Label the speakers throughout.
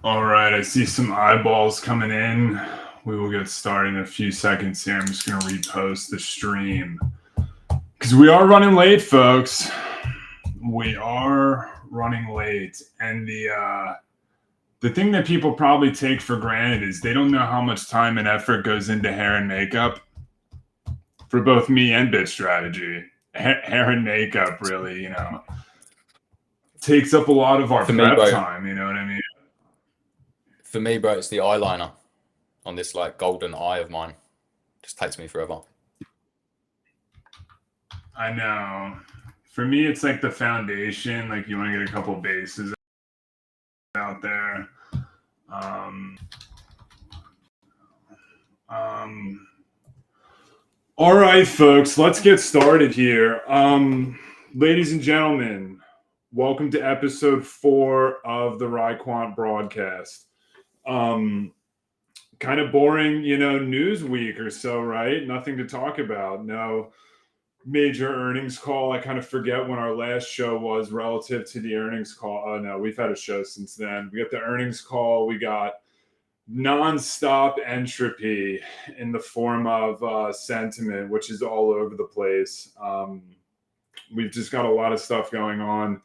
Speaker 1: All right, I see some eyeballs coming in. We will get started in a few seconds here. I'm just going to repost the stream because we are running late, folks. We are running late, and the thing that people probably take for granted is they don't know how much time and effort goes into hair and makeup for both me and Bit Strategy. Hair and makeup really, takes up a lot of our prep time. You know what I mean?
Speaker 2: For me, bro, it's the eyeliner on this like golden eye of mine. Just takes me forever.
Speaker 1: I know. For me, it's like the foundation. Like you want to get a couple bases out there. All right, folks, let's get started here. Ladies and gentlemen, welcome to episode 4 of the ryQuant broadcast. Kind of boring, news week or so, right? Nothing to talk about. No major earnings call. I kind of forget when our last show was relative to the earnings call. Oh, no, we've had a show since then. We got the earnings call. We got nonstop entropy in the form of sentiment, which is all over the place. We've just got a lot of stuff going on.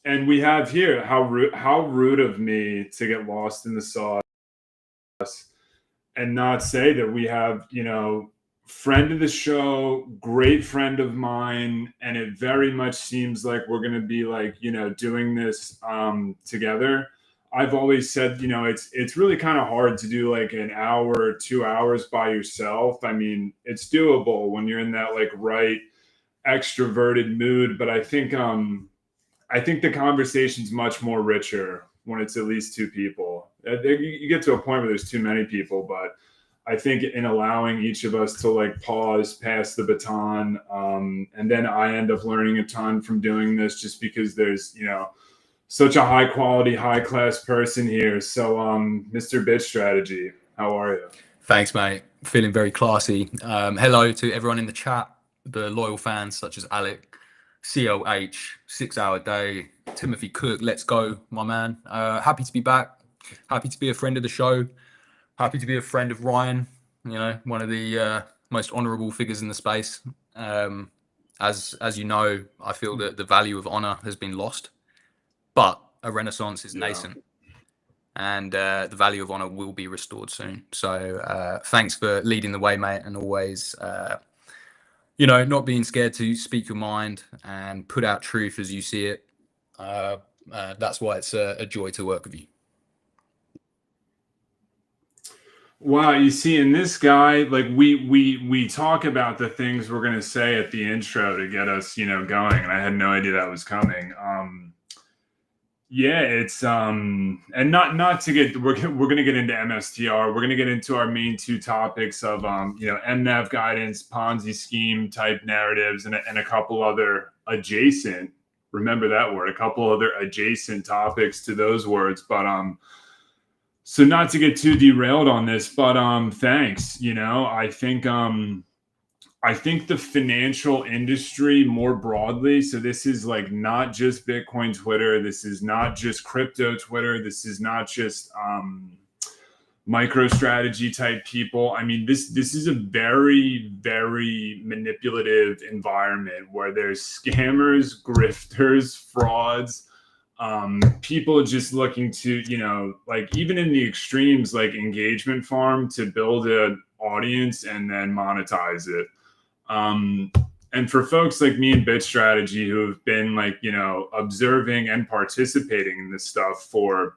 Speaker 1: And we have here, how rude of me to get lost in the sauce and not say that we have, friend of the show, great friend of mine, and it very much seems like we're going to be like, doing this together. I've always said, it's really kind of hard to do like an hour or 2 hours by yourself. I mean, it's doable when you're in that like right extroverted mood, but I think the conversation's much more richer when it's at least 2 people. You get to a point where there's too many people, but I think in allowing each of us to like pause, pass the baton, and then I end up learning a ton from doing this just because there's, such a high quality, high class person here. So, Mr. Bit Strategy, how are you?
Speaker 2: Thanks, mate. Feeling very classy. Hello to everyone in the chat, the loyal fans such as Alec, CLH, 6 Hour Day, Timothy Cook. Let's go, my man. Happy to be back. Happy to be a friend of the show. Happy to be a friend of Ryan. One of the most honourable figures in the space. As you know, I feel that the value of honour has been lost. But a renaissance is nascent, and the value of honor will be restored soon. So thanks for leading the way, mate, and always, not being scared to speak your mind and put out truth as you see it. That's why it's a joy to work with you.
Speaker 1: Wow, you see, in this guy, like we talk about the things we're gonna say at the intro to get us, going, and I had no idea that was coming. Yeah, it's and not to get we're going to get into MSTR. We're going to get into our main 2 topics of MNAV guidance, Ponzi scheme type narratives, and a couple other adjacent. Remember that word, a couple other adjacent topics to those words. But so not to get too derailed on this, but thanks. I think the financial industry more broadly, so this is like not just Bitcoin Twitter, this is not just crypto Twitter, this is not just MicroStrategy type people. I mean, this is a very, very manipulative environment where there's scammers, grifters, frauds, people just looking to, like even in the extremes, like engagement farm to build an audience and then monetize it. And for folks like me and Bit Strategy who have been like, observing and participating in this stuff for,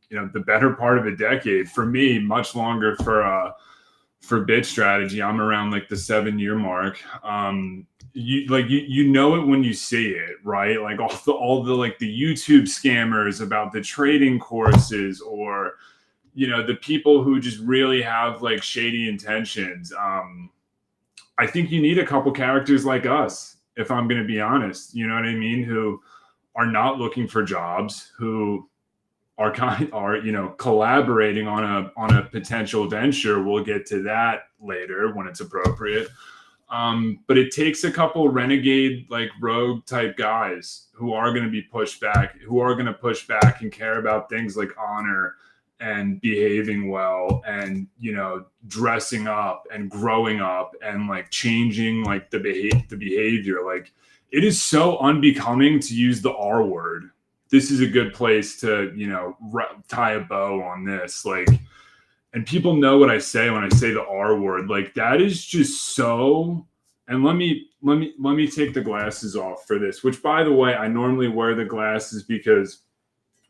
Speaker 1: the better part of a decade, for me, much longer for Bit Strategy, I'm around like the 7-year mark. You know it when you see it, right? Like all the like the YouTube scammers about the trading courses or, the people who just really have like shady intentions. I think you need a couple characters like us, if I'm going to be honest, you know what I mean? Who are not looking for jobs, who are collaborating on a potential venture. We'll get to that later when it's appropriate. But it takes a couple renegade, like rogue type guys who are going to be pushed back, who are going to push back and care about things like honor and behaving well and, you know, dressing up and growing up and like changing like the behavior. Like, it is so unbecoming to use the R word. This is a good place to, you know, tie a bow on this. Like, and people know what I say when I say the R word. Like, that is just so. And let me take the glasses off for this. Which, by the way, I normally wear the glasses because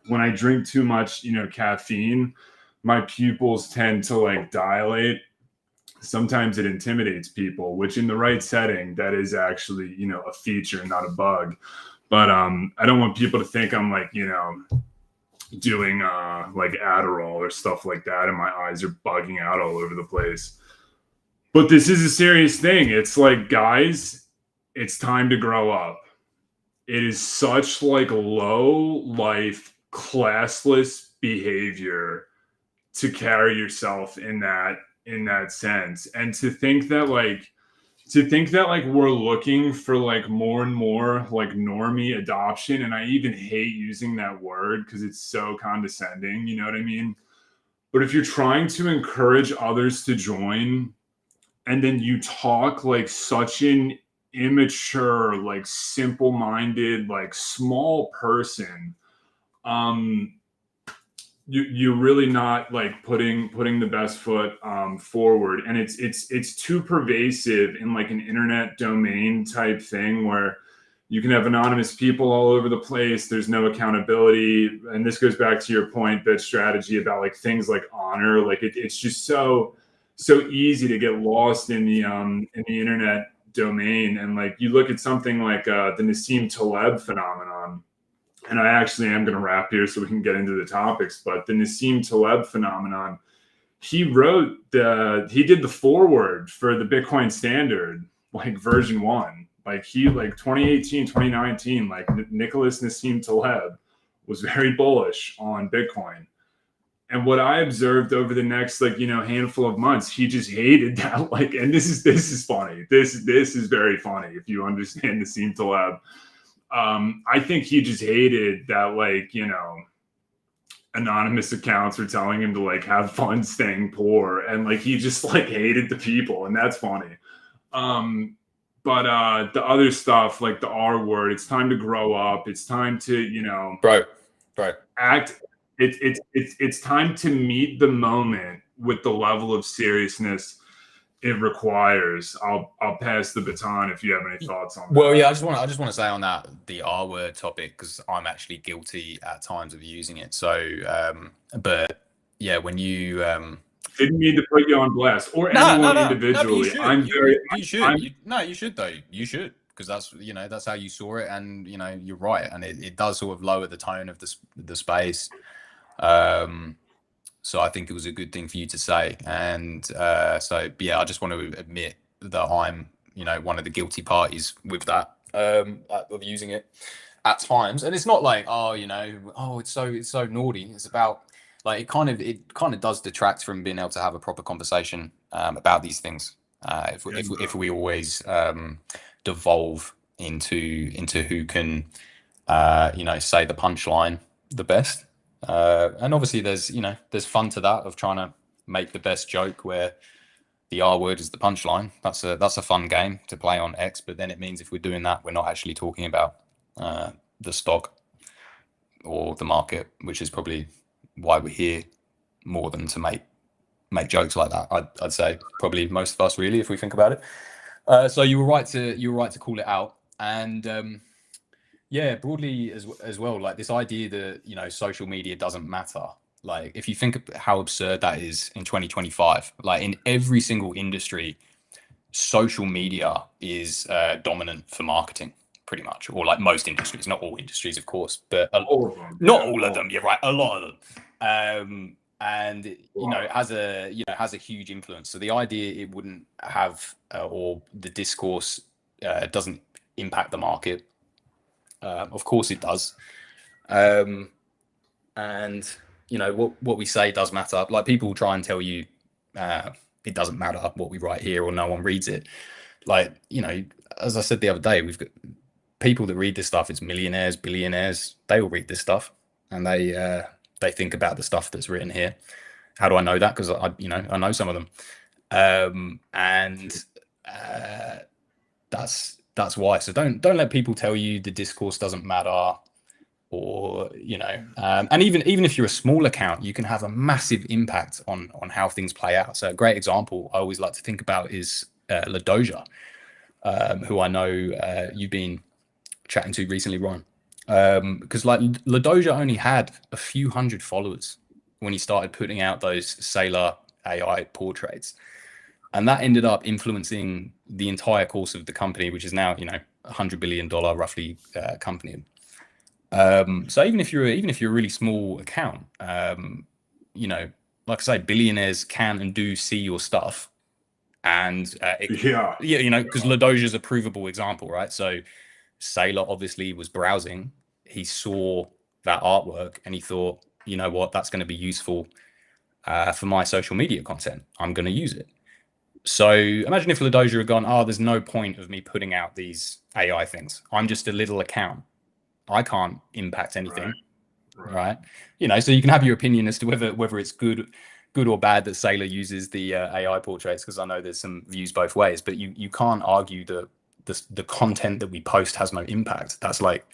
Speaker 1: when I drink too much, you know, caffeine, my pupils tend to like dilate. Sometimes it intimidates people, which in the right setting, that is actually, you know, a feature, not a bug. But I don't want people to think I'm like, you know, doing like Adderall or stuff like that, and my eyes are bugging out all over the place. But this is a serious thing. It's like, guys, it's time to grow up. It is such like low life, classless behavior to carry yourself in that sense, and to think that we're looking for like more and more like normie adoption. And I even hate using that word because it's so condescending, you know what I mean? But if you're trying to encourage others to join and then you talk like such an immature, like simple-minded, like small person, you're really not like putting the best foot forward. And it's too pervasive in like an internet domain type thing where you can have anonymous people all over the place. There's no accountability. And this goes back to your point, that strategy about like things like honor. Like it's just so easy to get lost in the internet domain. And like, you look at something like the Nassim Taleb phenomenon, and I actually am going to wrap here so we can get into the topics. But the Nassim Taleb phenomenon, he did the foreword for the Bitcoin standard, like version 1. Like, he, like 2018, 2019, like Nicholas Nassim Taleb was very bullish on Bitcoin. And what I observed over the next, like, you know, handful of months, he just hated that. Like, and this is funny. This is very funny if you understand Nassim Taleb. I think he just hated that, like, you know, anonymous accounts were telling him to like have fun staying poor, and like he just like hated the people, and that's funny. But the other stuff, like the R word, it's time to grow up. It's time to, you know,
Speaker 2: bro,
Speaker 1: act. It's time to meet the moment with the level of seriousness it requires. I'll pass the baton if you have any thoughts on that.
Speaker 2: Well, yeah, I just want to say on that, the R word topic, because I'm actually guilty at times of using it. So, but yeah, when you
Speaker 1: didn't mean to put you on blast or anyone individually.
Speaker 2: You should though. You should, because that's, you know, that's how you saw it, and you know, you're right, and it does sort of lower the tone of the space. So I think it was a good thing for you to say. And so, yeah, I just want to admit that I'm, you know, one of the guilty parties with that, of using it at times. And it's not like, oh, you know, oh, it's so naughty. It's about like, it kind of does detract from being able to have a proper conversation about these things. If we always devolve into who can, you know, say the punchline the best. And obviously there's fun to that, of trying to make the best joke where the R word is the punchline. That's a fun game to play on X, but then it means if we're doing that, we're not actually talking about the stock or the market, which is probably why we're here more than to make jokes like that. I'd say probably most of us, really, if we think about it. So you were right to call it out. And yeah, broadly as well, like this idea that, you know, social media doesn't matter. Like, if you think of how absurd that is in 2025, like in every single industry, social media is dominant for marketing, pretty much, or like most industries, not all industries, of course, but not all of them. You're right, a lot of them. And you know, it has a huge influence. So the idea it wouldn't have, or the discourse doesn't impact the market. Of course it does. And you know, what we say does matter. Like, people try and tell you it doesn't matter what we write here, or no one reads it. like, you know, as I said the other day, we've got people that read this stuff. It's millionaires, billionaires. They all read this stuff, and they think about the stuff that's written here. How do I know that? Because I know some of them, and that's why. So don't let people tell you the discourse doesn't matter, or and even if you're a small account, you can have a massive impact on how things play out. So a great example I always like to think about is Ladoja, who I know you've been chatting to recently, Ron. Because like Ladoja only had a few hundred followers when he started putting out those Saylor AI portraits, and that ended up influencing the entire course of the company, which is now $100 billion roughly company. So even if you're a really small account, like I say, billionaires can and do see your stuff, and because Ladoja is a provable example, right? So Saylor obviously was browsing, he saw that artwork, and he thought, you know what, that's going to be useful for my social media content. I'm going to use it. So imagine if Ladoja had gone, oh, there's no point of me putting out these AI things. I'm just a little account. I can't impact anything, right? So you can have your opinion as to whether it's good or bad that Saylor uses the AI portraits, because I know there's some views both ways, but you can't argue that the content that we post has no impact. That's like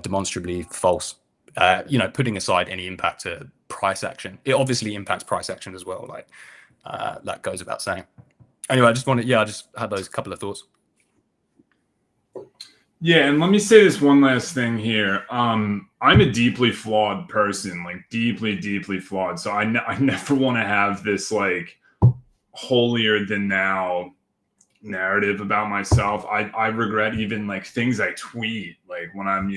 Speaker 2: demonstrably false. Putting aside any impact to price action, it obviously impacts price action as well. Like that goes without saying. Anyway, I just had those couple of thoughts.
Speaker 1: Yeah, and let me say this one last thing here. I'm a deeply flawed person, like deeply, deeply flawed. So I never want to have this like holier than thou narrative about myself. I regret even like things I tweet, like when I'm,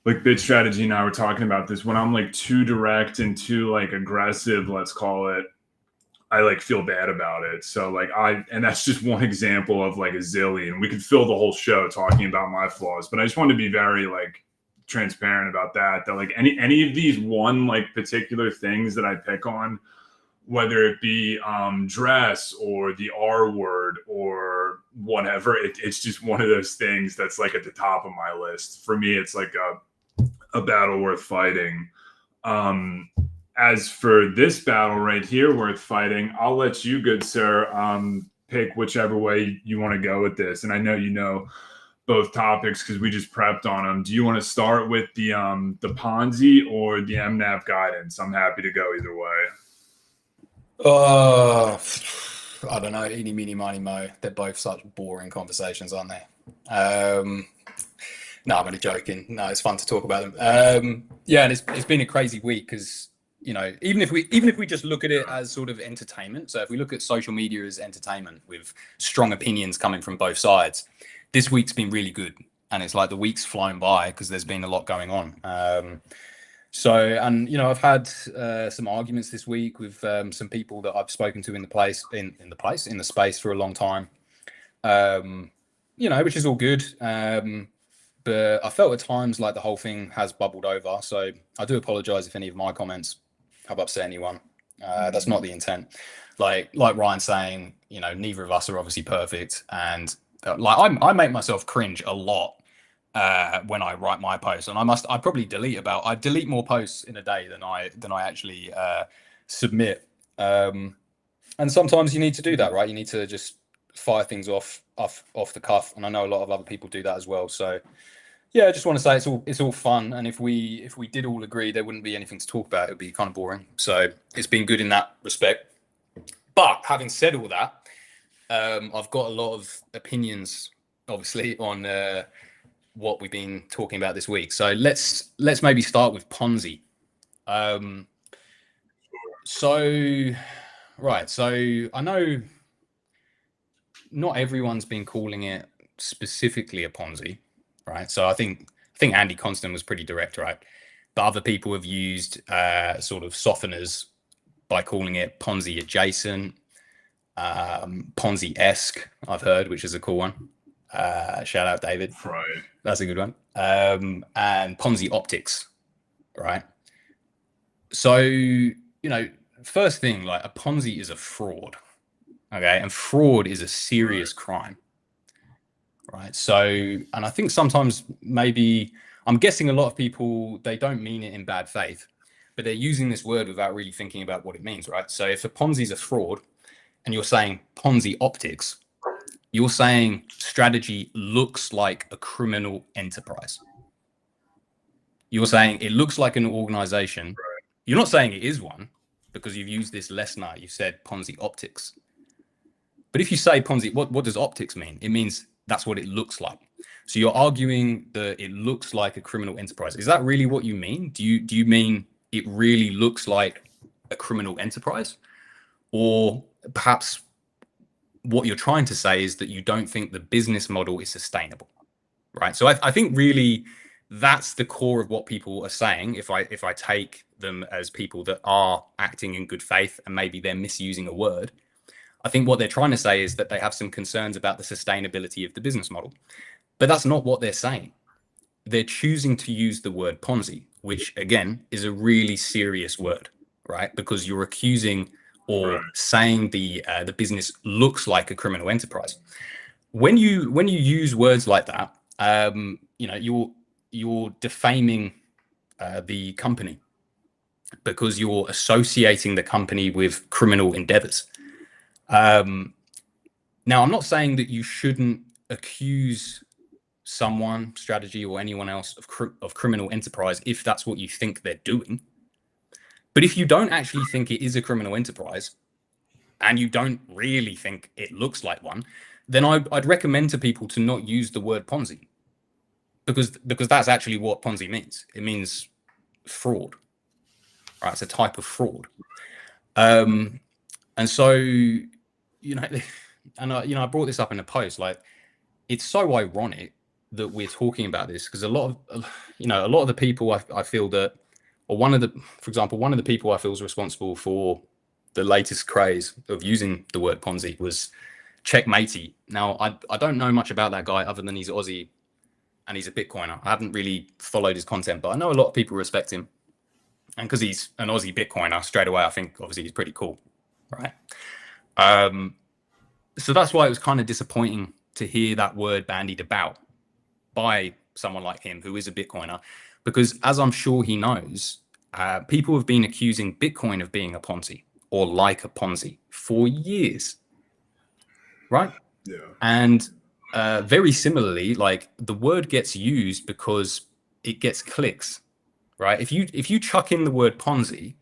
Speaker 1: like Bit Strategy and I were talking about this, when I'm like too direct and too like aggressive, let's call it, I like feel bad about it. So like and that's just one example of like a zillion. We could fill the whole show talking about my flaws, but I just want to be very like transparent about that like any of these one like particular things that I pick on, whether it be dress or the R word or whatever, it's just one of those things that's like at the top of my list. For me, it's like a battle worth fighting. As for this battle right here worth fighting, I'll let you, good sir, pick whichever way you want to go with this. And I know you know both topics because we just prepped on them. Do you want to start with the Ponzi or the MNAV guidance? I'm happy to go either way.
Speaker 2: I don't know. Eeny, meeny, miny, mo. They're both such boring conversations, aren't they? No, I'm only joking. No, it's fun to talk about them. Yeah, and it's been a crazy week because even if we just look at it as sort of entertainment. So if we look at social media as entertainment with strong opinions coming from both sides, this week's been really good, and it's like the week's flown by because there's been a lot going on. I've had some arguments this week with some people that I've spoken to in the space for a long time. Which is all good. But I felt at times like the whole thing has bubbled over. So I do apologize if any of my comments have upset anyone. That's not the intent. Like Ryan saying, neither of us are obviously perfect, and I make myself cringe a lot when I write my posts, and I probably delete more posts in a day than I actually submit. And sometimes you need to do that, right? You need to just fire things off the cuff, and I know a lot of other people do that as well. So yeah, I just want to say it's all fun, and if we did all agree, there wouldn't be anything to talk about. It would be kind of boring. So it's been good in that respect. But having said all that, I've got a lot of opinions, obviously, on what we've been talking about this week. So let's maybe start with Ponzi. So I know not everyone's been calling it specifically a Ponzi, right? So I think Andy Constant was pretty direct, right? But other people have used sort of softeners by calling it Ponzi adjacent, Ponzi-esque, I've heard, which is a cool one. Shout out David.
Speaker 1: Right.
Speaker 2: That's a good one. And Ponzi optics, right? So, first thing, like a Ponzi is a fraud, Okay, and fraud is a serious crime, right? So, and I think sometimes maybe, I'm guessing a lot of people, they don't mean it in bad faith, but they're using this word without really thinking about what it means, right? So if a Ponzi is a fraud and you're saying Ponzi optics, you're saying strategy looks like a criminal enterprise. You're saying it looks like an organization. You're not saying it is one because you've used this lesson. You said Ponzi optics. But if you say Ponzi, what does optics mean? It means that's what it looks like. So you're arguing that it looks like a criminal enterprise. Is that really what you mean? Do you mean it really looks like a criminal enterprise? Or perhaps what you're trying to say is that you don't think the business model is sustainable, right? So I think really that's the core of what people are saying. If I take them as people that are acting in good faith and maybe they're misusing a word, I think what they're trying to say is that they have some concerns about the sustainability of the business model. But that's not what they're saying. They're choosing to use the word Ponzi, which again is a really serious word, right? Because you're accusing or saying the business looks like a criminal enterprise. When you use words like that, you're defaming the company because you're associating the company with criminal endeavors. Now, I'm not saying that you shouldn't accuse someone, strategy, or anyone else of criminal enterprise if that's what you think they're doing. But if you don't actually think it is a criminal enterprise and you don't really think it looks like one, then I'd recommend to people to not use the word Ponzi because that's actually what Ponzi means. It means fraud, right? It's a type of fraud. And so, I brought this up in a post, like, it's so ironic that we're talking about this because a lot of the people I feel that, or for example, one of the people I feel is responsible for the latest craze of using the word Ponzi was Checkmatey. Now, I don't know much about that guy other than he's Aussie and he's a Bitcoiner. I haven't really followed his content, but I know a lot of people respect him. And because he's an Aussie Bitcoiner, straight away, I think obviously he's pretty cool, right? So that's why it was kind of disappointing to hear that word bandied about by someone like him, who is a Bitcoiner, because as I'm sure he knows, people have been accusing Bitcoin of being a Ponzi or like a Ponzi for years, right?
Speaker 1: Yeah.
Speaker 2: And very similarly, like the word gets used because it gets clicks, right? If you chuck in the word Ponzi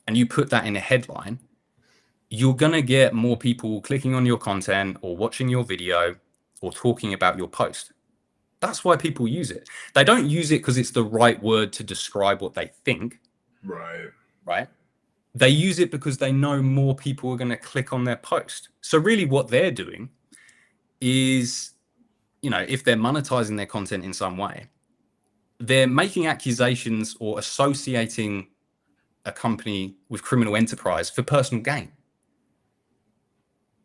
Speaker 2: and you put that in a headline, you're going to get more people clicking on your content or watching your video or talking about your post. That's why people use it. They don't use it because it's the right word to describe what they think. Right. They use it because they know more people are going to click on their post. So really what they're doing is, if they're monetizing their content in some way, they're making accusations or associating a company with criminal enterprise for personal gain.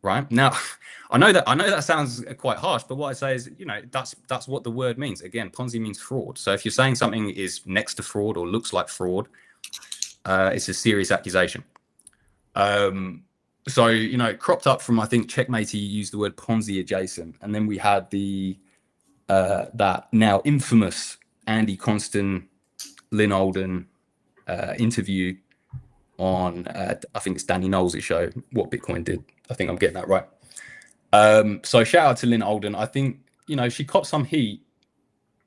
Speaker 2: Right now, I know that sounds quite harsh, but what I say is, that's what the word means. Again, Ponzi means fraud. So if you're saying something is next to fraud or looks like fraud, it's a serious accusation. So cropped up from, I think Checkmatey used the word Ponzi adjacent, and then we had that now infamous Andy Constant, Lynn Alden interview on I think it's Danny Knowles' show, What Bitcoin Did. I think I'm getting that right. So shout out to Lynn Alden. I think she copped some heat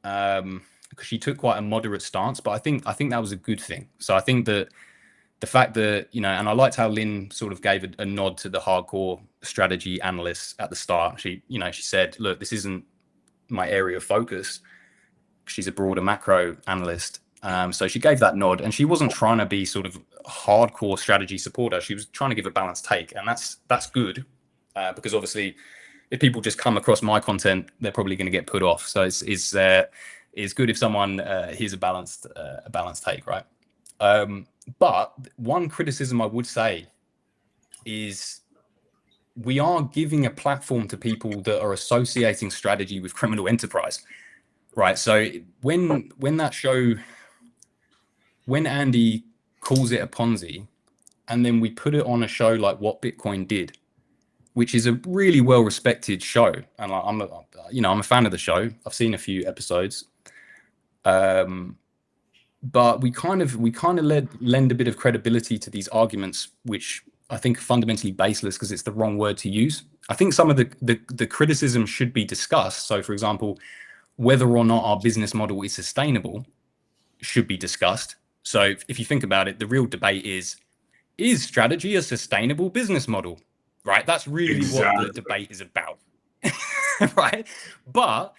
Speaker 2: because she took quite a moderate stance, but I think that was a good thing. So I think that the fact that and I liked how Lynn sort of gave a nod to the hardcore strategy analysts at the start. She said, look, this isn't my area of focus. She's a broader macro analyst. So she gave that nod, and she wasn't trying to be sort of hardcore strategy supporter. She was trying to give a balanced take, and that's good because obviously, if people just come across my content, they're probably going to get put off. So it's good if someone hears a balanced take, right? But one criticism I would say is we are giving a platform to people that are associating strategy with criminal enterprise, right? So when Andy calls it a Ponzi, and then we put it on a show like What Bitcoin Did, which is a really well-respected show, and I'm a fan of the show. I've seen a few episodes, but we kind of lend a bit of credibility to these arguments, which I think are fundamentally baseless because it's the wrong word to use. I think some of the criticism should be discussed. So, for example, whether or not our business model is sustainable should be discussed. So, if you think about it, the real debate is strategy a sustainable business model? Right? That's really what the debate is about. Right? But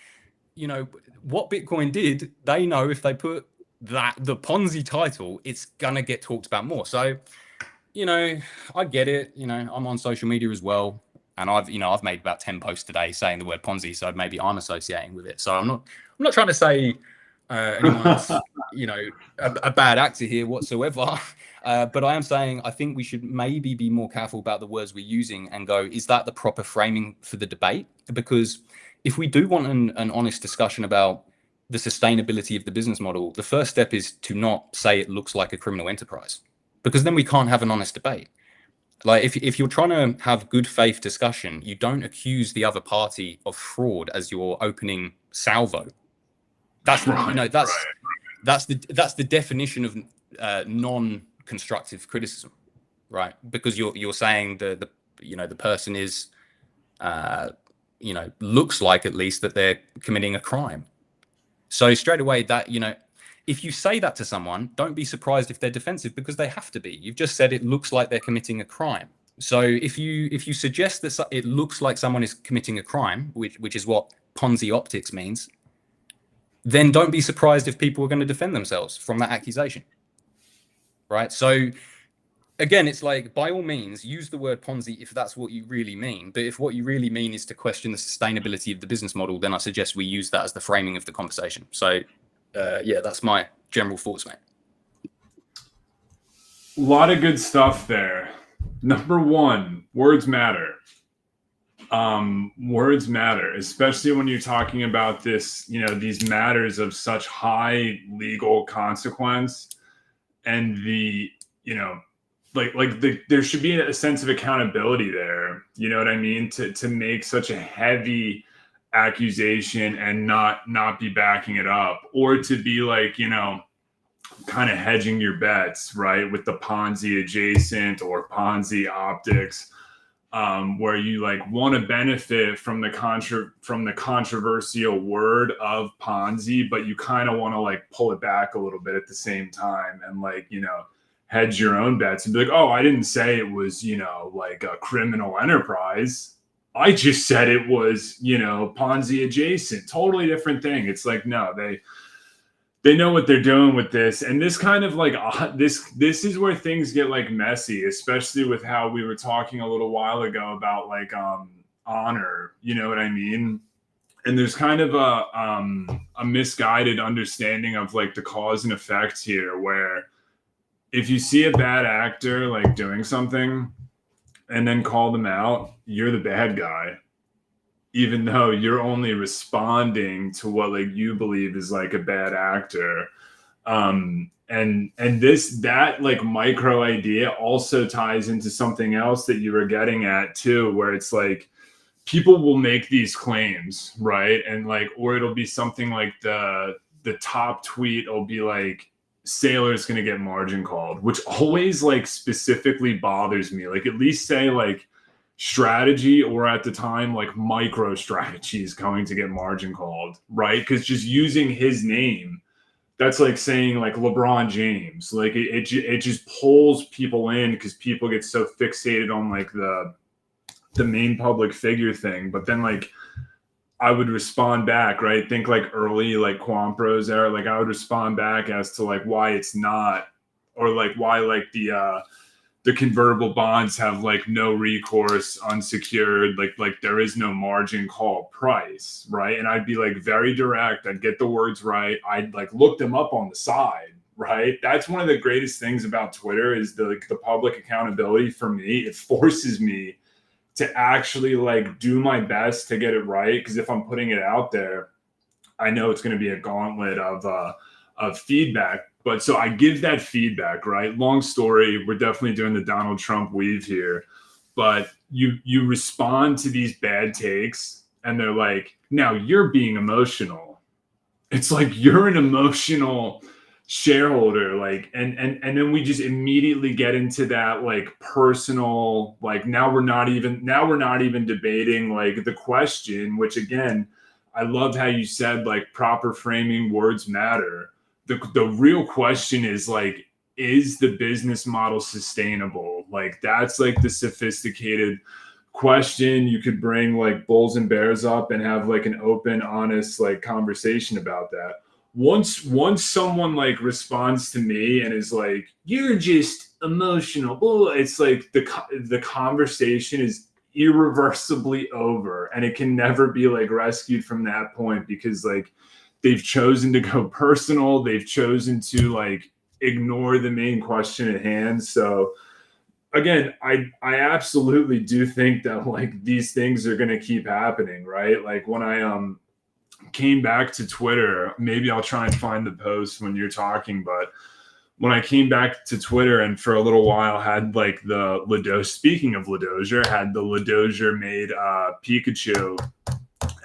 Speaker 2: what Bitcoin did, they know if they put the Ponzi title, it's gonna get talked about more. So, I get it. I'm on social media as well, and I've made about 10 posts today saying the word Ponzi, so maybe I'm associating with it. So I'm not trying to say anyone's a bad actor here whatsoever. But I am saying I think we should maybe be more careful about the words we're using and go, is that the proper framing for the debate? Because if we do want an honest discussion about the sustainability of the business model, the first step is to not say it looks like a criminal enterprise, because then we can't have an honest debate. Like if you're trying to have good faith discussion, you don't accuse the other party of fraud as your opening salvo. That's that's the definition of non-constructive criticism, right? Because you're saying the person is looks like at least that they're committing a crime. So straight away that if you say that to someone, don't be surprised if they're defensive, because they have to be. You've just said it looks like they're committing a crime. So if you suggest that it looks like someone is committing a crime, which is what Ponzi optics means, then don't be surprised if people are going to defend themselves from that accusation, right? So again, it's like, by all means, use the word Ponzi if that's what you really mean. But if what you really mean is to question the sustainability of the business model, then I suggest we use that as the framing of the conversation. So that's my general thoughts, mate.
Speaker 1: A lot of good stuff there. Number one, words matter. Words matter, especially when you're talking about this, these matters of such high legal consequence, and there should be a sense of accountability there. You know what I mean? To make such a heavy accusation and not be backing it up, or to be like, kind of hedging your bets, right? With the Ponzi adjacent or Ponzi optics, where you want to benefit from the controversial word of Ponzi, but you kind of want to pull it back a little bit at the same time and hedge your own bets and be like, oh, I didn't say it was, a criminal enterprise. I just said it was, Ponzi adjacent, totally different thing. It's like, no, they know what they're doing with this. And this kind of this is where things get messy, especially with how we were talking a little while ago about honor, you know what I mean? And there's kind of a misguided understanding of the cause and effect here, where if you see a bad actor doing something and then call them out, you're the bad guy, even though you're only responding to what you believe is a bad actor. And that micro idea also ties into something else that you were getting at too, where it's people will make these claims, right? And or it'll be something like the top tweet will be Saylor's going to get margin called, which always specifically bothers me. At least say strategy, or at the time micro strategy is going to get margin called, right? Because just using his name, that's saying LeBron James. It just pulls people in because people get so fixated on the main public figure thing. But then I would respond back, right? Think early Quampro's era. I would respond back as to why it's not, or why the convertible bonds have no recourse, unsecured, there is no margin call price, right? And I'd be very direct. I'd get the words right. I'd look them up on the side, right? That's one of the greatest things about Twitter is the public accountability. For me, it forces me to actually do my best to get it right, because if I'm putting it out there, I know it's going to be a gauntlet of feedback. But so I give that feedback, right? Long story, we're definitely doing the Donald Trump weave here. but you respond to these bad takes and they're like, now you're being emotional. It's like you're an emotional shareholder, like, and then we just immediately get into that like personal, like now we're not even debating like the question, which again, I loved how you said like proper framing, words matter. The real question is like, is the business model sustainable? Like that's like the sophisticated question. You could bring like bulls and bears up and have like an open, honest like conversation about that. Once someone like responds to me and is like, you're just emotional, well, it's like the conversation is irreversibly over and it can never be like rescued from that point, because like they've chosen to go personal, they've chosen to like ignore the main question at hand. So again, I absolutely do think that like these things are going to keep happening, right? Like when I came back to Twitter, maybe I'll try and find the post when you're talking, but when I came back to Twitter and for a little while had like the Ladoja, speaking of Ladoja, had the Ladoja made Pikachu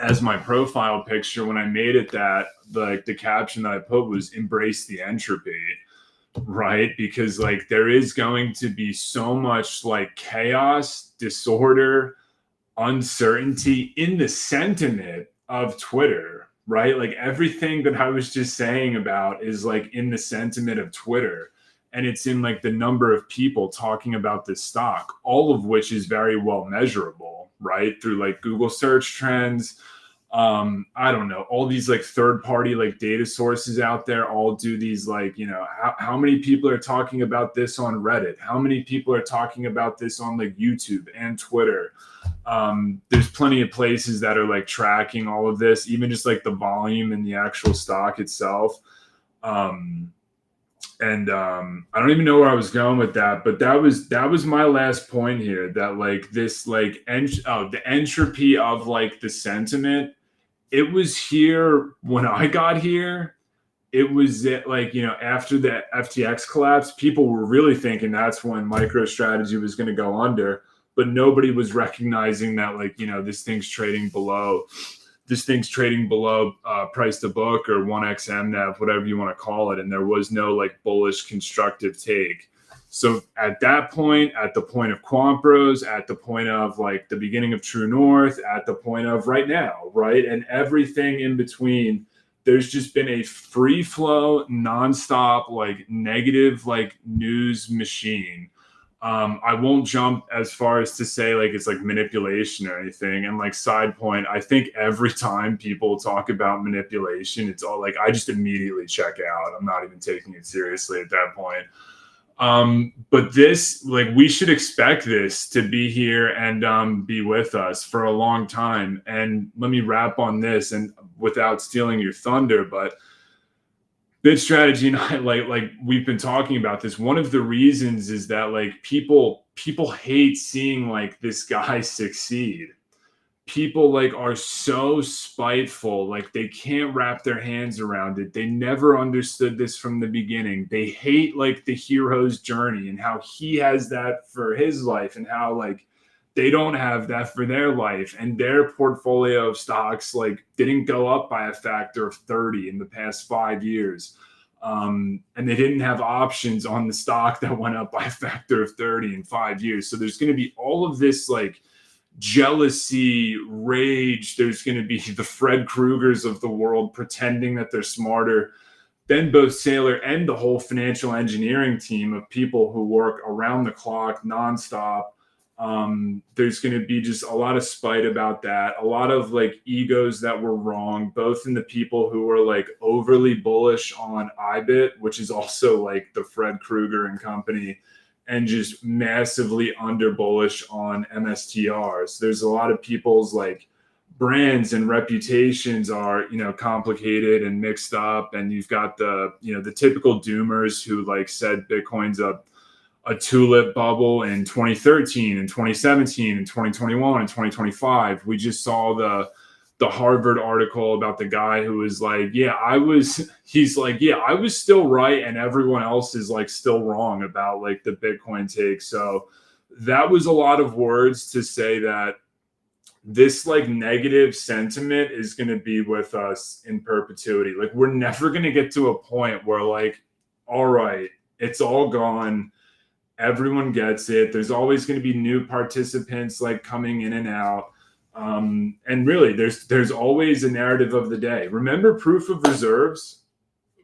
Speaker 1: as my profile picture. When I made it, that like the caption that I put was "Embrace the entropy." Right? Because like there is going to be so much like chaos, disorder, uncertainty in the sentiment of Twitter, right? Like everything that I was just saying about is like in the sentiment of Twitter. And it's in like the number of people talking about this stock, all of which is very well measurable, right? Through like Google search trends. I don't know, all these like third party like data sources out there all do these like, you know, how many people are talking about this on Reddit? How many people are talking about this on like YouTube and Twitter? There's plenty of places that are like tracking all of this, even just like the volume and the actual stock itself. I don't even know where I was going with that, but that was my last point here, that like this like the entropy of like the sentiment, it was here when I got here. It was like, you know, after the FTX collapse, people were really thinking that's when MicroStrategy was going to go under, but nobody was recognizing that, like, you know, this thing's trading below price to book or 1x MNAV, whatever you want to call it. And there was no like bullish constructive take. So at that point, at the point of Quant Bros, at the point of like the beginning of True North, at the point of right now, right? And everything in between, there's just been a free flow, nonstop, like negative, like news machine. I won't jump as far as to say like it's like manipulation or anything. And like side point, I think every time people talk about manipulation, it's all like, I just immediately check out. I'm not even taking it seriously at that point. But this, like, we should expect this to be here and be with us for a long time. And let me wrap on this, and without stealing your thunder, but Bit Strategy and I, like we've been talking about this. One of the reasons is that like people hate seeing like this guy succeed. People like are so spiteful, like they can't wrap their hands around it. They never understood this from the beginning. They hate like the hero's journey and how he has that for his life and how like they don't have that for their life, and their portfolio of stocks like didn't go up by a factor of 30 in the past 5 years. And they didn't have options on the stock that went up by a factor of 30 in 5 years. So there's going to be all of this like jealousy, rage. There's going to be the Fred Krugers of the world pretending that they're smarter than both Saylor and the whole financial engineering team of people who work around the clock, nonstop. There's going to be just a lot of spite about that, a lot of like egos that were wrong, both in the people who were like overly bullish on IBIT, which is also like the Fred Kruger and company, and just massively under bullish on MSTRs. There's a lot of people's like brands and reputations are, you know, complicated and mixed up. And you've got the, you know, the typical doomers who like said Bitcoin's a tulip bubble in 2013 and 2017 and 2021 and 2025. We just saw the Harvard article about the guy who was like, he's like, I was still right and everyone else is like still wrong about like the Bitcoin take. So that was a lot of words to say that this like negative sentiment is going to be with us in perpetuity. Like we're never going to get to a point where like, all right, it's all gone. Everyone gets it. There's always going to be new participants like coming in and out. And really, there's always a narrative of the day. Remember proof of reserves?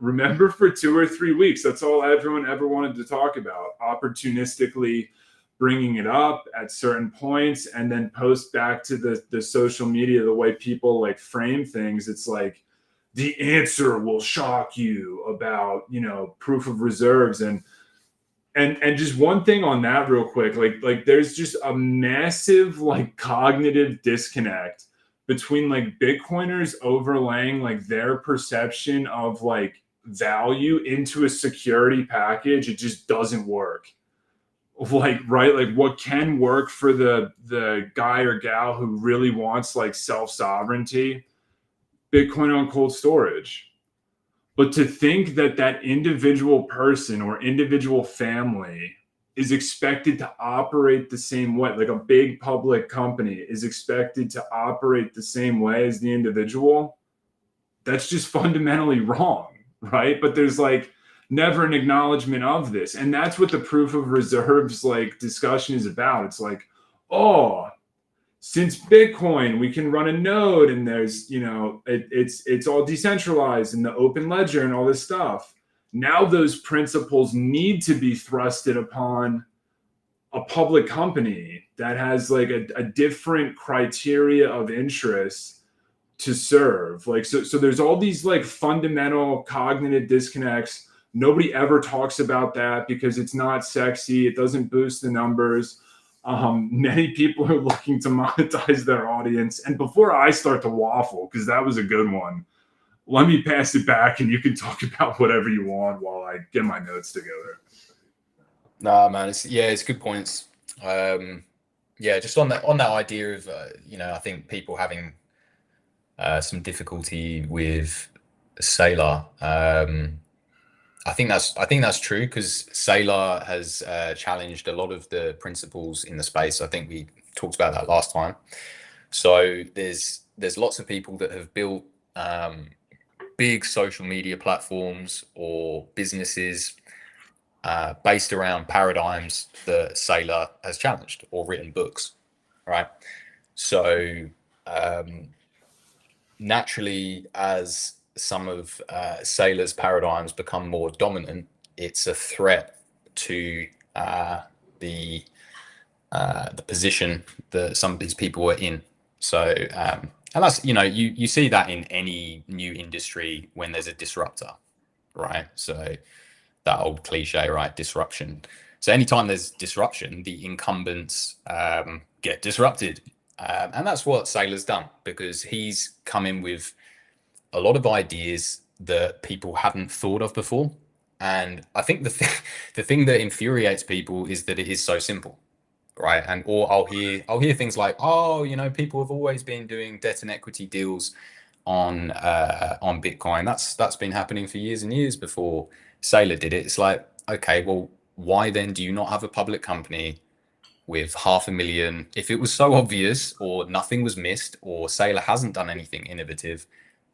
Speaker 1: Remember for 2 or 3 weeks, that's all everyone ever wanted to talk about. Opportunistically bringing it up at certain points and then post back to the social media, the way people like frame things. It's like the answer will shock you about, you know, proof of reserves. And just one thing on that real quick, like there's just a massive like cognitive disconnect between like Bitcoiners overlaying like their perception of like value into a security package. It just doesn't work. Like, right, like what can work for the guy or gal who really wants like self-sovereignty? Bitcoin on cold storage. But to think that that individual person or individual family is expected to operate the same way, like a big public company is expected to operate the same way as the individual, that's just fundamentally wrong, right? But there's like never an acknowledgement of this. And that's what the proof of reserves like discussion is about. It's like, oh, since Bitcoin, we can run a node and there's, you know, it's all decentralized and the open ledger and all this stuff. Now those principles need to be thrusted upon a public company that has like a different criteria of interest to serve. Like, so there's all these like fundamental cognitive disconnects. Nobody ever talks about that because it's not sexy. It doesn't boost the numbers. Many people are looking to monetize their audience. And before I start to waffle, because that was a good one, let me pass it back and you can talk about whatever you want while I get my notes together.
Speaker 2: Nah, man, it's good points. Just on that idea of you know, I think people having some difficulty with Saylor. I think that's true because Saylor has challenged a lot of the principles in the space. I think we talked about that last time. So there's lots of people that have built big social media platforms or businesses based around paradigms that Saylor has challenged or written books, right? So naturally, as some of Saylor's paradigms become more dominant, it's a threat to the position that some of these people are in. So, and that's, you know, you see that in any new industry when there's a disruptor, right? So that old cliche, right? Disruption. So anytime there's disruption, the incumbents get disrupted. And that's what Saylor's done, because he's come in with a lot of ideas that people hadn't thought of before. And I think the thing that infuriates people is that it is so simple, right? And or I'll hear things like, oh, you know, people have always been doing debt and equity deals on Bitcoin. That's been happening for years and years before Saylor did it. It's like, okay, well, why then do you not have a public company with 500,000? If it was so obvious, or nothing was missed, or Saylor hasn't done anything innovative,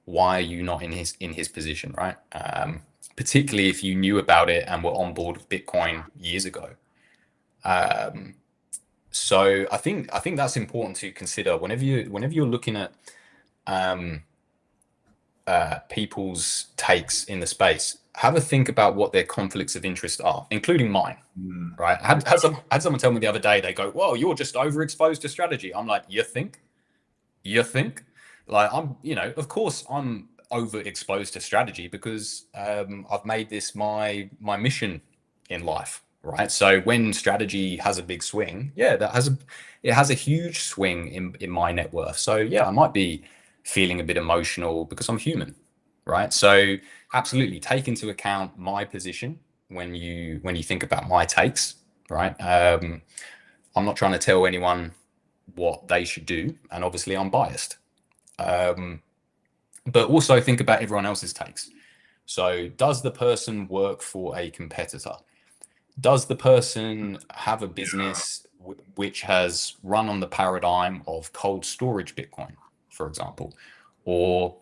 Speaker 2: why are you not in his position, right? Particularly if you knew about it and were on board with Bitcoin years ago. So I think that's important to consider whenever you're looking at people's takes in the space. Have a think about what their conflicts of interest are, including mine. Right? I had someone tell me the other day. They go, "Well, you're just overexposed to strategy." I'm like, "You think? Like, I'm, you know, of course I'm overexposed to strategy because I've made this my mission in life, right? So when strategy has a big swing, yeah, it has a huge swing in my net worth. So yeah, I might be feeling a bit emotional because I'm human, right? So absolutely take into account my position when you think about my takes, right? I'm not trying to tell anyone what they should do, and obviously I'm biased. But also think about everyone else's takes. So does the person work for a competitor? Does the person have a business which has run on the paradigm of cold storage Bitcoin, for example? Or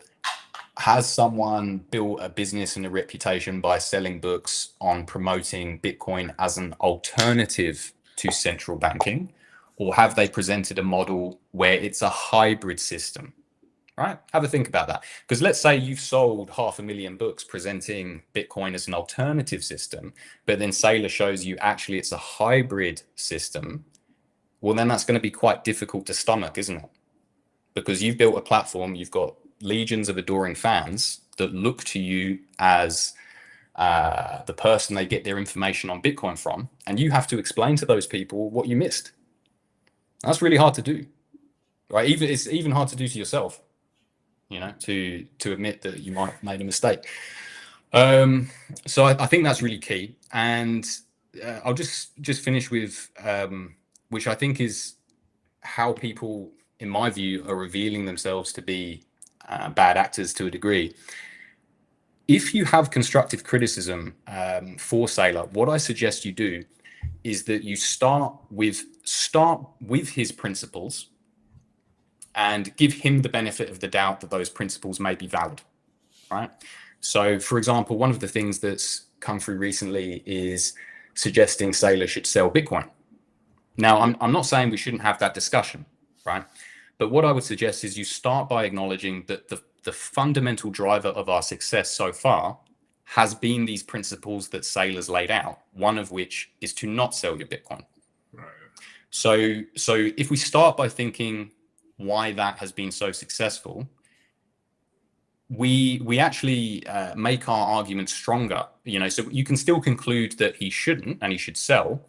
Speaker 2: has someone built a business and a reputation by selling books on promoting Bitcoin as an alternative to central banking? Or have they presented a model where it's a hybrid system? Right? Have a think about that. Because let's say you've sold 500,000 books presenting Bitcoin as an alternative system, but then Saylor shows you actually it's a hybrid system. Well, then that's going to be quite difficult to stomach, isn't it? Because you've built a platform, you've got legions of adoring fans that look to you as the person they get their information on Bitcoin from, and you have to explain to those people what you missed. That's really hard to do, right? It's even hard to do to yourself, to admit that you might have made a mistake. So I think that's really key. And I'll just finish with, which I think is how people, in my view, are revealing themselves to be bad actors to a degree. If you have constructive criticism for Saylor, what I suggest you do is that you start with his principles and give him the benefit of the doubt that those principles may be valid, right? So, for example, one of the things that's come through recently is suggesting Saylor should sell Bitcoin. Now, I'm not saying we shouldn't have that discussion, right? But what I would suggest is you start by acknowledging that the fundamental driver of our success so far has been these principles that Saylor's laid out, one of which is to not sell your Bitcoin. Right. So if we start by thinking why that has been so successful, we actually make our argument stronger. So you can still conclude that he shouldn't and he should sell,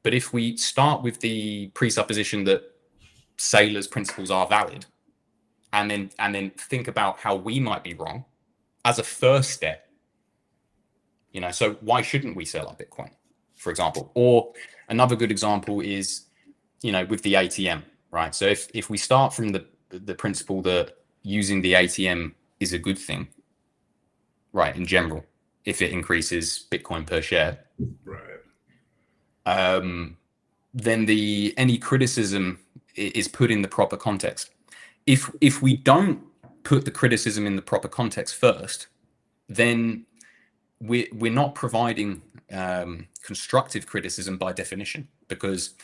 Speaker 2: but if we start with the presupposition that Saylor's principles are valid, and then think about how we might be wrong as a first step, so why shouldn't we sell our Bitcoin, for example? Or another good example is, with the ATM, right? So if we start from the principle that using the ATM is a good thing, right, in general, if it increases Bitcoin per share, right, then any criticism is put in the proper context. If we don't put the criticism in the proper context first, then we're not providing constructive criticism by definition, because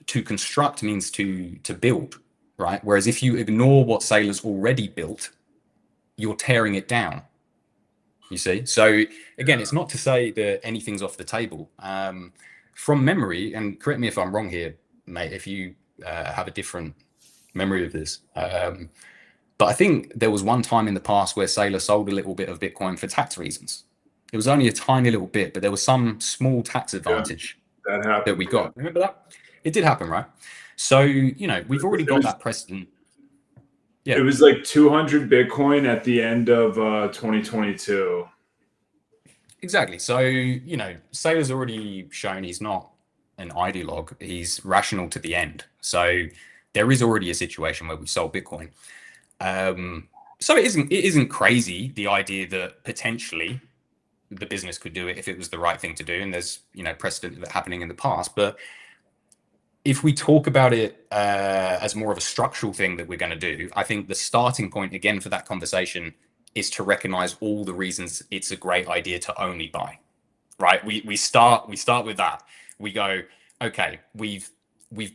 Speaker 2: to construct means to build, right? Whereas if you ignore what Saylor's already built, you're tearing it down, you see? So again, it's not to say that anything's off the table. From memory, and correct me if I'm wrong here, mate, if you have a different memory of this, but I think there was one time in the past where Saylor sold a little bit of Bitcoin for tax reasons. It was only a tiny little bit, but there was some small tax advantage that we got. Remember that? It did happen, right? So, we've already got that precedent.
Speaker 1: Yeah. It was like 200 Bitcoin at the end of 2022.
Speaker 2: Exactly. So, Saylor's already shown he's not an ideologue. He's rational to the end. So there is already a situation where we sold Bitcoin. So it isn't crazy, the idea that potentially the business could do it if it was the right thing to do. And there's, precedent of it happening in the past. But if we talk about it as more of a structural thing that we're going to do, I think the starting point, again, for that conversation is to recognize all the reasons it's a great idea to only buy, right? We start with that. We go, okay, we've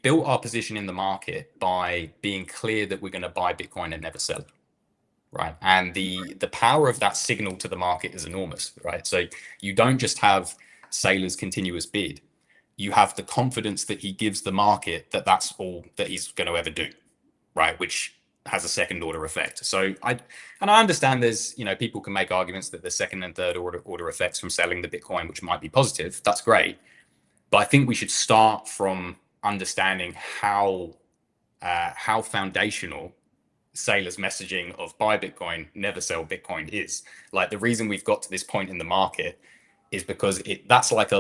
Speaker 2: built our position in the market by being clear that we're going to buy Bitcoin and never sell it, right? And the power of that signal to the market is enormous, right? So you don't just have Saylor's continuous bid. You have the confidence that he gives the market that that's all that he's going to ever do, right? Which has a second order effect. So I understand there's, people can make arguments that there's second and third order effects from selling the Bitcoin, which might be positive. That's great. But I think we should start from understanding how foundational Saylor's messaging of buy Bitcoin, never sell Bitcoin is. Like, the reason we've got to this point in the market is because it's like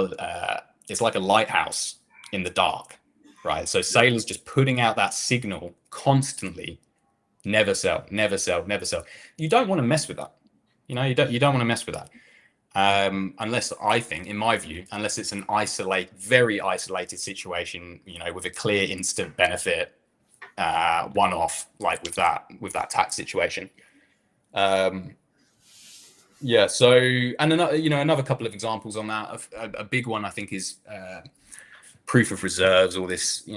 Speaker 2: a lighthouse in the dark, right? So Saylor's just putting out that signal constantly. Never sell, never sell, never sell. You don't want to mess with that. You don't want to mess with that. unless I think, in my view, unless it's an very isolated situation, with a clear instant benefit, one-off, like with that tax situation. Yeah. So, and another couple of examples on that. A big one I think is proof of reserves, or this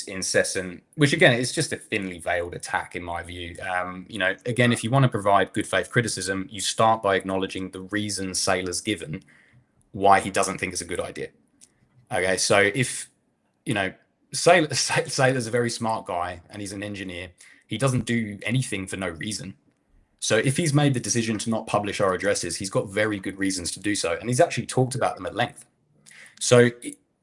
Speaker 2: incessant, which again is just a thinly veiled attack in my view. Again, if you want to provide good faith criticism, you start by acknowledging the reasons Saylor's given why he doesn't think it's a good idea. Okay, so if Saylor's a very smart guy and he's an engineer, he doesn't do anything for no reason. So if he's made the decision to not publish our addresses, he's got very good reasons to do so, and he's actually talked about them at length. So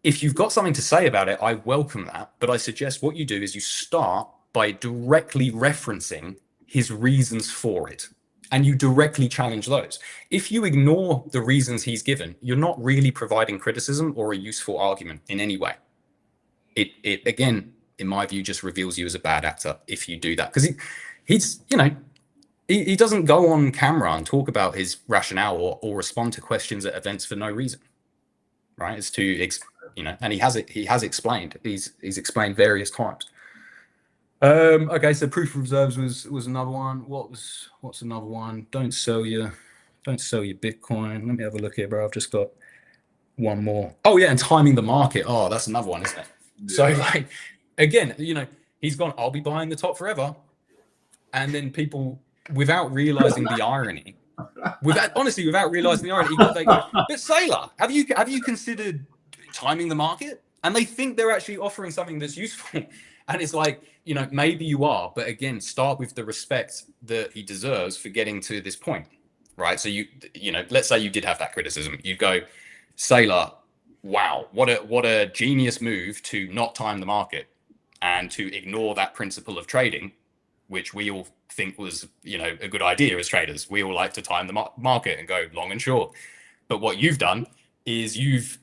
Speaker 2: if you've got something to say about it, I welcome that, but I suggest what you do is you start by directly referencing his reasons for it, and you directly challenge those. If you ignore the reasons he's given, you're not really providing criticism or a useful argument in any way. It again, in my view, just reveals you as a bad actor if you do that, because he doesn't go on camera and talk about his rationale or respond to questions at events for no reason, right? It's and he has explained. He's explained various times. Okay, so proof of reserves was another one. What's another one? Don't sell your Bitcoin. Let me have a look here, bro. I've just got one more. Oh yeah, and timing the market. Oh, that's another one, isn't it? Yeah. So again, he's gone, I'll be buying the top forever, and then people, without realizing the irony, without realizing the irony, they go, but Saylor, have you considered timing the market? And they think they're actually offering something that's useful. And it's like, maybe you are, but again, start with the respect that he deserves for getting to this point, right? So let's say you did have that criticism. You go, Saylor, wow, what a genius move to not time the market and to ignore that principle of trading, which we all think was, a good idea as traders. We all like to time the market and go long and short. But what you've done is you've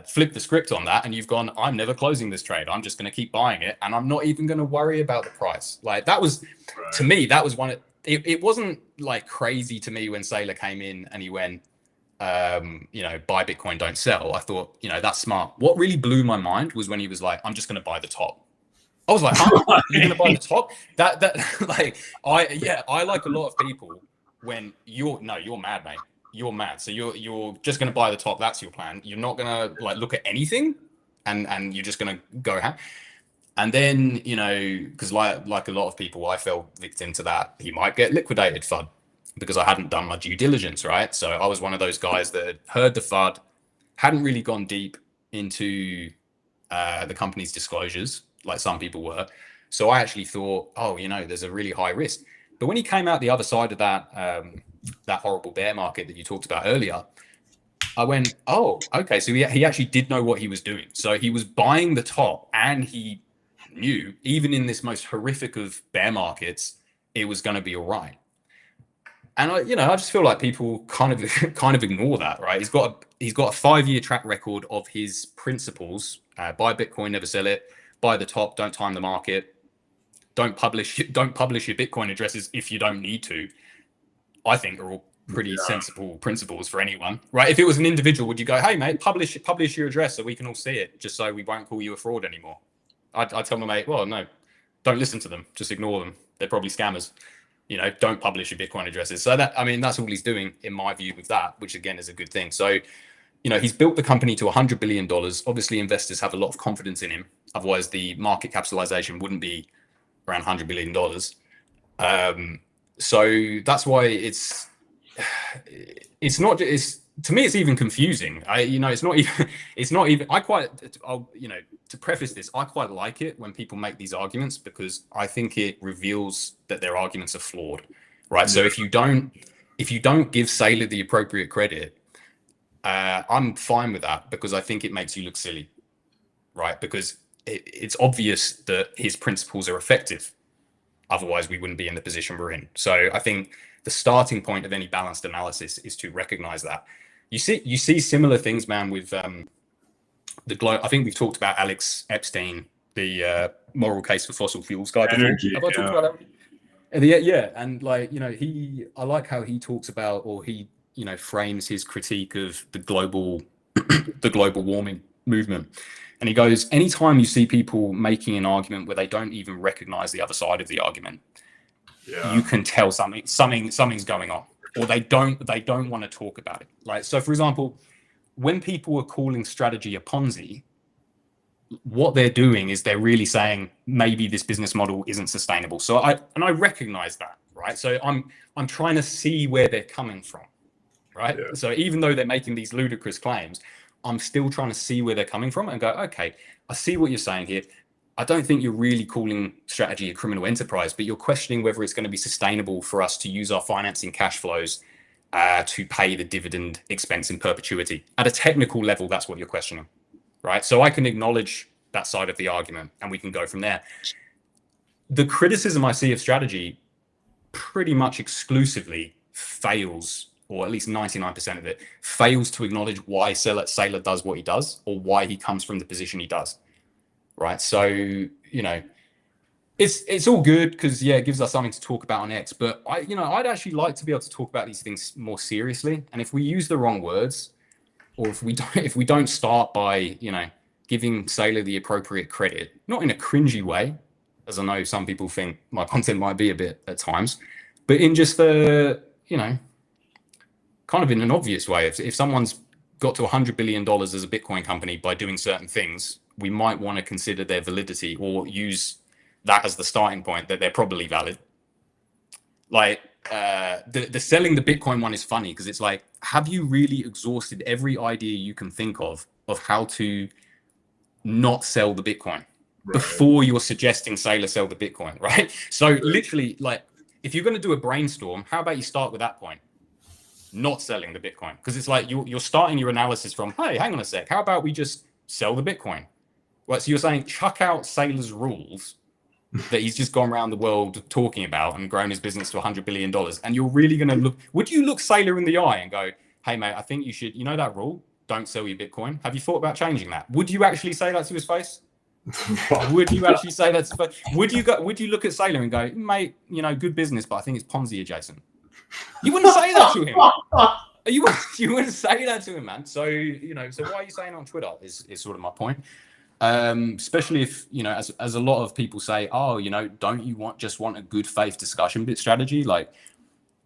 Speaker 2: flipped the script on that, and you've gone, I'm never closing this trade. I'm just going to keep buying it, and I'm not even going to worry about the price. Like, that was, right. To me, that was one. It wasn't like crazy to me when Saylor came in and he went, buy Bitcoin, don't sell. I thought, that's smart. What really blew my mind was when he was like, I'm just going to buy the top. I was like, huh? You're going to buy the top? I like a lot of people when you're mad, mate. You're mad. So you're just going to buy the top. That's your plan. You're not going to look at anything, and you're just going to go ham. And then, because like a lot of people, I fell victim to that. He might get liquidated, FUD, because I hadn't done my due diligence, right? So I was one of those guys that had heard the FUD, hadn't really gone deep into the company's disclosures, like some people were. So I actually thought, there's a really high risk. But when he came out the other side of that horrible bear market that you talked about earlier, I went, oh, okay. So he actually did know what he was doing. So he was buying the top, and he knew, even in this most horrific of bear markets, it was going to be all right. And I just feel like people kind of ignore that, right? He's got a 5-year track record of his principles: buy Bitcoin, never sell it; buy the top, don't time the market; don't publish your Bitcoin addresses if you don't need to. I think are all pretty sensible principles for anyone, right? If it was an individual, would you go, hey mate, publish your address so we can all see it, just so we won't call you a fraud anymore? I'd tell my mate, well, no, don't listen to them, just ignore them. They're probably scammers. Don't publish your Bitcoin addresses. So that's all he's doing, in my view, with that, which again is a good thing. So, he's built the company to $100 billion. Obviously, investors have a lot of confidence in him. Otherwise, the market capitalization wouldn't be around $100 billion. So that's why it's not. To me, it's even confusing. To preface this, I quite like it when people make these arguments, because I think it reveals that their arguments are flawed, right? Yeah. So if you don't give Saylor the appropriate credit, I'm fine with that, because I think it makes you look silly, right? Because it's obvious that his principles are effective. Otherwise, we wouldn't be in the position we're in. So I think the starting point of any balanced analysis is to recognize that. You see similar things, man, with I think we've talked about Alex Epstein, the moral case for fossil fuels guy.
Speaker 1: Energy,
Speaker 2: Have I talked about that? Yeah, and I like how he talks about, or he frames his critique of the global warming movement. And he goes, anytime you see people making an argument where they don't even recognize the other side of the argument, you can tell something's going on, or they don't want to talk about it. Like, so for example, when people are calling strategy a Ponzi, what they're doing is they're really saying maybe this business model isn't sustainable. So I recognize that, right? So I'm trying to see where they're coming from, right? Yeah. So even though they're making these ludicrous claims, I'm still trying to see where they're coming from and go, okay, I see what you're saying here. I don't think you're really calling strategy a criminal enterprise, but you're questioning whether it's going to be sustainable for us to use our financing cash flows to pay the dividend expense in perpetuity. At a technical level, that's what you're questioning, right? So I can acknowledge that side of the argument and we can go from there. The criticism I see of strategy pretty much exclusively fails, or at least 99% of it fails to acknowledge why Saylor does what he does, or why he comes from the position he does. Right. So, it's all good because, it gives us something to talk about on X. But I'd actually like to be able to talk about these things more seriously. And if we use the wrong words, or if we don't start by, giving Saylor the appropriate credit, not in a cringy way, as I know some people think my content might be a bit at times, but in just kind of in an obvious way. If someone's got to $100 billion as a Bitcoin company by doing certain things, we might want to consider their validity or use that as the starting point that they're probably valid. Like the selling the Bitcoin one is funny because it's like, have you really exhausted every idea you can think of how to not sell the Bitcoin before you're suggesting Saylor sell the Bitcoin, right? So literally, like, if you're going to do a brainstorm, how about you start with that point? Not selling the Bitcoin, because it's like you're starting your analysis from, hey, hang on a sec, how about we just sell the Bitcoin? Right, so you're saying chuck out Saylor's rules that he's just gone around the world talking about and grown his business to $100 billion, and you're really going to would you look Saylor in the eye and go, hey mate, I think you should, that rule, don't sell your Bitcoin, have you thought about changing that? Would you actually say that to his face? Would you actually say that to would you look at Saylor and go, mate, good business, but I think it's Ponzi adjacent? You wouldn't say that to him. You wouldn't say that to him, man. So, so why are you saying it on Twitter is sort of my point. Especially if, as a lot of people say, oh, don't you just want a good faith discussion bit strategy? Like,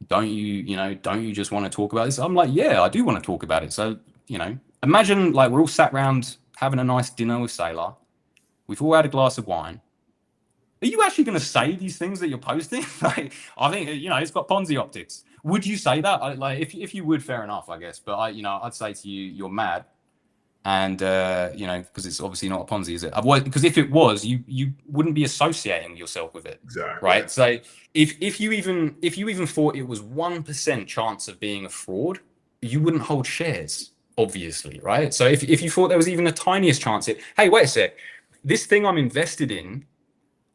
Speaker 2: don't you just want to talk about this? I'm like, yeah, I do want to talk about it. So, imagine like we're all sat around having a nice dinner with Saylor. We've all had a glass of wine. Are you actually going to say these things that you're posting? Like, I think, it's got Ponzi optics. Would you say that? If you would, fair enough, I guess. But I'd say to you, you're mad. And, because it's obviously not a Ponzi, is it? Because if it was, you wouldn't be associating yourself with it.
Speaker 1: Exactly.
Speaker 2: Right. So if you even thought it was 1% chance of being a fraud, you wouldn't hold shares, obviously. Right. So if you thought there was even the tiniest chance hey, wait a sec, this thing I'm invested in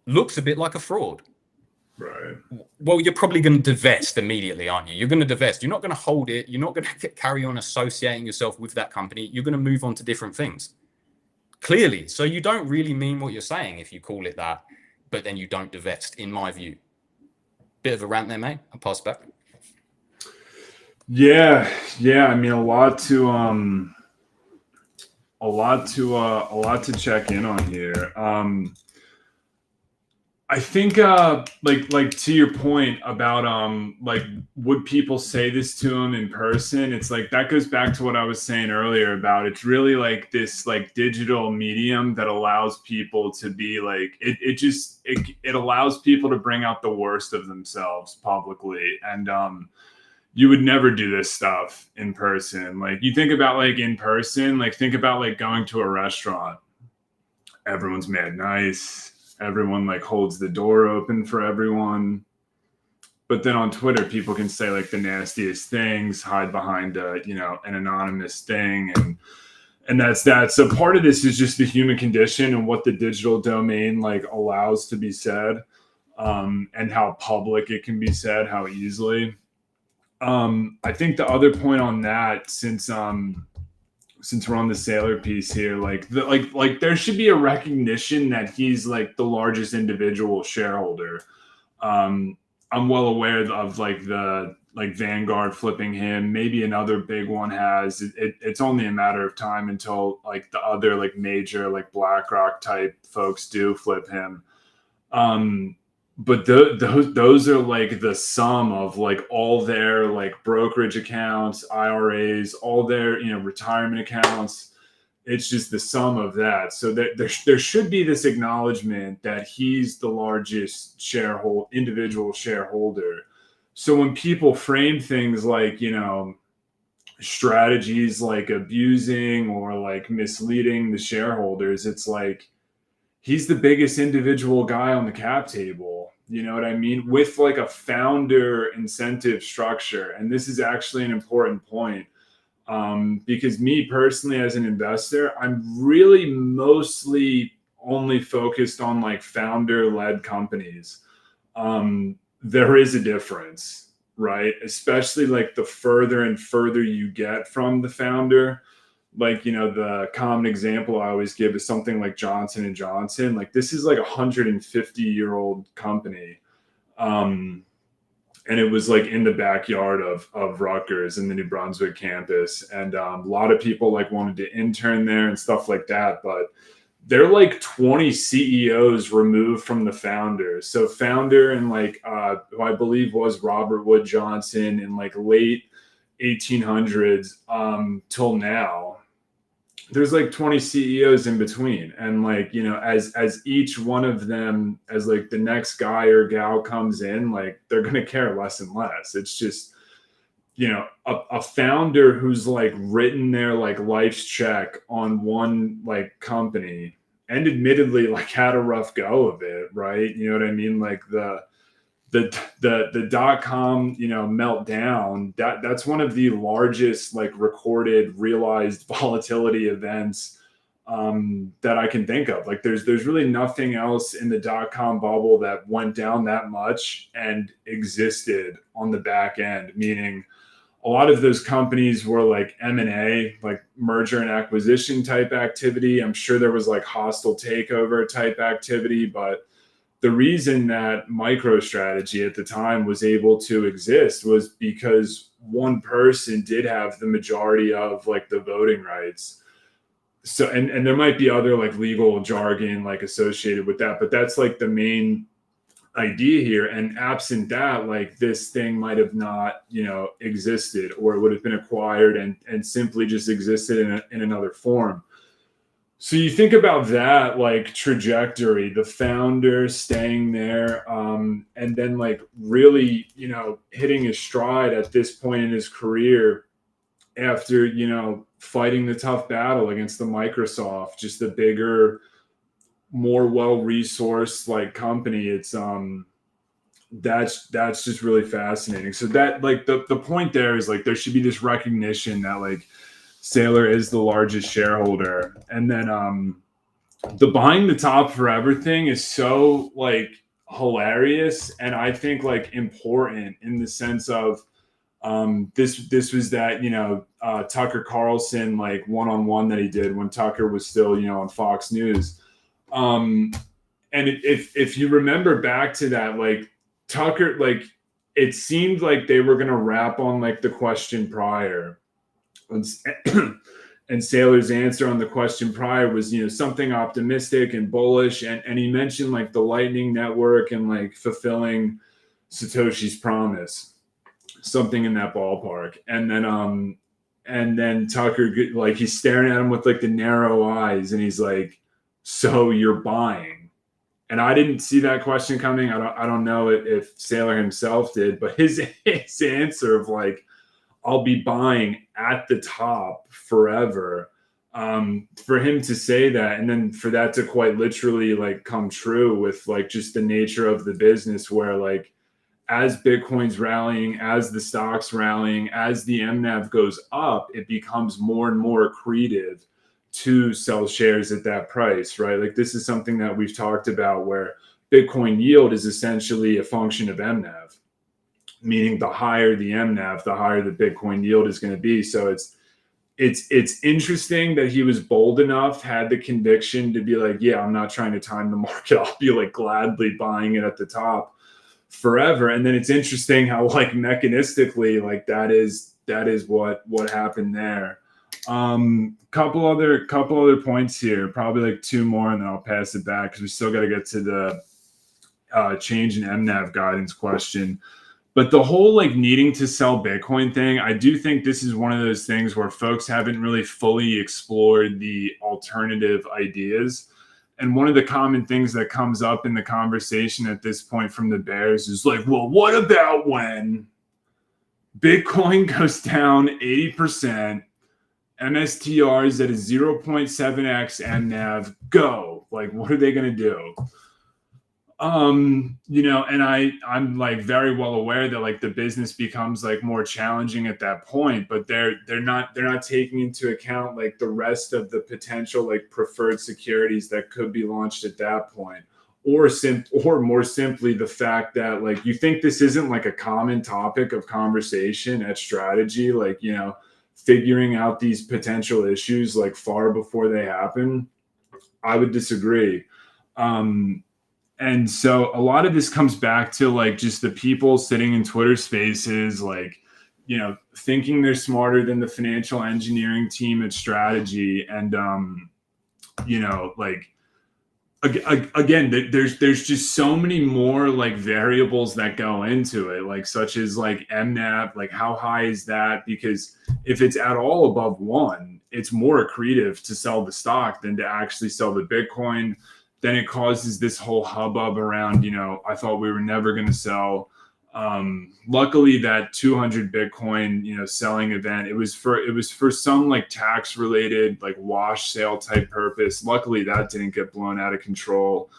Speaker 2: looks a bit like a fraud.
Speaker 1: Right.
Speaker 2: Well, you're probably going to divest immediately, aren't you? You're going to divest. You're not going to hold it. You're not going to carry on associating yourself with that company. You're going to move on to different things. Clearly. So you don't really mean what you're saying if you call it that, but then you don't divest, in my view. Bit of a rant there, mate. I'll pass back.
Speaker 1: Yeah. I mean, a lot to check in on here. I think like to your point about like, would people say this to him in person? It's like that goes back to what I was saying earlier about it's really like this like digital medium that allows people to be like it allows people to bring out the worst of themselves publicly, and you would never do this stuff in person. Like you think about like in person, like think about like going to a restaurant. Everyone's mad nice. Everyone like holds the door open for everyone. But then on Twitter, people can say like the nastiest things, hide behind an anonymous thing. And that's that. So part of this is just the human condition and what the digital domain like allows to be said, and how public it can be said, how easily. I think the other point on that, since we're on the Saylor piece here, like there should be a recognition that he's like the largest individual shareholder. I'm I'm well aware of like the Vanguard flipping him. Maybe another big one has. It's only a matter of time until like the other like major like BlackRock type folks do flip him. But those are like the sum of like all their like brokerage accounts, IRAs, all their retirement accounts. It's just the sum of that. So there should be this acknowledgement that he's the largest individual shareholder. So when people frame things like, strategies like abusing or like misleading the shareholders, it's like he's the biggest individual guy on the cap table. You know what I mean? With like a founder incentive structure. And this is actually an important point. Because me personally, as an investor, I'm really mostly only focused on like founder-led companies. There is a difference, right? Especially like the further and further you get from the founder. Like, the common example I always give is something like Johnson and Johnson. Like this is like 150-year-old company. And it was like in the backyard of Rutgers in the New Brunswick campus. And a lot of people like wanted to intern there and stuff like that. But they're like 20 CEOs removed from the founders. So founder and like, who I believe was Robert Wood Johnson in like late 1800s till now. There's like 20 CEOs in between. And like, as each one of them, as like the next guy or gal comes in, like they're going to care less and less. It's just, a founder who's like written their like life's check on one like company and admittedly like had a rough go of it. Right. You know what I mean? Like the .com meltdown, that's one of the largest like recorded realized volatility events that I can think of. Like there's really nothing else in the .com bubble that went down that much and existed on the back end, meaning a lot of those companies were like M&A, like merger and acquisition type activity. I'm sure there was like hostile takeover type activity, but the reason that MicroStrategy at the time was able to exist was because one person did have the majority of like the voting rights. So, and there might be other like legal jargon like associated with that, but that's like the main idea here. And absent that, like this thing might have not, existed, or it would have been acquired and simply just existed in another form. So you think about that like trajectory, the founder staying there, and then like really, hitting his stride at this point in his career after, fighting the tough battle against the Microsoft, just the bigger, more well-resourced like company. It's that's just really fascinating. So that like the point there is like there should be this recognition that like Saylor is the largest shareholder. And then the buying the top forever thing is so like hilarious and I think like important in the sense of this was that Tucker Carlson like one-on-one that he did when Tucker was still on Fox News. And if you remember back to that, like Tucker, like it seemed like they were gonna wrap on like the question prior. And Saylor's answer on the question prior was, something optimistic and bullish. And he mentioned like the Lightning Network and like fulfilling Satoshi's promise, something in that ballpark. And then Tucker, like he's staring at him with like the narrow eyes and he's like, so you're buying? And I didn't see that question coming. I don't know if Saylor himself did, but his answer of like, I'll be buying at the top forever. For him to say that, and then for that to quite literally like come true with like just the nature of the business, where like as Bitcoin's rallying, as the stock's rallying, as the MNAV goes up, it becomes more and more accretive to sell shares at that price, right? Like this is something that we've talked about where Bitcoin yield is essentially a function of MNAV. Meaning the higher the MNAV, the higher the Bitcoin yield is going to be. So it's interesting that he was bold enough, had the conviction to be like, yeah, I'm not trying to time the market. I'll be like gladly buying it at the top. forever. And then it's interesting how like mechanistically, like that is what happened there. Couple other points here, probably like two more, and then I'll pass it back because we still got to get to the change in MNAV guidance question. But the whole like needing to sell Bitcoin thing, I do think this is one of those things where folks haven't really fully explored the alternative ideas. And one of the common things that comes up in the conversation at this point from the bears is like, well, what about when Bitcoin goes down 80%, MSTR is at a 0.7x MNAV, go? Like, what are they going to do? And I'm like very well aware that like the business becomes like more challenging at that point, but they're not taking into account like the rest of the potential like preferred securities that could be launched at that point, or more simply the fact that like you think this isn't like a common topic of conversation at strategy, like figuring out these potential issues like far before they happen. I would disagree. And so a lot of this comes back to like just the people sitting in Twitter spaces, like, thinking they're smarter than the financial engineering team at strategy. And, like, again, there's just so many more like variables that go into it, like such as like MNAV, like how high is that? Because if it's at all above 1, it's more accretive to sell the stock than to actually sell the Bitcoin. Then it causes this whole hubbub around, I thought we were never going to sell. Luckily, that 200 Bitcoin, selling event, it was for some like tax related, like wash sale type purpose. Luckily, that didn't get blown out of control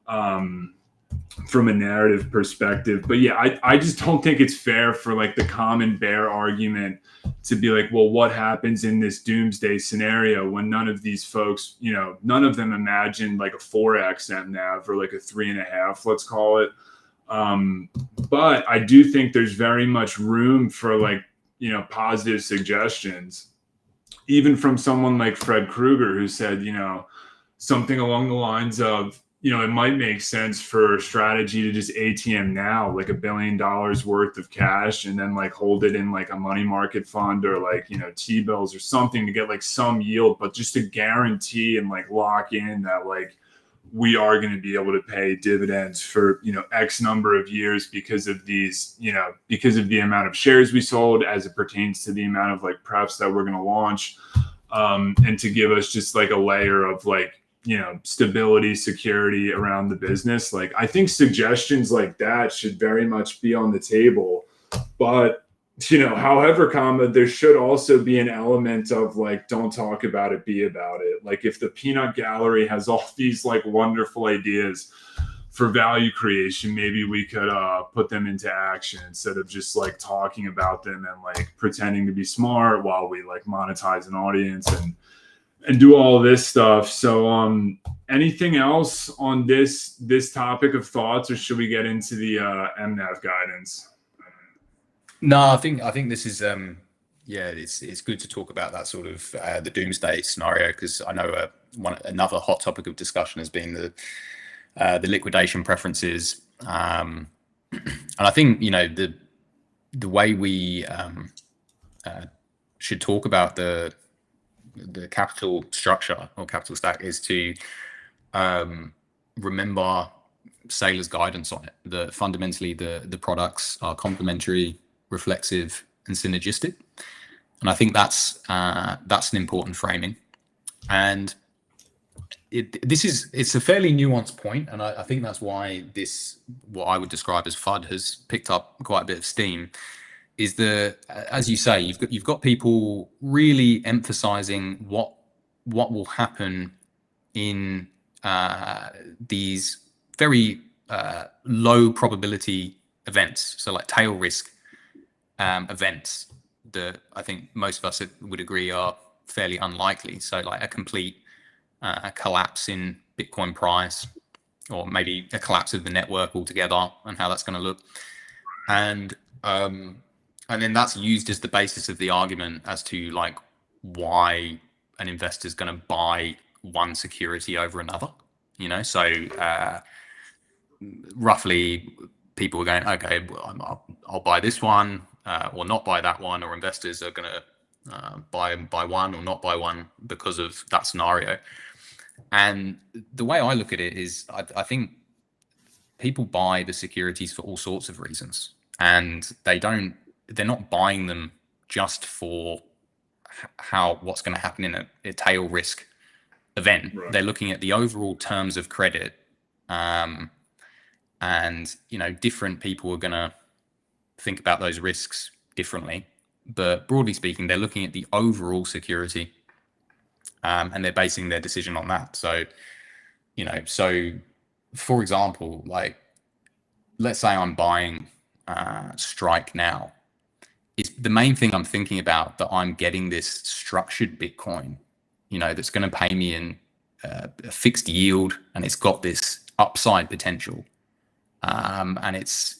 Speaker 1: from a narrative perspective. But yeah, I just don't think it's fair for like the common bear argument to be like, well, what happens in this doomsday scenario when none of these folks, none of them imagined like a 4x MNAV or like a 3.5, let's call it. But I do think there's very much room for like, positive suggestions, even from someone like Fred Krueger, who said, something along the lines of, it might make sense for strategy to just ATM now, like $1 billion worth of cash, and then like hold it in like a money market fund or like, T-bills or something to get like some yield, but just to guarantee and like lock in that like we are going to be able to pay dividends for, X number of years because of these, because of the amount of shares we sold as it pertains to the amount of like prefs that we're going to launch, and to give us just like a layer of like, stability, security around the business. Like, I think suggestions like that should very much be on the table. But, however, there should also be an element of like, don't talk about it, be about it. Like, if the peanut gallery has all these like wonderful ideas for value creation, maybe we could put them into action instead of just like talking about them and like pretending to be smart while we like monetize an audience and do all of this stuff. So anything else on this topic of thoughts, or should we get into the MNAV guidance?
Speaker 2: No, I think this is it's good to talk about that sort of the doomsday scenario, because I know another hot topic of discussion has been the liquidation preferences, and I think the way we should talk about the capital structure or capital stack is to remember Saylor's guidance on it. That fundamentally the products are complementary, reflexive, and synergistic, and I think that's an important framing. And it's a fairly nuanced point, and I think that's why what I would describe as FUD has picked up quite a bit of steam. Is as you say, you've got people really emphasizing what will happen in these very low probability events, so like tail risk events that I think most of us would agree are fairly unlikely. So like a complete collapse in Bitcoin price, or maybe a collapse of the network altogether, and how that's going to look, and then that's used as the basis of the argument as to like why an investor is going to buy one security over another. So roughly people are going, okay, well, I'll buy this one or not buy that one, or investors are going to buy one or not buy one because of that scenario. And the way I look at it is, I think people buy the securities for all sorts of reasons, and they're not buying them just for what's going to happen in a tail risk event.
Speaker 1: Right.
Speaker 2: They're looking at the overall terms of credit, and different people are going to think about those risks differently. But broadly speaking, they're looking at the overall security, and they're basing their decision on that. So, for example, like, let's say I'm buying Strike now. It's the main thing I'm thinking about, that I'm getting this structured Bitcoin, that's going to pay me in a fixed yield, and it's got this upside potential, and it's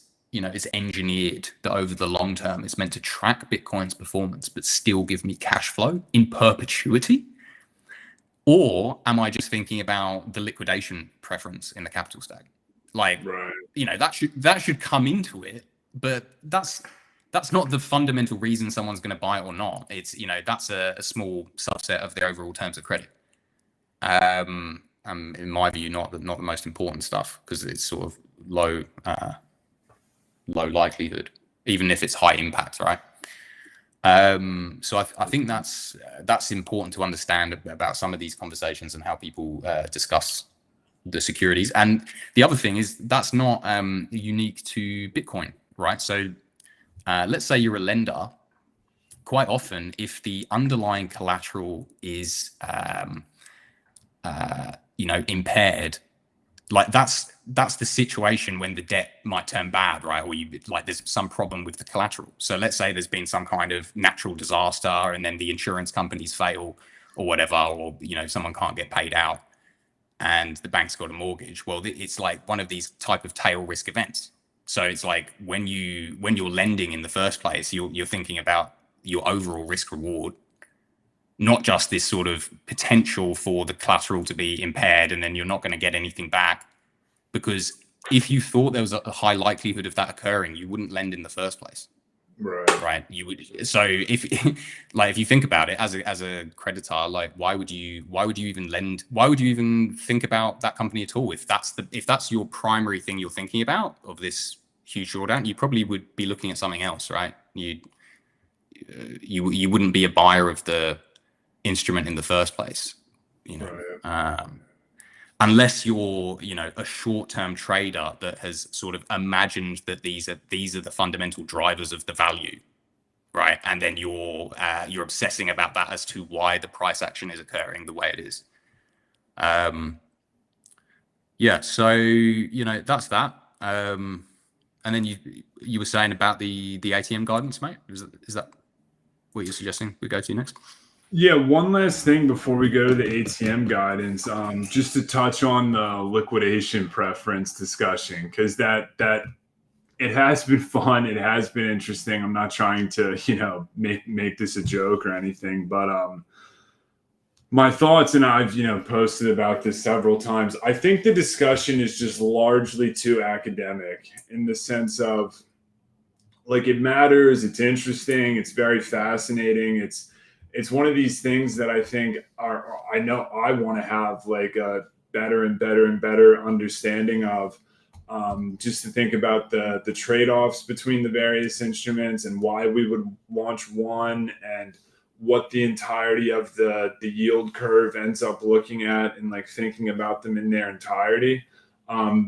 Speaker 2: engineered that over the long term it's meant to track Bitcoin's performance but still give me cash flow in perpetuity. Or am I just thinking about the liquidation preference in the capital stack? Like,
Speaker 1: right.
Speaker 2: that should come into it, but that's not the fundamental reason someone's going to buy it or not. It's, that's a small subset of the overall terms of credit. In my view, not the most important stuff, because it's sort of low likelihood, even if it's high impact, right? So I think that's important to understand about some of these conversations and how people discuss the securities. And the other thing is, that's not unique to Bitcoin, right? So let's say you're a lender. Quite often, if the underlying collateral is impaired, like that's the situation when the debt might turn bad, right? Or there's some problem with the collateral. So let's say there's been some kind of natural disaster, and then the insurance companies fail or whatever, or someone can't get paid out, and the bank's got a mortgage. Well, it's like one of these type of tail risk events. So it's like when you're lending in the first place, you're thinking about your overall risk reward, not just this sort of potential for the collateral to be impaired and then you're not going to get anything back. Because if you thought there was a high likelihood of that occurring, you wouldn't lend in the first place. Right. You would. So if you think about it as a creditor, like, why would you even lend? Why would you even think about that company at all? If that's your primary thing you're thinking about, of this huge drawdown, you probably would be looking at something else, right? You wouldn't be a buyer of the instrument in the first place, unless you're a short-term trader that has sort of imagined that these are the fundamental drivers of the value, right? And then you're obsessing about that as to why the price action is occurring the way it is. So that's that. And then you were saying about the ATM guidance, mate. Is that what you're suggesting we go to next?
Speaker 1: Yeah, one last thing before we go to the ATM guidance, just to touch on the liquidation preference discussion, because that it has been fun, it has been interesting. I'm not trying to make this a joke or anything, but my thoughts, and I've posted about this several times. I think the discussion is just largely too academic, in the sense of, like, it matters, it's interesting, it's very fascinating, it's one of these things that I think I know I want to have, like, a better and better and better understanding of, just to think about the trade-offs between the various instruments and why we would launch one, and what the entirety of the yield curve ends up looking at, and like thinking about them in their entirety.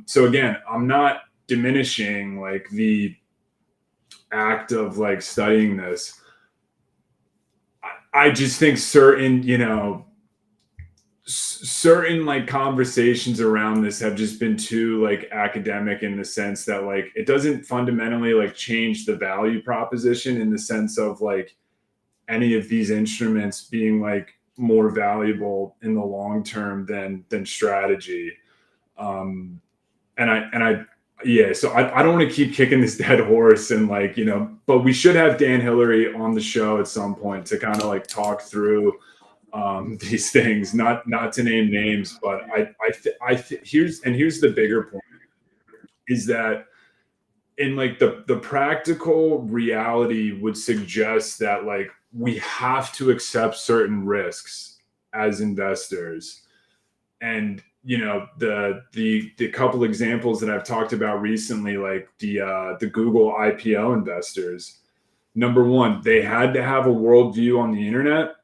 Speaker 1: So again, I'm not diminishing like the act of like studying this. I just think certain like conversations around this have just been too like academic, in the sense that like it doesn't fundamentally like change the value proposition, in the sense of like any of these instruments being like more valuable in the long term than strategy. So I don't want to keep kicking this dead horse, and like, but we should have Dan Hillary on the show at some point to kind of like talk through these things, not to name names, but here's the bigger point, is that in like the practical reality would suggest that like we have to accept certain risks as investors. And the couple examples that I've talked about recently, like the Google IPO investors, number one, they had to have a worldview on the internet.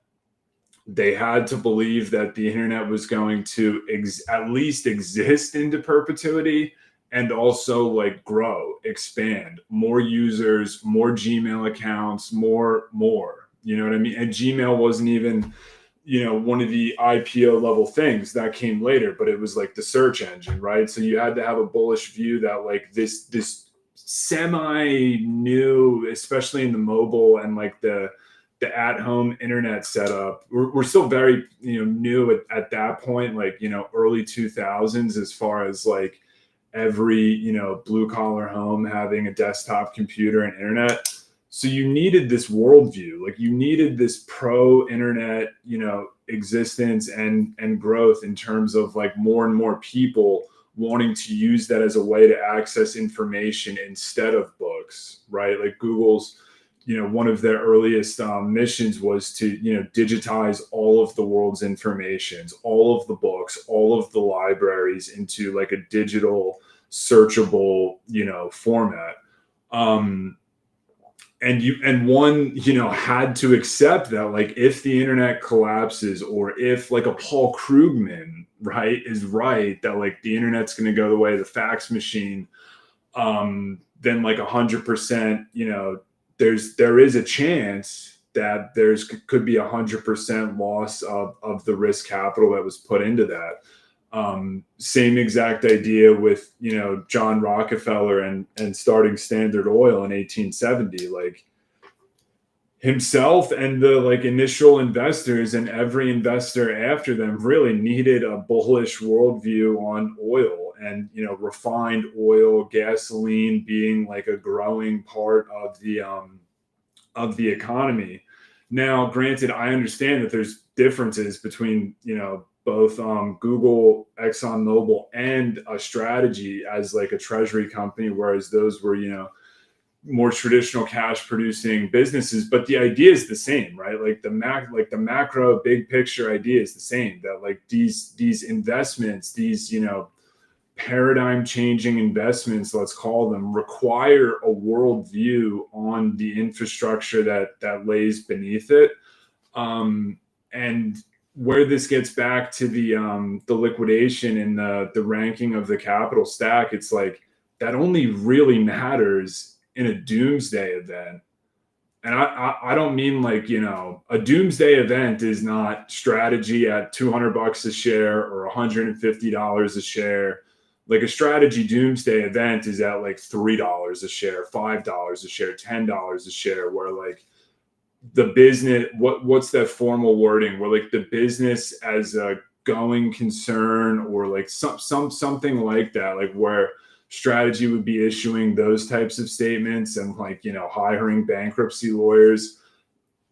Speaker 1: They had to believe that the internet was going to at least exist into perpetuity, and also like grow, expand, more users, more Gmail accounts, more. You know what I mean? And Gmail wasn't even, one of the IPO level things that came later, but it was like the search engine, right? So you had to have a bullish view that like this semi new, especially in the mobile and like the at-home internet setup. We're still very new at that point, like early 2000s, as far as like every blue collar home having a desktop computer and internet. So you needed this worldview, like you needed this pro internet existence and growth, in terms of like more and more people wanting to use that as a way to access information instead of books, right? Like Google's one of their earliest missions was to digitize all of the world's informations, all of the books, all of the libraries into like a digital searchable format. And one had to accept that like if the internet collapses, or if like a Paul Krugman right is right that like the internet's going to go the way of the fax machine, then like 100%, there is a chance that could be 100% loss of the risk capital that was put into that. Same exact idea with John Rockefeller and starting Standard Oil in 1870. Like himself and the like initial investors and every investor after them really needed a bullish worldview on oil, and refined oil, gasoline being like a growing part of the economy. Now, granted, I understand that there's differences between both Google, ExxonMobil, and a strategy as like a treasury company, whereas those were more traditional cash producing businesses. But the idea is the same, right? Like the macro big picture idea is the same, that like these investments, these paradigm changing investments, let's call them, require a worldview on the infrastructure that lays beneath it. And where this gets back to the liquidation and the ranking of the capital stack, it's like that only really matters in a doomsday event. And I don't mean like a doomsday event is not strategy at $200 a share or $150 a share. Like a strategy doomsday event is at like $3 a share, $5 a share, $10 a share, where like the business, what's that formal wording, where like the business as a going concern, or like something like that, like where strategy would be issuing those types of statements and like hiring bankruptcy lawyers.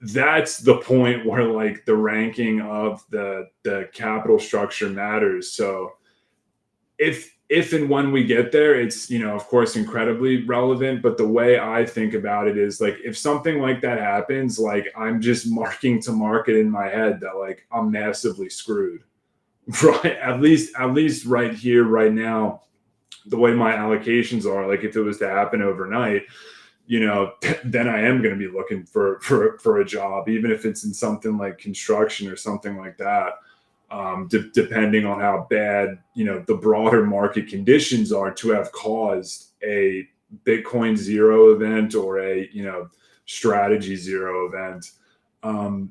Speaker 1: That's the point where like the ranking of the capital structure matters. So if and when we get there, it's of course incredibly relevant. But the way I think about it is like, if something like that happens, like I'm just marking to market in my head that like I'm massively screwed, right? At least right here, right now, the way my allocations are, like if it was to happen overnight, then I am going to be looking for a job, even if it's in something like construction or something like that. Depending on how bad the broader market conditions are, to have caused a Bitcoin zero event or a strategy zero event.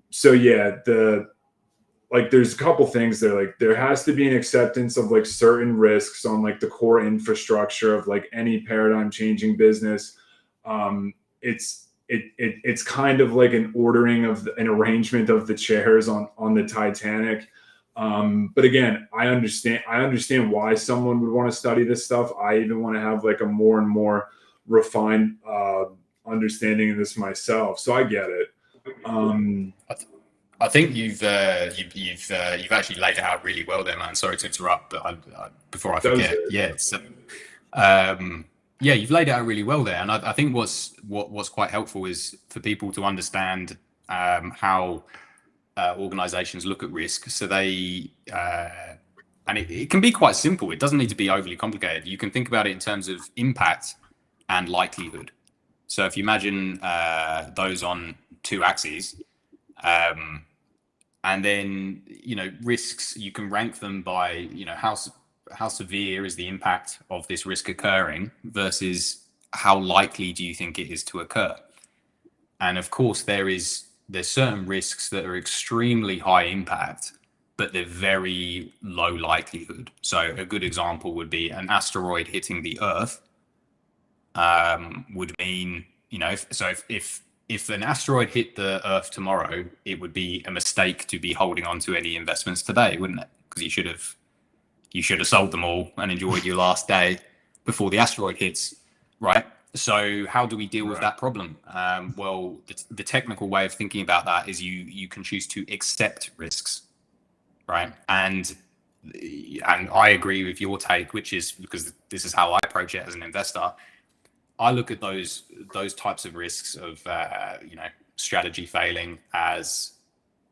Speaker 1: So yeah, there's a couple things there. Like there has to be an acceptance of like certain risks on like the core infrastructure of like any paradigm changing business. It's kind of like an ordering of an arrangement of the chairs on the Titanic. But again, I understand why someone would want to study this stuff. I even want to have like a more and more refined understanding of this myself. So I get it.
Speaker 2: I think you've actually laid it out really well there, man. Sorry to interrupt, but before I forget, yeah. So, Yeah, you've laid it out really well there, and I think what's quite helpful is for people to understand how organizations look at risk. So they and it can be quite simple. It doesn't need to be overly complicated. You can think about it in terms of impact and likelihood. So if you imagine those on two axes, and then risks, you can rank them by how severe is the impact of this risk occurring versus how likely do you think it is to occur. And of course there's certain risks that are extremely high impact, but they're very low likelihood. So a good example would be an asteroid hitting the Earth. Would mean, if an asteroid hit the Earth tomorrow, it would be a mistake to be holding on to any investments today, wouldn't it? Because you should have sold them all and enjoyed your last day before the asteroid hits, right? So how do we deal with that problem? Well, the technical way of thinking about that is you can choose to accept risks, right? And I agree with your take, which is because this is how I approach it as an investor. I look at those types of risks of strategy failing as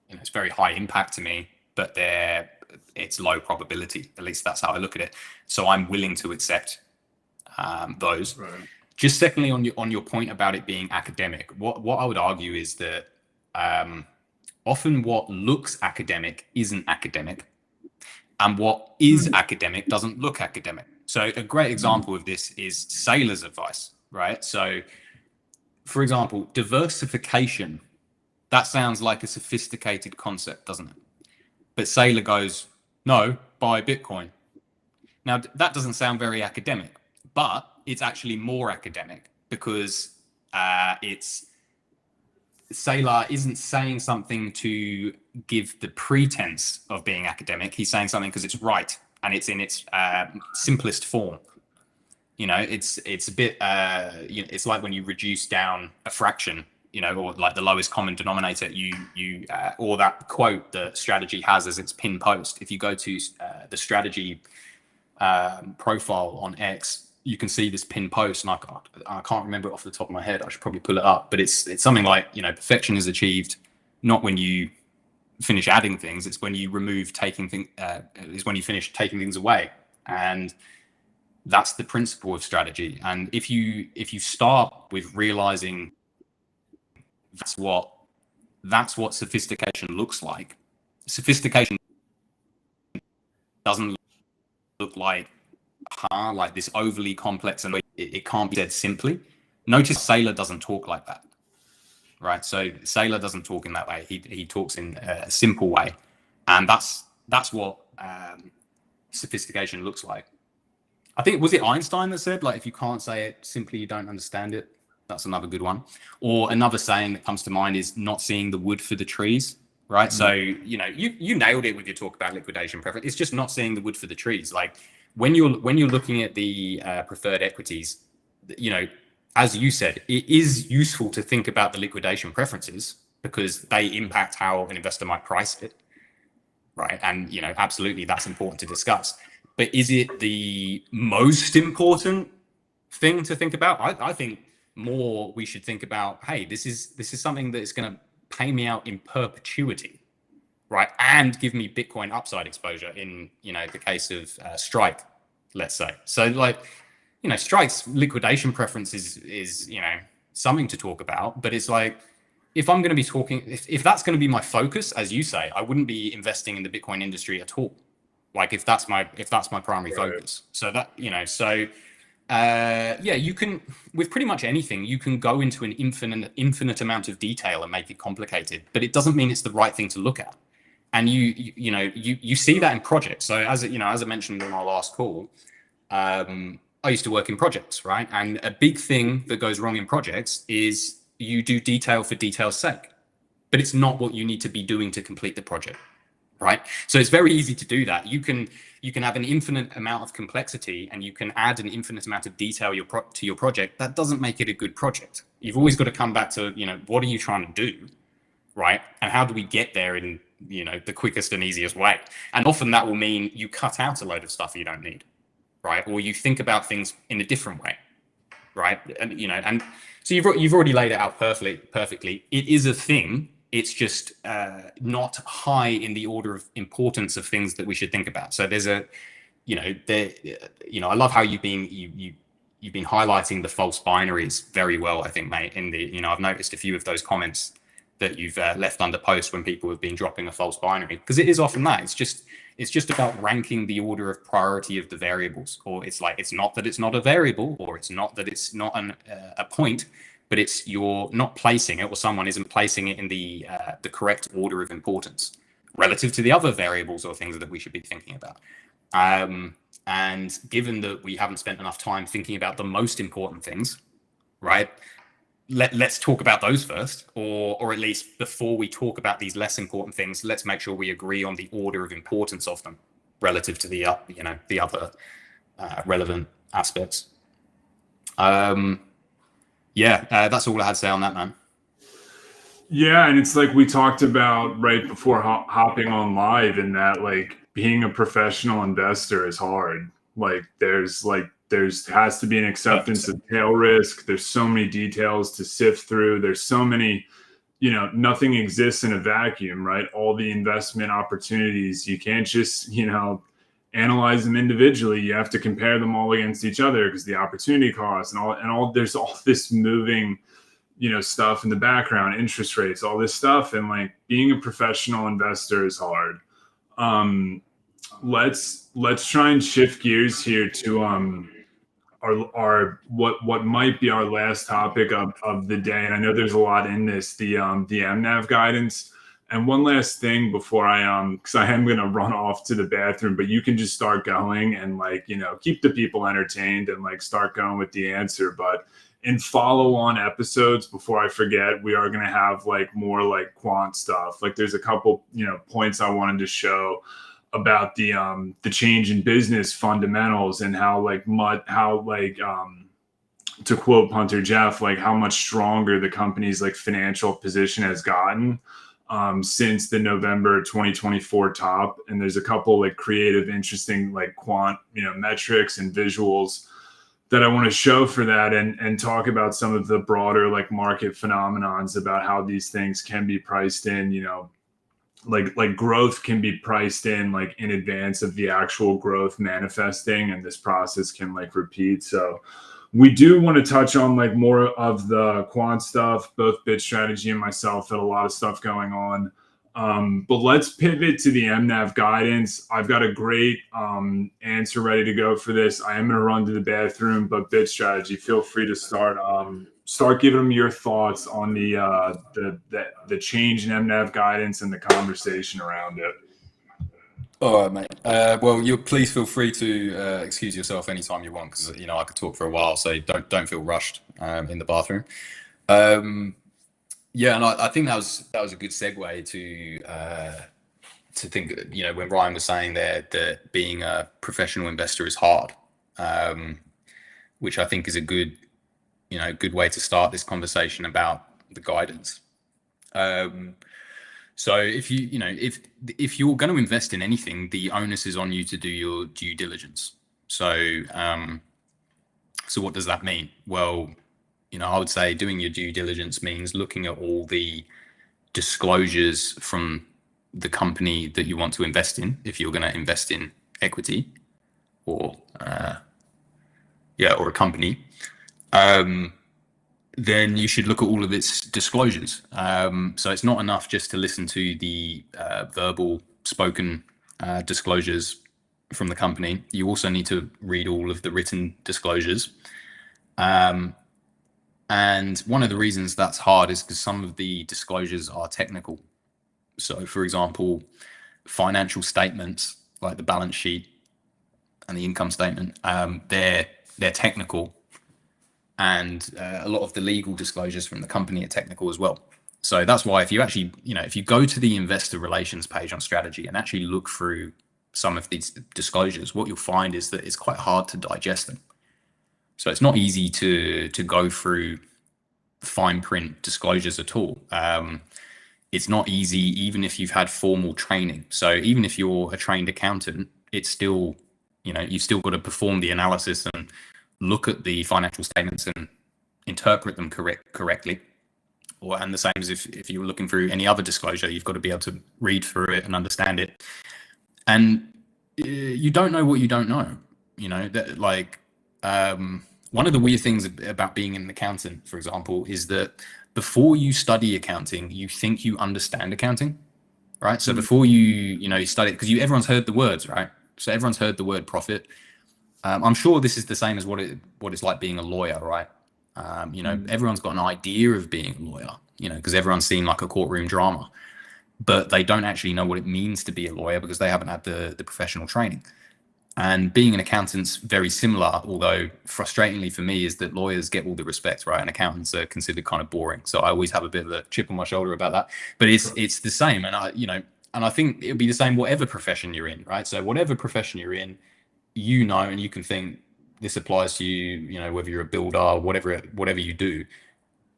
Speaker 2: it's very high impact to me, but it's low probability. At least that's how I look at it. So I'm willing to accept those.
Speaker 1: Right.
Speaker 2: Just secondly, on your point about it being academic, what I would argue is that often what looks academic isn't academic, and what is academic doesn't look academic. So a great example of this is Saylor's advice, right? So, for example, diversification, that sounds like a sophisticated concept, doesn't it? But Saylor goes, no, buy Bitcoin. Now, that doesn't sound very academic, but it's actually more academic because Saylor isn't saying something to give the pretense of being academic. He's saying something because it's right and it's in its simplest form. It's a bit it's like when you reduce down a fraction, or like the lowest common denominator, or that quote that strategy has as its pin post. If you go to the strategy profile on X, you can see this pin post, and I can't remember it off the top of my head. I should probably pull it up, but it's something like, perfection is achieved not when you finish adding things, it's when you is when you finish taking things away. And that's the principle of strategy. And if you start with realizing that's what sophistication looks like. Sophistication doesn't look like this overly complex, and it can't be said simply. Notice Saylor doesn't talk like that, right? So Saylor doesn't talk in that way. He talks in a simple way, and that's what sophistication looks like. I think, was it Einstein that said, like, if you can't say it simply, you don't understand it? That's another good one. Or another saying that comes to mind is not seeing the wood for the trees, right? Mm-hmm. So, you nailed it with your talk about liquidation preference. It's just not seeing the wood for the trees. Like when you're looking at the preferred equities, as you said, it is useful to think about the liquidation preferences because they impact how an investor might price it, right? And, absolutely, that's important to discuss. But is it the most important thing to think about? I think more we should think about, hey, this is something that is going to pay me out in perpetuity, right? And give me Bitcoin upside exposure in, the case of Strike, let's say. So Strike's liquidation preference is something to talk about, but it's like, if I'm going to be talking, if that's going to be my focus, as you say, I wouldn't be investing in the Bitcoin industry at all. Like if that's my primary focus. So that, you can, with pretty much anything, you can go into an infinite amount of detail and make it complicated, but it doesn't mean it's the right thing to look at. And you see that in projects. So as I mentioned in our last call, I used to work in projects, right? And a big thing that goes wrong in projects is you do detail for detail's sake, but it's not what you need to be doing to complete the project. Right. So it's very easy to do that. You can have an infinite amount of complexity and you can add an infinite amount of detail to your project. That doesn't make it a good project. You've always got to come back to, what are you trying to do? Right. And how do we get there in, the quickest and easiest way? And often that will mean you cut out a load of stuff you don't need. Right. Or you think about things in a different way. right? And and so you've already laid it out perfectly. It is a thing. It's just not high in the order of importance of things that we should think about. So there's a, I love how you've been highlighting the false binaries very well, I think, mate. In the, I've noticed a few of those comments that you've left under post when people have been dropping a false binary, because it is often that it's just about ranking the order of priority of the variables, or it's not that it's not a variable, or it's not that it's not a point, but it's you're not placing it, or someone isn't placing it in the correct order of importance relative to the other variables or things that we should be thinking about. And given that we haven't spent enough time thinking about the most important things, right? Let's talk about those first, or at least before we talk about these less important things, let's make sure we agree on the order of importance of them relative to the other relevant aspects. That's all I had to say on that, man.
Speaker 1: Yeah, and it's like we talked about right before hopping on live, in that like being a professional investor is hard. Like there has to be an acceptance of tail risk. There's so many details to sift through. There's so many, nothing exists in a vacuum, right? All the investment opportunities, you can't just, analyze them individually. You have to compare them all against each other, because the opportunity cost and all there's all this moving, stuff in the background, interest rates, all this stuff. And like being a professional investor is hard. Let's try and shift gears here to our what might be our last topic of the day. And I know there's a lot in this, the MNAV guidance. And one last thing before because I am gonna run off to the bathroom, but you can just start going and keep the people entertained and start going with the answer. But in follow-on episodes, before I forget, we are gonna have more quant stuff. There's a couple points I wanted to show about the change in business fundamentals, and how to quote Punter Jeff, how much stronger the company's financial position has gotten since the November 2024 top. And there's a couple creative, interesting quant metrics and visuals that I want to show for that, and talk about some of the broader market phenomenons, about how these things can be priced in, growth can be priced in in advance of the actual growth manifesting, and this process can repeat. So we do want to touch on more of the quant stuff. Both Bit Strategy and myself had a lot of stuff going on. But let's pivot to the MNAV guidance. I've got a great answer ready to go for this. I am going to run to the bathroom, but Bit Strategy, feel free to start giving them your thoughts on the change in MNAV guidance and the conversation around it.
Speaker 2: All right, mate. Well, you please feel free to excuse yourself anytime you want, because I could talk for a while, so don't feel rushed in the bathroom. Yeah, and I think that was a good segue to think, when Ryan was saying there that being a professional investor is hard, which I think is a good way to start this conversation about the guidance. So if if you're going to invest in anything, the onus is on you to do your due diligence. So what does that mean? Well, I would say doing your due diligence means looking at all the disclosures from the company that you want to invest in, if you're going to invest in equity or a company. Then you should look at all of its disclosures. So it's not enough just to listen to the verbal spoken disclosures from the company. You also need to read all of the written disclosures. And one of the reasons that's hard is because some of the disclosures are technical. So, for example, financial statements like the balance sheet and the income statement, they're technical. And a lot of the legal disclosures from the company are technical as well. So that's why if you actually, if you go to the investor relations page on Strategy and actually look through some of these disclosures, what you'll find is that it's quite hard to digest them. So it's not easy to go through fine print disclosures at all. It's not easy even if you've had formal training. So even if you're a trained accountant, it's still, you've still got to perform the analysis and look at the financial statements and interpret them correctly. And the same as if you were looking through any other disclosure, you've got to be able to read through it and understand it. And you don't know what you don't know. That one of the weird things about being an accountant, for example, is that before you study accounting, you think you understand accounting, right? So before you study it, because everyone's heard the words, right? So everyone's heard the word profit. I'm sure this is the same as what it's like being a lawyer, right? Everyone's got an idea of being a lawyer, because everyone's seen like a courtroom drama, but they don't actually know what it means to be a lawyer because they haven't had the professional training. And being an accountant's very similar, although frustratingly for me is that lawyers get all the respect, right? And accountants are considered kind of boring. So I always have a bit of a chip on my shoulder about that. But it's the same. And I think it'll be the same whatever profession you're in, right? So whatever profession you're in, and you can think this applies to you, whether you're a builder, whatever you do,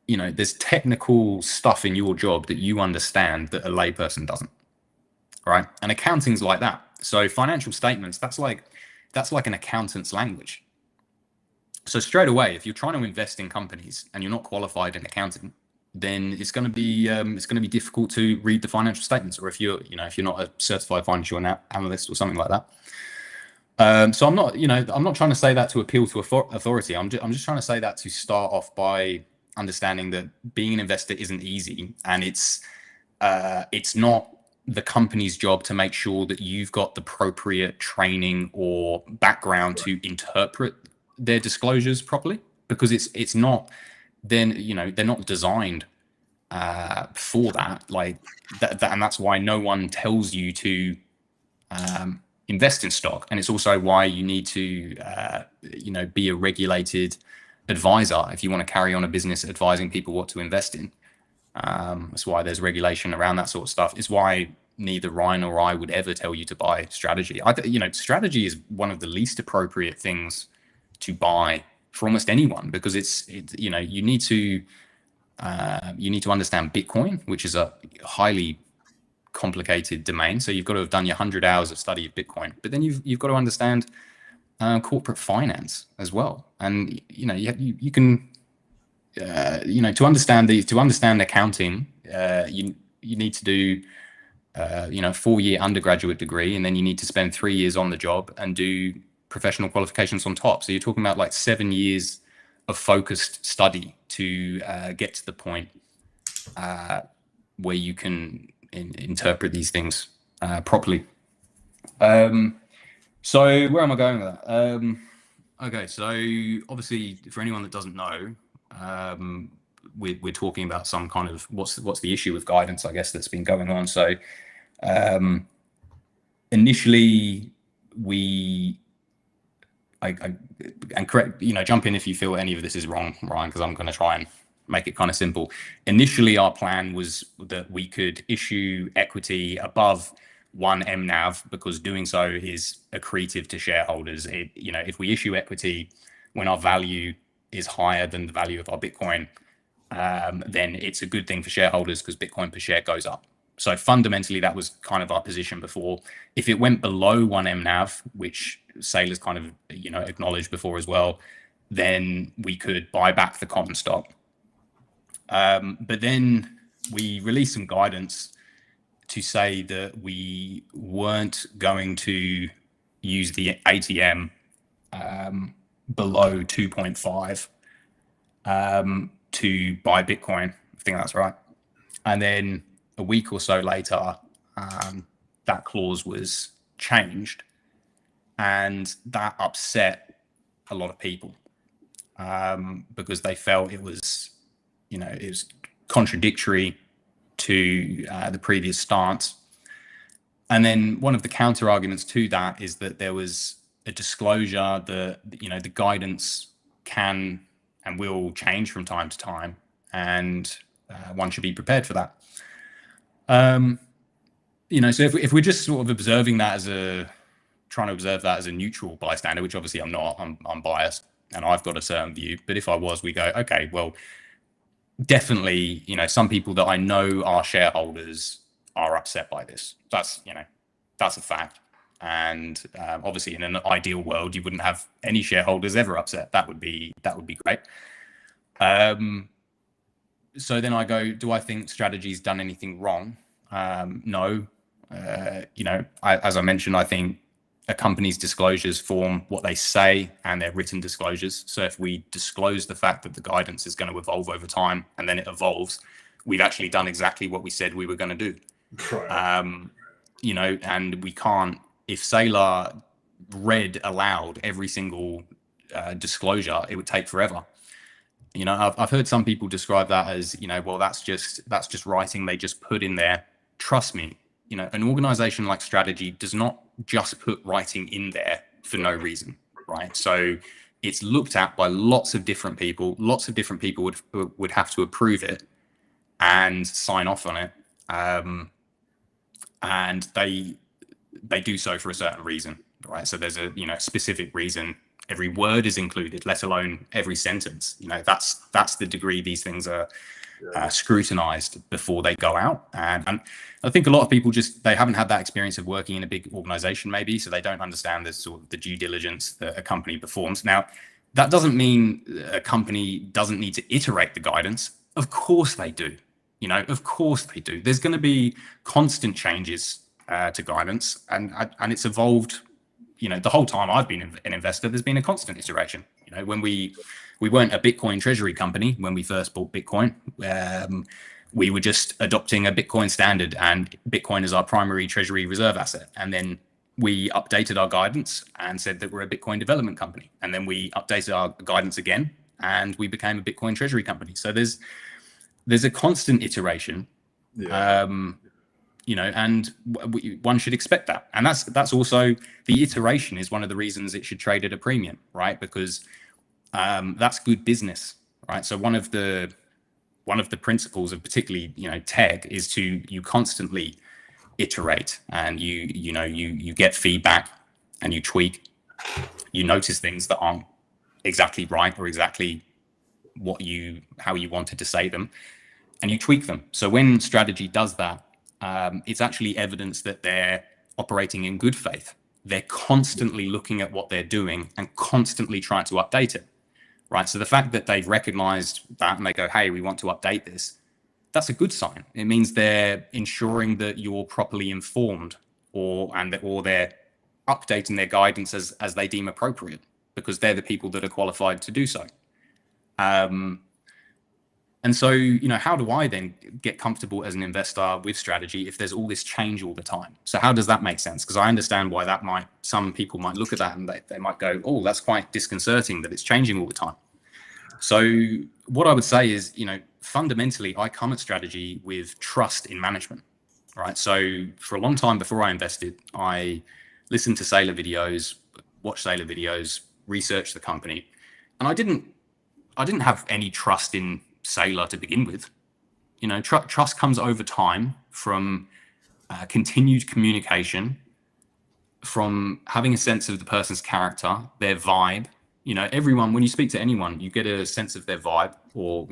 Speaker 2: there's technical stuff in your job that you understand that a layperson doesn't, right? And accounting's like that. So financial statements, that's like an accountant's language. So straight away, if you're trying to invest in companies and you're not qualified in accounting, then it's going to be difficult to read the financial statements. Or if you're not a certified financial analyst or something like that. So I'm not trying to say that to appeal to authority. I'm just trying to say that to start off by understanding that being an investor isn't easy, and it's not the company's job to make sure that you've got the appropriate training or background to interpret their disclosures properly, because it's not. Then they're not designed for that, like that, and that's why no one tells you to invest in stock. And it's also why you need to be a regulated advisor if you want to carry on a business advising people what to invest in. That's why there's regulation around that sort of stuff. It's why neither Ryan or I would ever tell you to buy strategy. Strategy is one of the least appropriate things to buy for almost anyone, because you need to understand Bitcoin, which is a highly complicated domain. So you've got to have done your 100 hours of study of Bitcoin, but then you've got to understand corporate finance as well. And you can to understand accounting, you need to do a 4-year undergraduate degree, and then you need to spend 3 years on the job and do professional qualifications on top. So you're talking about like 7 years of focused study to get to the point where you can interpret these things properly. So where am I going with that? Okay, so obviously for anyone that doesn't know, we're talking about some kind of what's the issue with guidance, I guess, that's been going on. So initially and correct, jump in if you feel any of this is wrong, Ryan, because I'm going to try and make it kind of simple. Initially, our plan was that we could issue equity above 1 MNAV, because doing so is accretive to shareholders. If we issue equity when our value is higher than the value of our Bitcoin, then it's a good thing for shareholders because Bitcoin per share goes up. So fundamentally, that was kind of our position before. If it went below 1 MNAV, which Saylor's kind of acknowledged before as well, then we could buy back the common stock. But then we released some guidance to say that we weren't going to use the ATM below 2.5 to buy Bitcoin. I think that's right. And then a week or so later, that clause was changed, and that upset a lot of people because they felt it was contradictory to the previous stance. And then one of the counter arguments to that is that there was a disclosure that the guidance can and will change from time to time, and one should be prepared for that. So if we're just sort of trying to observe that as a neutral bystander, which obviously I'm not, I'm biased and I've got a certain view, but if I was, we go, okay, well, definitely, some people that I know are shareholders are upset by this. That's a fact. And obviously, in an ideal world, you wouldn't have any shareholders ever upset. That would be great. So then I go, do I think strategy's done anything wrong? No. As I mentioned, I think a company's disclosures form what they say and their written disclosures. So if we disclose the fact that the guidance is going to evolve over time and then it evolves, we've actually done exactly what we said we were going to do. Right. And we can't, if Saylor read aloud every single disclosure, it would take forever. I've heard some people describe that as, well, that's just writing. They just put in there. Trust me, an organization like Strategy does not just put writing in there for no reason, right? So it's looked at by lots of different people. Lots of different people would have to approve it and sign off on it. And they do so for a certain reason, right? So there's a specific reason. Every word is included, let alone every sentence. That's the degree these things are scrutinized before they go out. And I think a lot of people they haven't had that experience of working in a big organization, maybe, so they don't understand the sort of the due diligence that a company performs. Now, that doesn't mean a company doesn't need to iterate the guidance. Of course they do. Of course they do. There's going to be constant changes to guidance, and it's evolved. The whole time I've been an investor, there's been a constant iteration. When we weren't a Bitcoin treasury company when we first bought Bitcoin. We were just adopting a Bitcoin standard, and Bitcoin is our primary treasury reserve asset. And then we updated our guidance and said that we're a Bitcoin development company. And then we updated our guidance again, and we became a Bitcoin treasury company. So there's a constant iteration. Yeah. And one should expect that. And that's also, the iteration is one of the reasons it should trade at a premium, right? Because that's good business, right? So one of the principles of particularly, tech is you constantly iterate, and you get feedback and you tweak, you notice things that aren't exactly right or exactly how you wanted to say them, and you tweak them. So when Strategy does that, it's actually evidence that they're operating in good faith. They're constantly looking at what they're doing and constantly trying to update it, right? So the fact that they've recognized that and they go, hey, we want to update this, that's a good sign. It means they're ensuring that you're properly informed, or they're updating their guidance as they deem appropriate, because they're the people that are qualified to do so. And so, how do I then get comfortable as an investor with Strategy if there's all this change all the time? So how does that make sense? Because I understand why some people might look at that and they might go, oh, that's quite disconcerting that it's changing all the time. So what I would say is, fundamentally, I come at Strategy with trust in management, right? So for a long time before I invested, I listened to Saylor videos, watched Saylor videos, researched the company, and I didn't have any trust in Saylor to begin with. Trust comes over time from continued communication, from having a sense of the person's character, their vibe. Everyone, when you speak to anyone, you get a sense of their vibe, or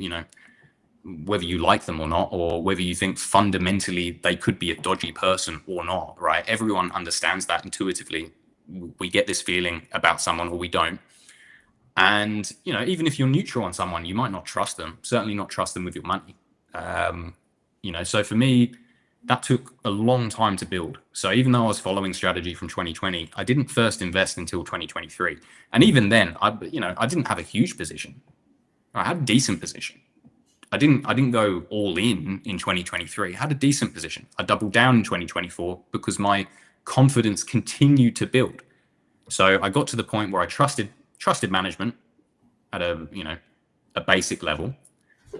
Speaker 2: whether you like them or not, or whether you think fundamentally they could be a dodgy person or not, right? Everyone understands that intuitively. We get this feeling about someone, or we don't. And, even if you're neutral on someone, you might not trust them, certainly not trust them with your money. So for me, that took a long time to build. So even though I was following Strategy from 2020, I didn't first invest until 2023. And even then, I didn't have a huge position. I had a decent position. I didn't go all in 2023. I had a decent position. I doubled down in 2024 because my confidence continued to build. So I got to the point where I trusted management at a basic level,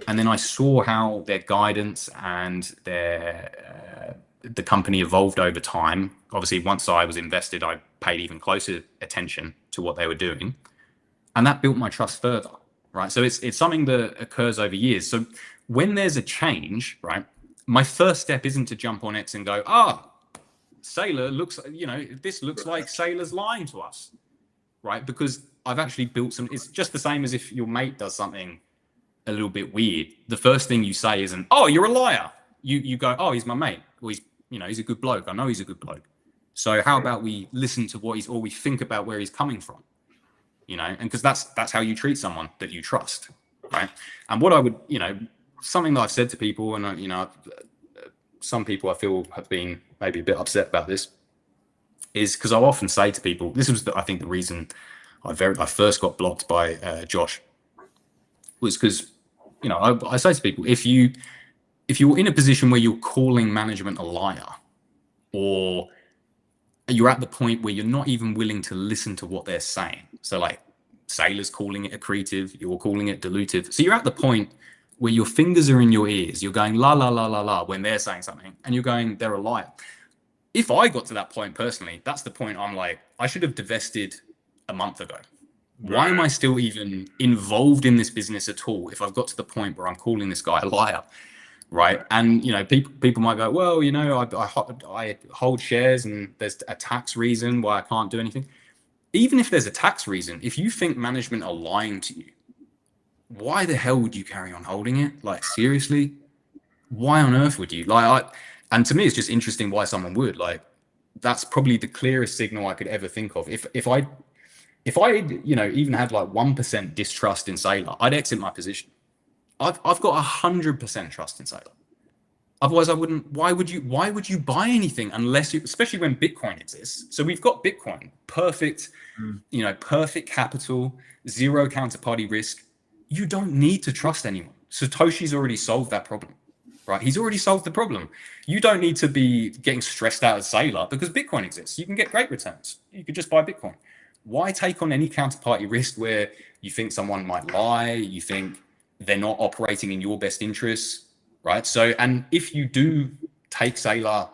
Speaker 2: and then I saw how their guidance and the company evolved over time. Obviously, once I was invested, I paid even closer attention to what they were doing, and that built my trust further, right? So it's something that occurs over years. So when there's a change, right, my first step isn't to jump on X and go, Saylor looks, this looks like Saylor's lying to us, right? Because I've actually built it's just the same as if your mate does something a little bit weird. The first thing you say isn't, oh, you're a liar. You go, oh, he's my mate. Or he's a good bloke. I know he's a good bloke. So how about we listen to what or we think about where he's coming from, and because that's how you treat someone that you trust, right? And what I would, something that I've said to people, and some people I feel have been maybe a bit upset about this, is because I'll often say to people, this was I think the reason I first got blocked by Josh, was because I say to people, if you're in a position where you're calling management a liar, or you're at the point where you're not even willing to listen to what they're saying. So like Saylor's calling it accretive, you're calling it dilutive. So you're at the point where your fingers are in your ears. You're going la, la, la, la, la, when they're saying something, and you're going, they're a liar. If I got to that point personally, that's the point I'm like, I should have divested a month ago. Why am I still even involved in this business at all if I've got to the point where I'm calling this guy a liar? Right. And, people might go, well, I hold shares and there's a tax reason why I can't do anything. Even if there's a tax reason, if you think management are lying to you, why the hell would you carry on holding it? Like, seriously, why on earth would you? And to me, it's just interesting why someone would. Like, that's probably the clearest signal I could ever think of. If I even had like 1% distrust in Saylor, I'd exit my position. I've got 100% trust in Saylor. Otherwise, I wouldn't. Why would you buy anything unless especially when Bitcoin exists? So we've got Bitcoin, perfect, perfect capital, zero counterparty risk. You don't need to trust anyone. Satoshi's already solved that problem, right? He's already solved the problem. You don't need to be getting stressed out as Saylor because Bitcoin exists. You can get great returns. You could just buy Bitcoin. Why take on any counterparty risk where you think someone might lie? You think they're not operating in your best interests, right? So, and if you do take Saylor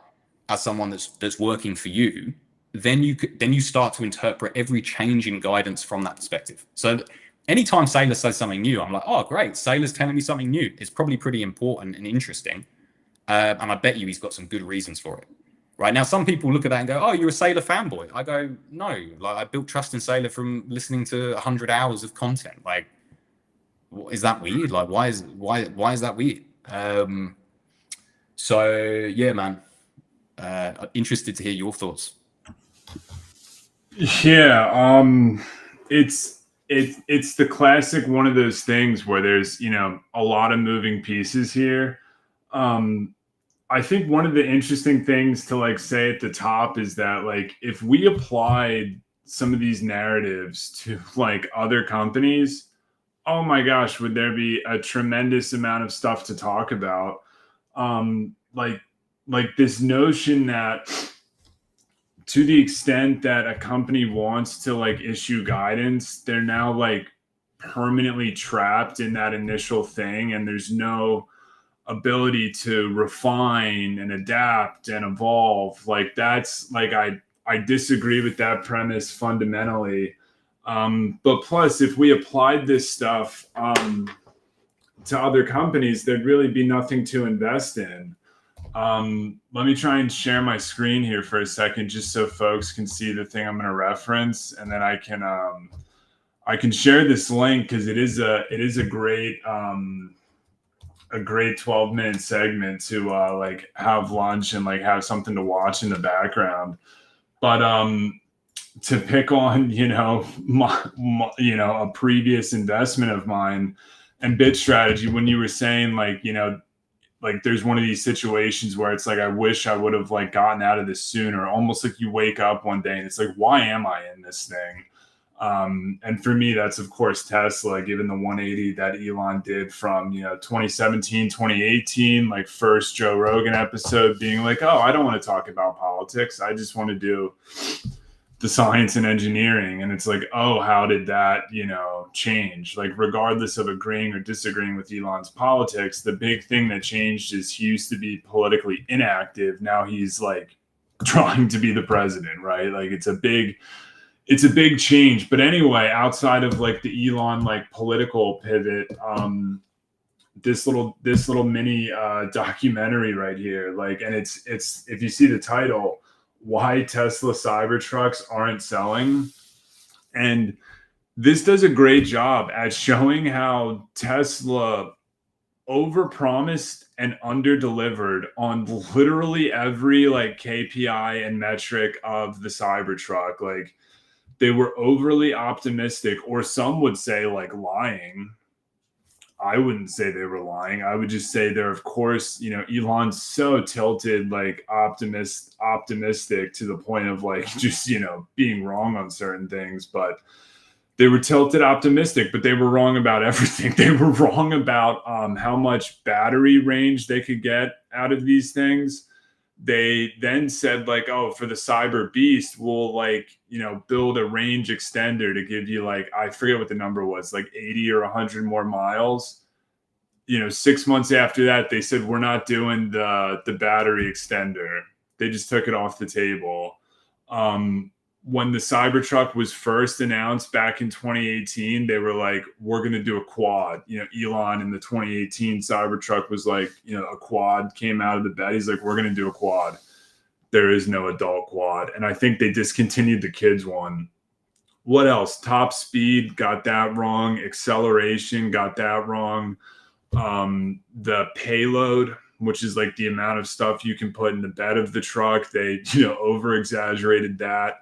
Speaker 2: as someone that's working for you, then you start to interpret every change in guidance from that perspective. So anytime Saylor says something new, I'm like, oh, great, Saylor's telling me something new. It's probably pretty important and interesting. And I bet you he's got some good reasons for it. Right now, some people look at that and go, oh, you're a Saylor fanboy. I go, no, like I built trust in Saylor from listening to 100 hours of content. Like, is that weird? Like, why is that weird? So yeah, man, interested to hear your thoughts.
Speaker 1: Yeah. It's the classic one of those things where there's, a lot of moving pieces here. I think one of the interesting things to like say at the top is that like if we applied some of these narratives to like other companies, oh my gosh, would there be a tremendous amount of stuff to talk about? Like this notion that to the extent that a company wants to like issue guidance, they're now like permanently trapped in that initial thing, and there's no ability to refine and adapt and evolve. Like that's like I disagree with that premise fundamentally. But plus, if we applied this stuff to other companies, there'd really be nothing to invest in. Let me try and share my screen here for a second, just so folks can see the thing I'm going to reference, and then I can share this link because it is a great 12-minute segment to like have lunch and like have something to watch in the background. But to pick on a previous investment of mine and Bit Strategy, when you were saying like like there's one of these situations where it's like I wish I would have like gotten out of this sooner, almost like you wake up one day and it's like, why am I in this thing? And for me, that's of course Tesla, given the 180 that Elon did from 2017, 2018, like first Joe Rogan episode, being like, oh, I don't want to talk about politics, I just want to do the science and engineering. And it's like, oh, how did that change? Like regardless of agreeing or disagreeing with Elon's politics, the big thing that changed is he used to be politically inactive, now he's like trying to be the president, right? Like it's a big change. But anyway, outside of like the Elon like political pivot, this little mini documentary right here, like, and it's if you see the title, Why Tesla Cybertrucks Aren't Selling, and this does a great job at showing how Tesla overpromised and under-delivered on literally every like KPI and metric of the Cybertruck. Like they were overly optimistic, or some would say like lying. I wouldn't say they were lying. I would just say they're, of course, you know, Elon's so tilted, like optimistic to the point of like just, you know, being wrong on certain things. But they were tilted optimistic, but they were wrong about everything. They were wrong about how much battery range they could get out of these things. They then said like, oh, for the Cyber Beast, we'll like, you know, build a range extender to give you like, I forget what the number was, like 80 or 100 more miles. You know, 6 months after that, they said, we're not doing the battery extender. They just took it off the table. When the Cybertruck was first announced back in 2018, they were like, we're going to do a quad. You know, Elon in the 2018 Cybertruck was like, you know, a quad came out of the bed. He's like, we're going to do a quad. There is no adult quad. And I think they discontinued the kids one. What else? Top speed, got that wrong. Acceleration, got that wrong. The payload, which is like the amount of stuff you can put in the bed of the truck, they, you know, over exaggerated that.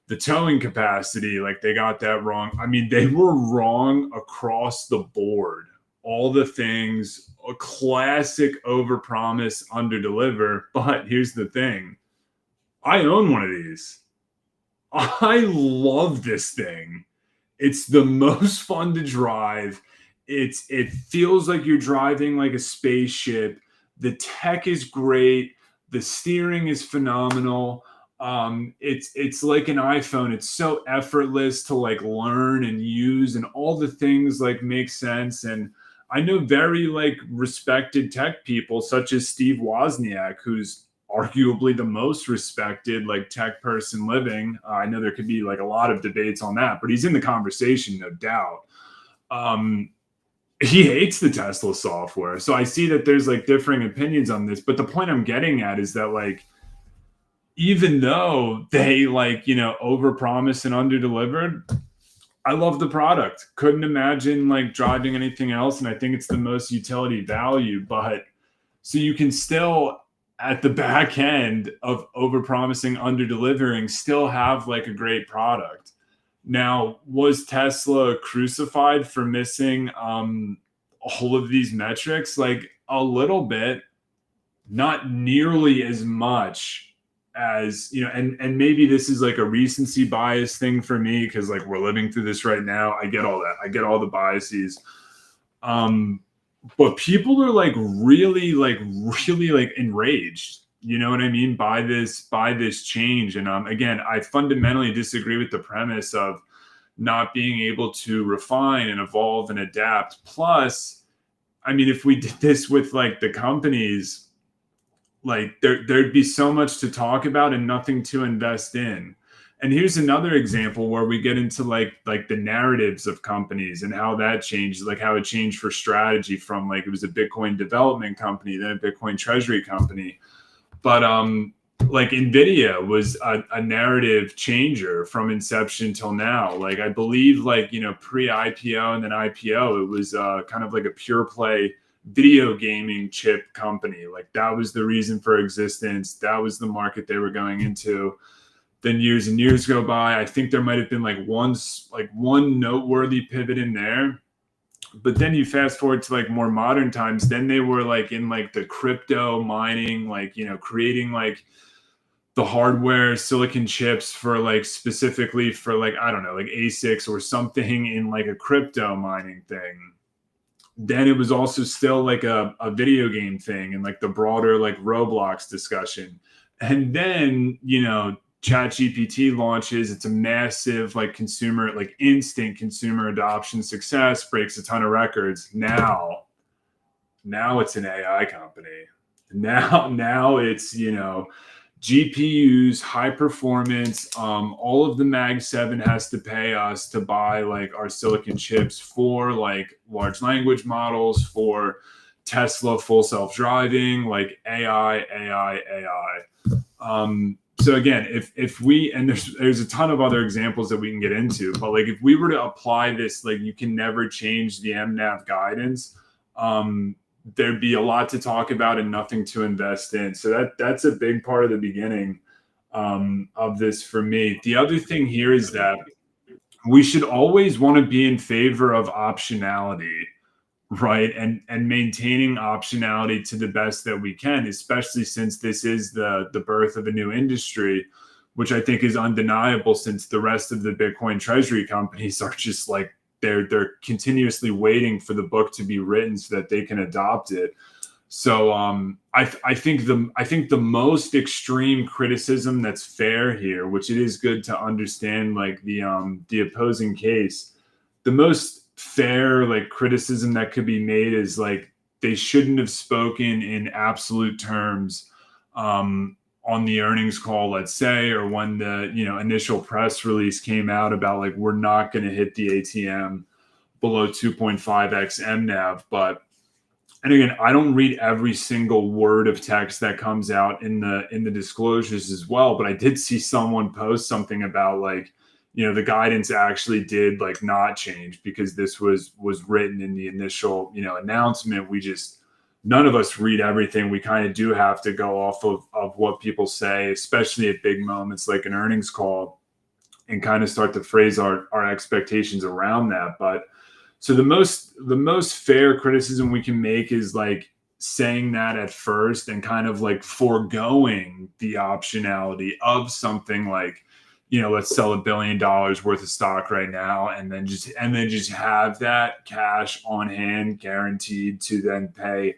Speaker 1: The towing capacity, like they got that wrong. I mean, they were wrong across the board. All the things, a classic overpromise, underdeliver. But here's the thing. I own one of these. I love this thing. It's the most fun to drive. It feels like you're driving like a spaceship. The tech is great. The steering is phenomenal. It's like an iPhone. It's so effortless to like learn and use, and all the things like make sense. And I know very like respected tech people such as Steve Wozniak, who's arguably the most respected like tech person living. I know there could be like a lot of debates on that, but he's in the conversation, no doubt. He hates the Tesla software. So I see that there's like differing opinions on this, but the point I'm getting at is that like, even though they like, you know, overpromised and underdelivered, I love the product. Couldn't imagine like driving anything else. And I think it's the most utility value. But so you can still, at the back end of overpromising, underdelivering, still have like a great product. Now, was Tesla crucified for missing all of these metrics? Like a little bit, not nearly as much as, you know, and maybe this is like a recency bias thing for me because like we're living through this right now. I get all that. I get all the biases. But people are like really enraged. You know what I mean? By this change. And again, I fundamentally disagree with the premise of not being able to refine and evolve and adapt. Plus, I mean, if we did this with like the companies, like there'd be so much to talk about and nothing to invest in. And here's another example where we get into like the narratives of companies and how that changed, like how it changed for strategy from like it was a Bitcoin development company, then a Bitcoin treasury company. But like Nvidia was a narrative changer from inception till now. Like I believe like, you know, pre-IPO and then IPO, it was kind of like a pure play video gaming chip company. Like that was the reason for existence. That was the market they were going into. Then years and years go by. I think there might have been like one noteworthy pivot in there. But then you fast forward to like more modern times, then they were like in like the crypto mining, like, you know, creating like the hardware silicon chips for like specifically for like, I don't know, like ASICs or something in like a crypto mining thing. Then it was also still like a video game thing and like the broader like Roblox discussion. And then, you know, ChatGPT launches. It's a massive like consumer, like instant consumer adoption success, breaks a ton of records. Now it's an AI company. Now it's, you know, GPUs, high performance. All of the Mag 7 has to pay us to buy like our silicon chips for like large language models, for Tesla full self-driving, like AI. So again, if we, and there's a ton of other examples that we can get into, but like if we were to apply this, like you can never change the MNAV guidance. there'd be a lot to talk about and nothing to invest in. So that's a big part of the beginning of this for me. The other thing here is that we should always want to be in favor of optionality, right? And maintaining optionality to the best that we can, especially since this is the birth of a new industry, which I think is undeniable, since the rest of the Bitcoin treasury companies are just like, they're continuously waiting for the book to be written so that they can adopt it. So I think the most extreme criticism that's fair here, which it is good to understand, like the opposing case, the most fair like criticism that could be made is like they shouldn't have spoken in absolute terms on the earnings call, let's say, or when the initial press release came out about like, we're not going to hit the ATM below 2.5x MNAV. But, and again, I don't read every single word of text that comes out in the disclosures as well, but I did see someone post something about like, the guidance actually did like not change because this was written in the initial announcement. None of us read everything. We kind of do have to go off of what people say, especially at big moments like an earnings call, and kind of start to phrase our expectations around that. But so the most fair criticism we can make is like saying that at first and kind of like foregoing the optionality of something like, let's sell $1 billion worth of stock right now, and then just have that cash on hand guaranteed to then pay,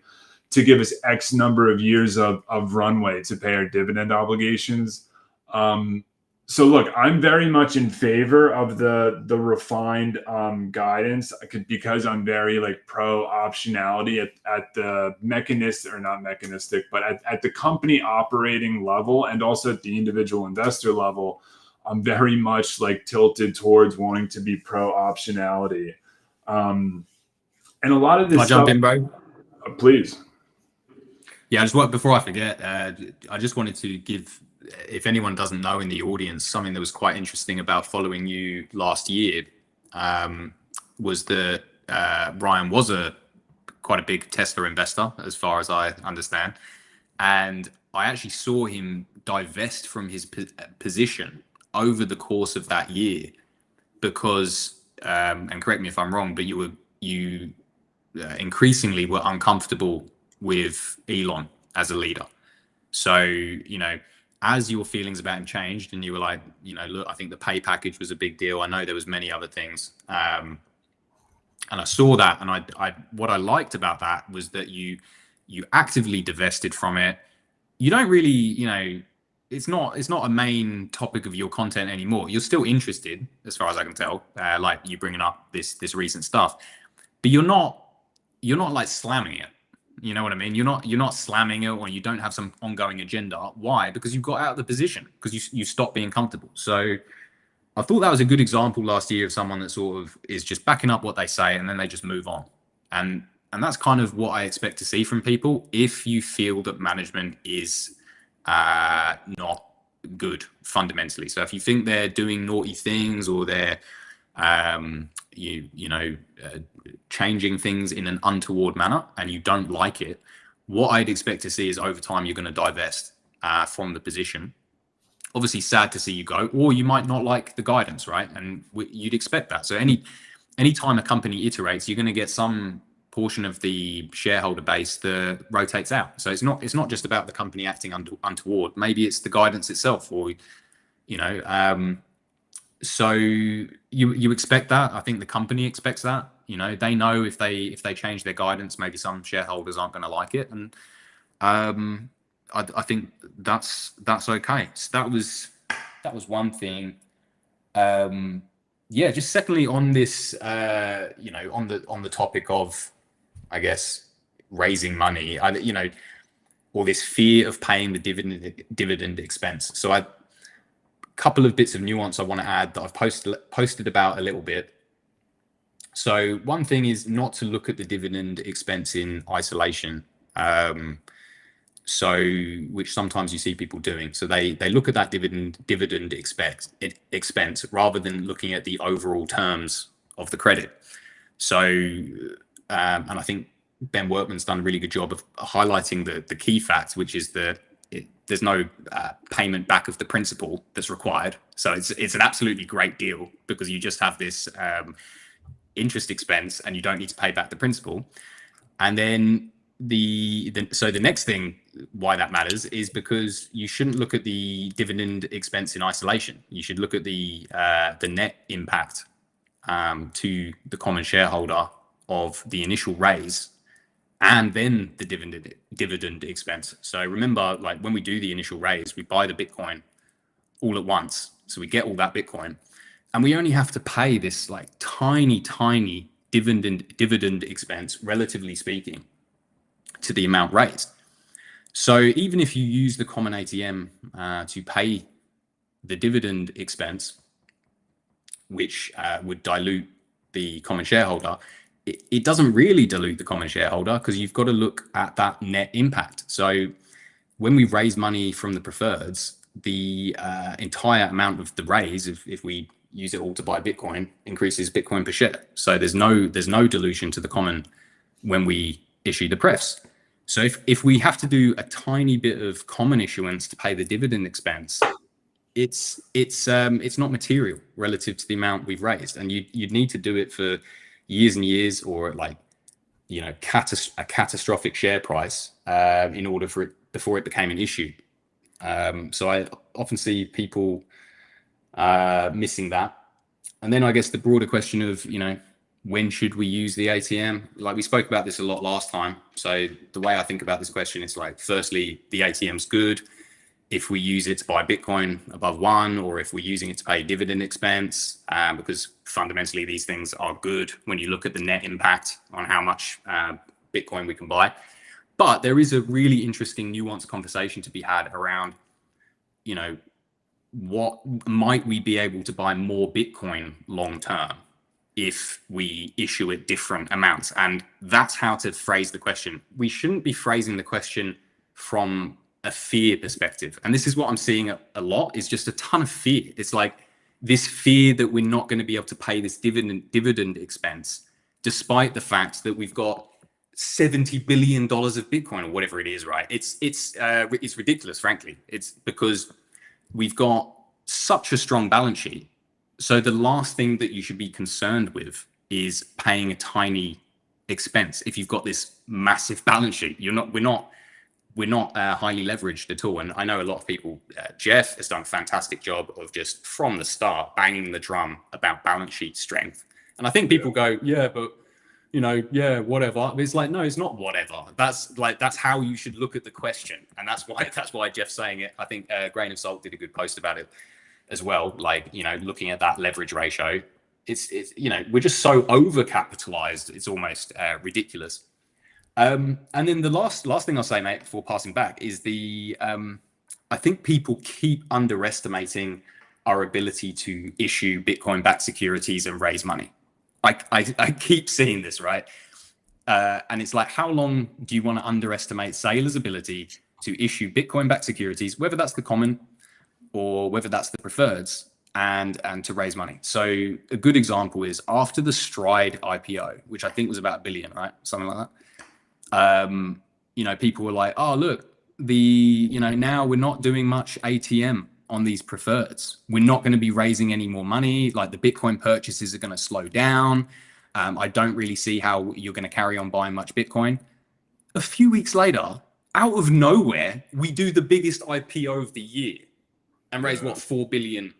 Speaker 1: to give us X number of years of runway to pay our dividend obligations. So look, I'm very much in favor of the refined guidance, because I'm very like pro optionality at the at the company operating level, and also at the individual investor level. I'm very much like tilted towards wanting to be pro optionality. And a lot of this
Speaker 2: Can I jump in, bro?
Speaker 1: Please.
Speaker 2: Yeah, before I forget, I just wanted to give, if anyone doesn't know in the audience, something that was quite interesting about following you last year, was that Ryan was quite a big Tesla investor, as far as I understand. And I actually saw him divest from his position over the course of that year because, and correct me if I'm wrong, but you increasingly were uncomfortable with Elon as a leader. So, as your feelings about him changed and you were like, look, I think the pay package was a big deal. I know there was many other things. And I saw that, and I what I liked about that was that you actively divested from it. You don't really, it's not a main topic of your content anymore. You're still interested, as far as I can tell, like you bringing up this recent stuff, but you're not like slamming it. You know what I mean? You're not slamming it, or you don't have some ongoing agenda. Why? Because you've got out of the position, because you stopped being comfortable. So I thought that was a good example last year of someone that sort of is just backing up what they say and then they just move on. And that's kind of what I expect to see from people if you feel that management is not good fundamentally. So if you think they're doing naughty things, or they're changing things in an untoward manner and you don't like it, what I'd expect to see is over time you're going to divest from the position. Obviously sad to see you go, or you might not like the guidance, right? And you'd expect that. So any time a company iterates, you're going to get some portion of the shareholder base that rotates out. So it's not just about the company acting untoward. Maybe it's the guidance itself, or so you expect that. I think the company expects that. They know if they change their guidance, maybe some shareholders aren't going to like it, and I think that's okay. So that was one thing. Yeah, just secondly on this, on the topic of, I guess, raising money, or this fear of paying the dividend expense. So a couple of bits of nuance I want to add that I've posted about a little bit. So one thing is not to look at the dividend expense in isolation. Which sometimes you see people doing. So they look at that dividend expense rather than looking at the overall terms of the credit. So, and I think Ben Workman's done a really good job of highlighting the key fact, which is there's no payment back of the principal that's required. So it's an absolutely great deal because you just have this interest expense and you don't need to pay back the principal. And then so the next thing why that matters is because you shouldn't look at the dividend expense in isolation. You should look at the net impact to the common shareholder of the initial raise and then the dividend expense. So remember, like when we do the initial raise, we buy the Bitcoin all at once. So we get all that Bitcoin and we only have to pay this like tiny dividend expense, relatively speaking, to the amount raised. So even if you use the common ATM to pay the dividend expense, which would dilute the common shareholder, it doesn't really dilute the common shareholder because you've got to look at that net impact. So when we raise money from the preferreds, the entire amount of the raise, if we use it all to buy Bitcoin, increases Bitcoin per share. So there's no dilution to the common when we issue the prefs. So if we have to do a tiny bit of common issuance to pay the dividend expense, it's not material relative to the amount we've raised, and you'd need to do it for years and years, or like a catastrophic share price in order for it before it became an issue. So I often see people missing that. And then I guess the broader question of when should we use the ATM? Like we spoke about this a lot last time. So the way I think about this question is like, firstly, the ATM's good if we use it to buy Bitcoin above 1, or if we're using it to pay dividend expense, because fundamentally these things are good when you look at the net impact on how much Bitcoin we can buy. But there is a really interesting nuanced conversation to be had around, what might we be able to buy more Bitcoin long term if we issue at different amounts? And that's how to phrase the question. We shouldn't be phrasing the question from a fear perspective. And this is what I'm seeing a lot, is just a ton of fear. It's like this fear that we're not going to be able to pay this dividend expense, despite the fact that we've got $70 billion of Bitcoin or whatever it is, right? It's ridiculous, frankly. It's because we've got such a strong balance sheet. So the last thing that you should be concerned with is paying a tiny expense. If you've got this massive balance sheet, we're not highly leveraged at all. And I know a lot of people, Jeff has done a fantastic job of just from the start banging the drum about balance sheet strength. And I think people go, yeah, but whatever. But it's like, no, it's not whatever. That's how you should look at the question. And that's why Jeff's saying it. I think Grain of Salt did a good post about it as well. Like, looking at that leverage ratio, it's we're just so overcapitalized. It's almost ridiculous. And then the last thing I'll say, mate, before passing back is I think people keep underestimating our ability to issue Bitcoin-backed securities and raise money. I keep seeing this, right? And it's like, how long do you want to underestimate Saylor's ability to issue Bitcoin-backed securities, whether that's the common or whether that's the preferreds, and to raise money? So a good example is after the Stride IPO, which I think was about $1 billion, right? Something like that. People were like, oh, look, now we're not doing much ATM on these preferreds. We're not going to be raising any more money. Like the Bitcoin purchases are going to slow down. I don't really see how you're going to carry on buying much Bitcoin. A few weeks later, out of nowhere, we do the biggest IPO of the year and raise what, $4 billion.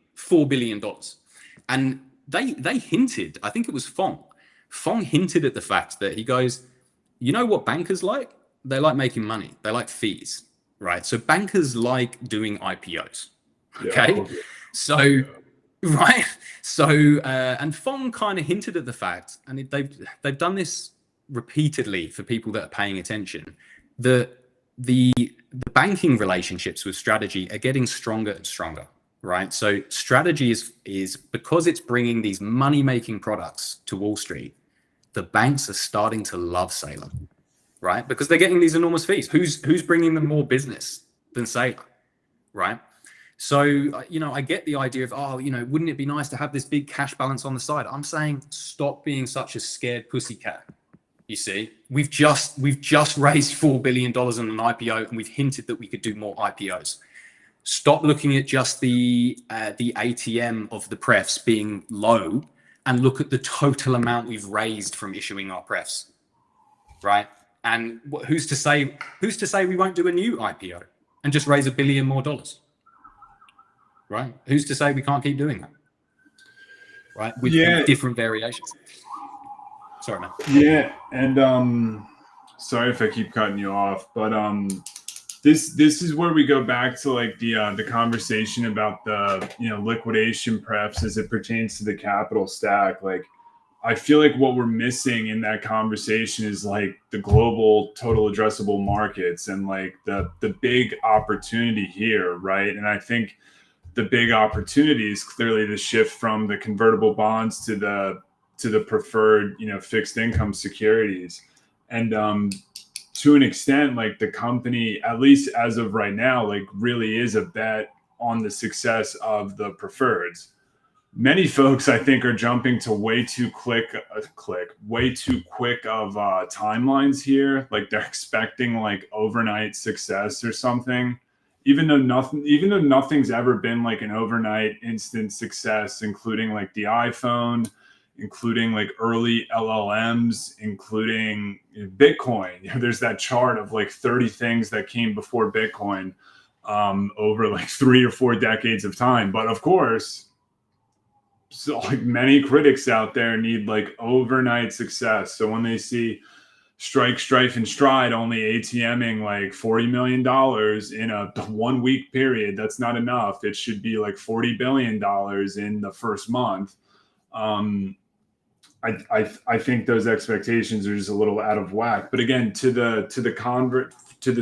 Speaker 2: And they hinted, I think it was Fong hinted at the fact that he goes, you know what bankers like? They like making money. They like fees, right? So bankers like doing IPOs. Okay. Yeah. So, right. So, and Fong kind of hinted at the fact, and they've done this repeatedly for people that are paying attention, that the banking relationships with Strategy are getting stronger and stronger, right? So Strategy is because it's bringing these money-making products to Wall Street, the banks are starting to love Saylor, right? Because they're getting these enormous fees. Who's bringing them more business than Saylor, right? So, I get the idea of, wouldn't it be nice to have this big cash balance on the side? I'm saying stop being such a scared pussycat. You see, we've just raised $4 billion on an IPO, and we've hinted that we could do more IPOs. Stop looking at just the ATM of the prefs being low, and look at the total amount we've raised from issuing our prefs, right? And who's to say we won't do a new IPO and just raise $1 billion more, right? Who's to say we can't keep doing that, right? With different variations. Sorry, man.
Speaker 1: Yeah, and sorry if I keep cutting you off, but this is where we go back to like the conversation about the liquidation prefs as it pertains to the capital stack. Like, I feel like what we're missing in that conversation is like the global total addressable markets and like the big opportunity here, right? And I think the big opportunity is clearly the shift from the convertible bonds to the preferred fixed income securities. And to an extent, like the company, at least as of right now, like really is a bet on the success of the preferreds. Many folks, I think, are jumping to way too quick of timelines here. Like they're expecting like overnight success or something, even though nothing's ever been like an overnight instant success, including like the iPhone, including like early LLMs, including Bitcoin. There's that chart of like 30 things that came before Bitcoin over like 3 or 4 decades of time. But of course, so like many critics out there need like overnight success. So when they see Strike, Strife, and Stride only ATMing like $40 million in a 1 week period, that's not enough. It should be like $40 billion in the first month. I think those expectations are just a little out of whack. But again, to the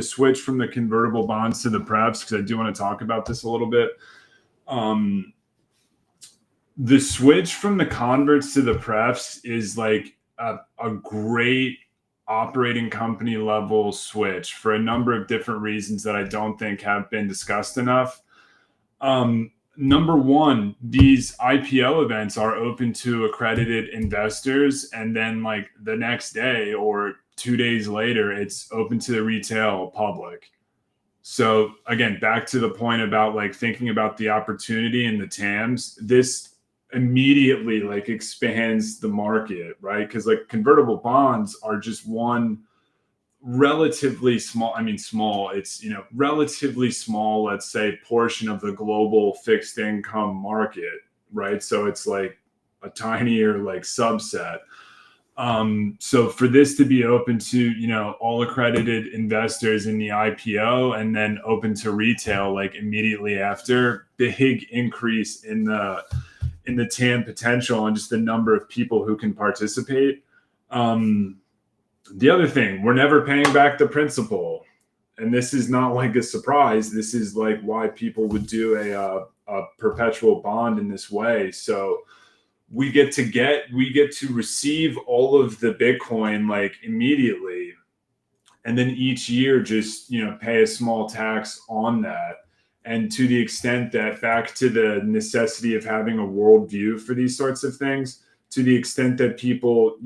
Speaker 1: switch from the convertible bonds to the prefs, because I do want to talk about this a little bit. The switch from the converts to the prefs is like a great operating company level switch for a number of different reasons that I don't think have been discussed enough. Number one, these IPO events are open to accredited investors, and then like the next day or 2 days later, it's open to the retail public. So again, back to the point about like thinking about the opportunity and the TAMs, this immediately like expands the market, right? Because like convertible bonds are just one relatively small, it's relatively small, let's say, portion of the global fixed income market, right? So it's like a tinier like subset. So for this to be open to all accredited investors in the IPO and then open to retail like immediately after, big increase in the TAM potential and just the number of people who can participate. The other thing, we're never paying back the principal, and this is not like a surprise. This is like why people would do a perpetual bond in this way. So we get to receive all of the Bitcoin like immediately, and then each year just pay a small tax on that. And to the extent that, back to the necessity of having a worldview for these sorts of things, to the extent that people,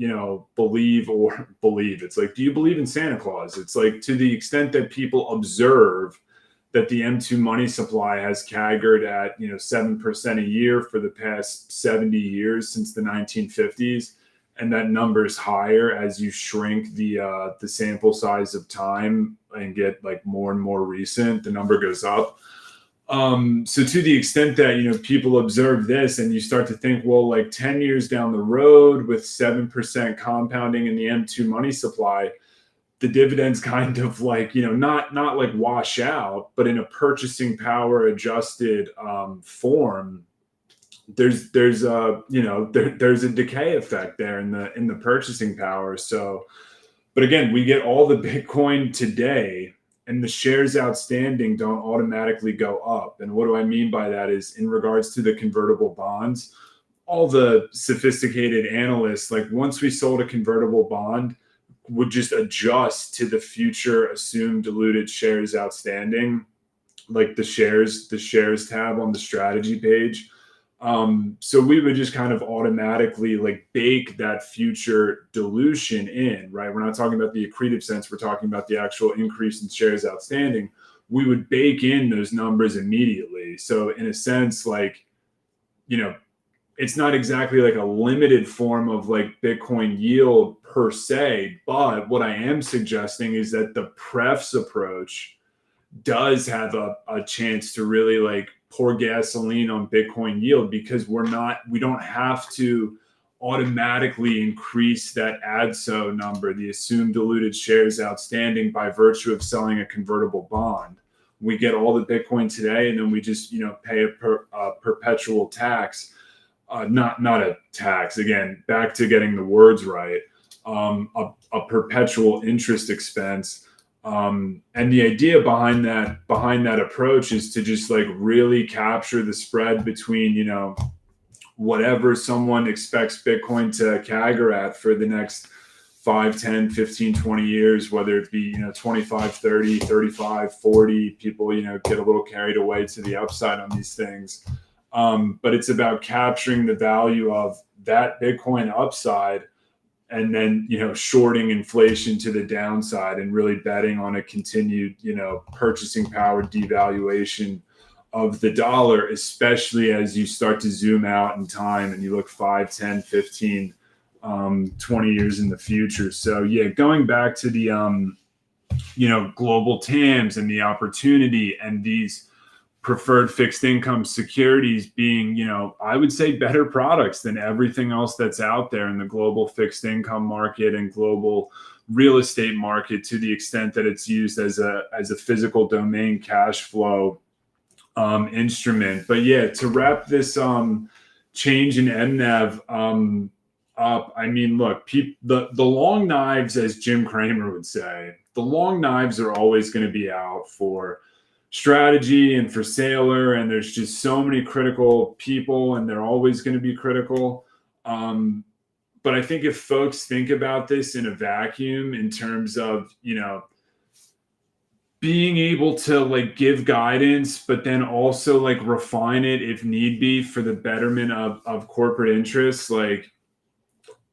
Speaker 1: believe, it's like, do you believe in Santa Claus? It's like, to the extent that people observe that the M2 money supply has CAGRed at, 7% a year for the past 70 years since the 1950s. And that number is higher as you shrink the sample size of time and get like more and more recent, the number goes up. So to the extent that, people observe this and you start to think, well, like 10 years down the road with 7% compounding in the M2 money supply, the dividends kind of like, not like wash out, but in a purchasing power adjusted form, there's a decay effect there in the purchasing power. So, but again, we get all the Bitcoin today, and the shares outstanding don't automatically go up. And what do I mean by that is, in regards to the convertible bonds, all the sophisticated analysts, like once we sold a convertible bond, would just adjust to the future assumed diluted shares outstanding, like the shares tab on the strategy page. So we would just kind of automatically like bake that future dilution in, right? We're not talking about the accretive sense. We're talking about the actual increase in shares outstanding. We would bake in those numbers immediately. So in a sense, like, you know, it's not exactly like a limited form of like Bitcoin yield per se, but what I am suggesting is that the prefs approach does have a chance to really like pour gasoline on Bitcoin yield, because we don't have to automatically increase that ADSO number, the assumed diluted shares outstanding, by virtue of selling a convertible bond. We get all the Bitcoin today, and then we just, pay a perpetual tax, not a tax, again, back to getting the words right, a perpetual interest expense. And the idea behind that approach is to just like really capture the spread between, whatever someone expects Bitcoin to CAGR at for the next 5, 10, 15, 20 years, whether it be, 25, 30, 35, 40, people, get a little carried away to the upside on these things. But it's about capturing the value of that Bitcoin upside, and then, shorting inflation to the downside, and really betting on a continued, purchasing power devaluation of the dollar, especially as you start to zoom out in time and you look 5, 10, 15, 20 years in the future. So yeah, going back to the, global TAMs and the opportunity, and these preferred fixed income securities being, I would say better products than everything else that's out there in the global fixed income market and global real estate market, to the extent that it's used as a physical domain cash flow instrument. But yeah, to wrap this change in MNAV up, I mean, look, the long knives, as Jim Cramer would say, the long knives are always going to be out for strategy and for Saylor, and there's just so many critical people, and they're always going to be critical. But I think if folks think about this in a vacuum, in terms of, being able to like give guidance, but then also like refine it if need be for the betterment of corporate interests, like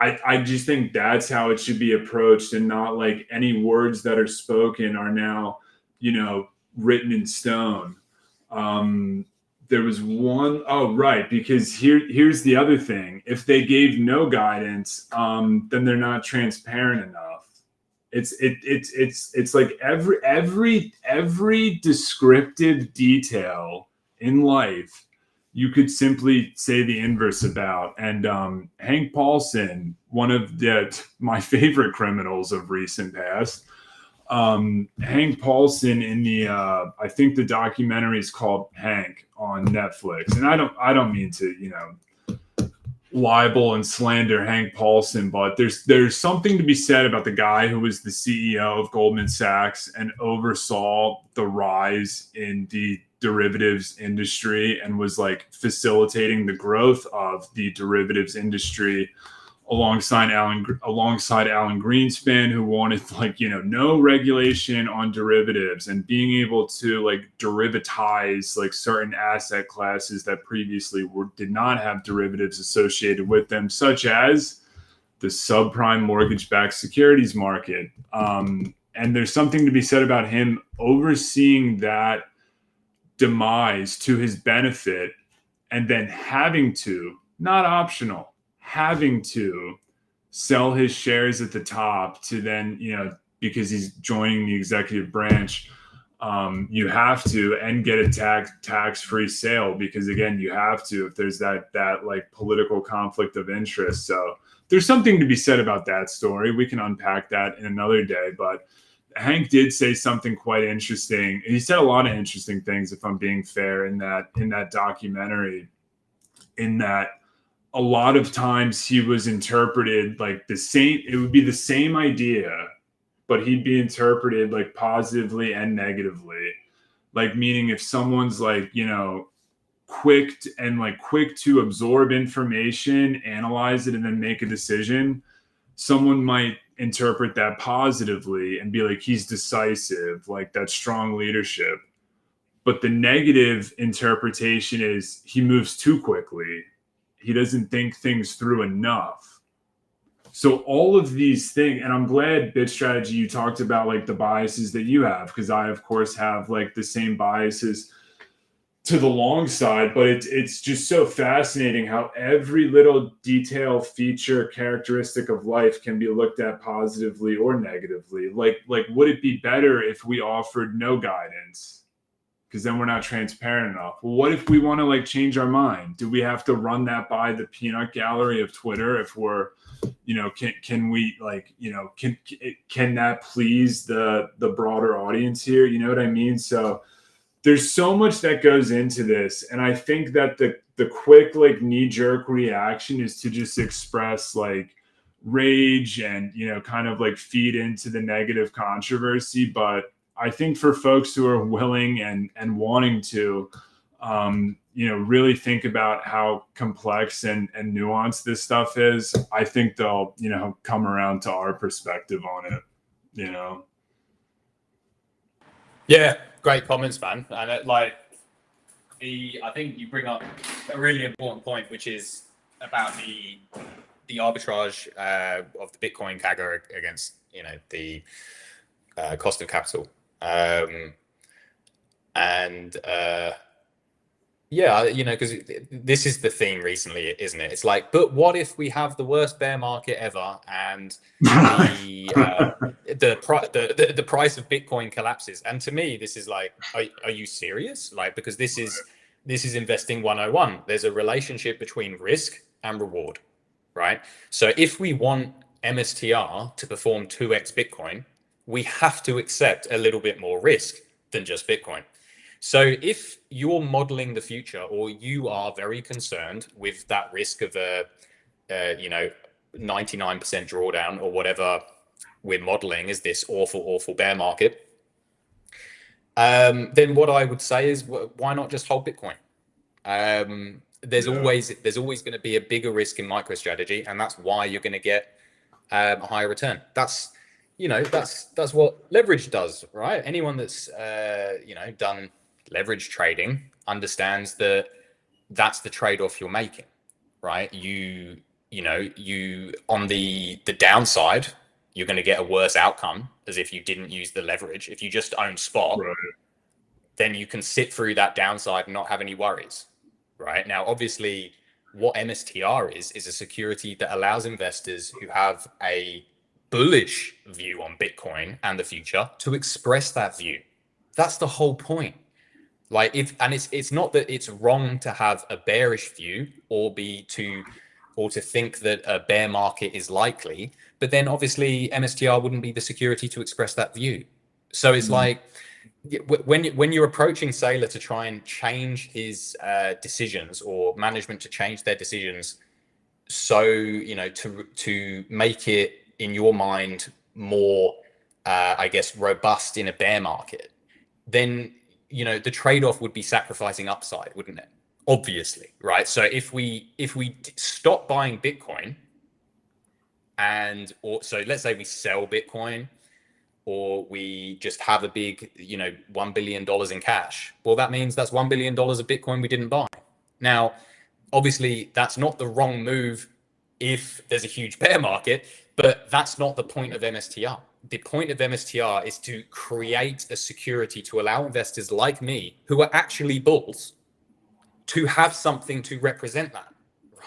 Speaker 1: I just think that's how it should be approached, and not like any words that are spoken are now, written in stone. There was one, oh, right, because here's the other thing. If they gave no guidance, then they're not transparent enough. It's like every descriptive detail in life you could simply say the inverse about. And Hank Paulson, one of my favorite criminals of recent past, Hank Paulson in the I think the documentary is called Hank on Netflix. And I don't mean to, libel and slander Hank Paulson, but there's something to be said about the guy who was the CEO of Goldman Sachs and oversaw the rise in the derivatives industry, and was like facilitating the growth of the derivatives industry alongside Alan Greenspan, who wanted like, no regulation on derivatives, and being able to like derivatize like certain asset classes that previously did not have derivatives associated with them, such as the subprime mortgage-backed securities market. And there's something to be said about him overseeing that demise to his benefit, and then having to, not optional, having to sell his shares at the top to then, because he's joining the executive branch, you have to, and get a tax-free sale, because again, you have to, if there's that like political conflict of interest. So there's something to be said about that story. We can unpack that in another day, but Hank did say something quite interesting. He said a lot of interesting things, if I'm being fair, in that documentary, in that a lot of times he was interpreted like the same, it would be the same idea, but he'd be interpreted like positively and negatively. Like, meaning if someone's like, quick to absorb information, analyze it, and then make a decision, someone might interpret that positively and be like, he's decisive, like that's strong leadership. But the negative interpretation is he moves too quickly. He doesn't think things through enough. So all of these things, and I'm glad, Bit Strategy, you talked about like the biases that you have, because I of course have like the same biases to the long side, but it's just so fascinating how every little detail, feature, characteristic of life can be looked at positively or negatively. Like would it be better if we offered no guidance? Because then we're not transparent enough. Well, what if we want to like change our mind? Do we have to run that by the peanut gallery of Twitter if we're, can we like, can that please the broader audience here? You know what I mean? So there's so much that goes into this, and I think that the quick like knee-jerk reaction is to just express like rage and kind of like feed into the negative controversy. But I think for folks who are willing and wanting to really think about how complex and nuanced this stuff is, I think they'll come around to our perspective on it.
Speaker 2: Yeah, great comments, man. And I think you bring up a really important point, which is about the arbitrage of the Bitcoin CAGR against the cost of capital. Because this is the theme recently, isn't it? It's like, but what if we have the worst bear market ever and the price of Bitcoin collapses? And to me, this is like, are you serious? Like, because this is investing 101. There's a relationship between risk and reward, right? So if we want MSTR to perform 2x Bitcoin, we have to accept a little bit more risk than just Bitcoin. So if you're modeling the future, or you are very concerned with that risk of a 99% drawdown or whatever we're modeling is this awful bear market, then what I would say is, why not just hold Bitcoin? There's always going to be a bigger risk in MicroStrategy, and that's why you're going to get a higher return. That's what leverage does, right? Anyone that's done leverage trading understands that that's the trade-off you're making, right? You on the downside, you're going to get a worse outcome as if you didn't use the leverage. If you just own spot, right, then you can sit through that downside and not have any worries, right? Now, obviously, what MSTR is a security that allows investors who have a bullish view on Bitcoin and the future to express that view. That's the whole point. Like, it's not that it's wrong to have a bearish view or to think that a bear market is likely, but then obviously MSTR wouldn't be the security to express that view. So it's like, when you're approaching Saylor to try and change his decisions, or management to change their decisions, so to make it in your mind more robust in a bear market, then the trade-off would be sacrificing upside, wouldn't it? Obviously, right? So if we stop buying Bitcoin, so let's say we sell Bitcoin, or we just have a big $1 billion in cash, well, that means that's $1 billion of Bitcoin we didn't buy. Now, obviously, that's not the wrong move if there's a huge bear market, but that's not the point of MSTR. The point of MSTR is to create a security to allow investors like me, who are actually bulls, to have something to represent that,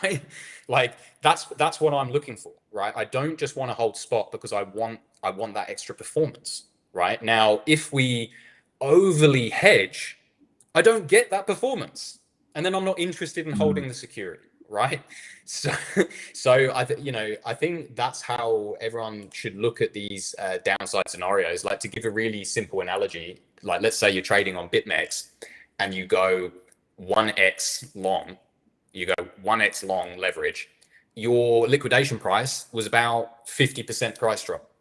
Speaker 2: right? Like, that's what I'm looking for, right? I don't just want to hold spot because I want that extra performance, right? Now, if we overly hedge, I don't get that performance, and then I'm not interested in holding the security, right? So I think that's how everyone should look at these downside scenarios. Like, to give a really simple analogy, like, let's say you're trading on BitMEX and you go 1x long, leverage. Your liquidation price was about 50% price drop,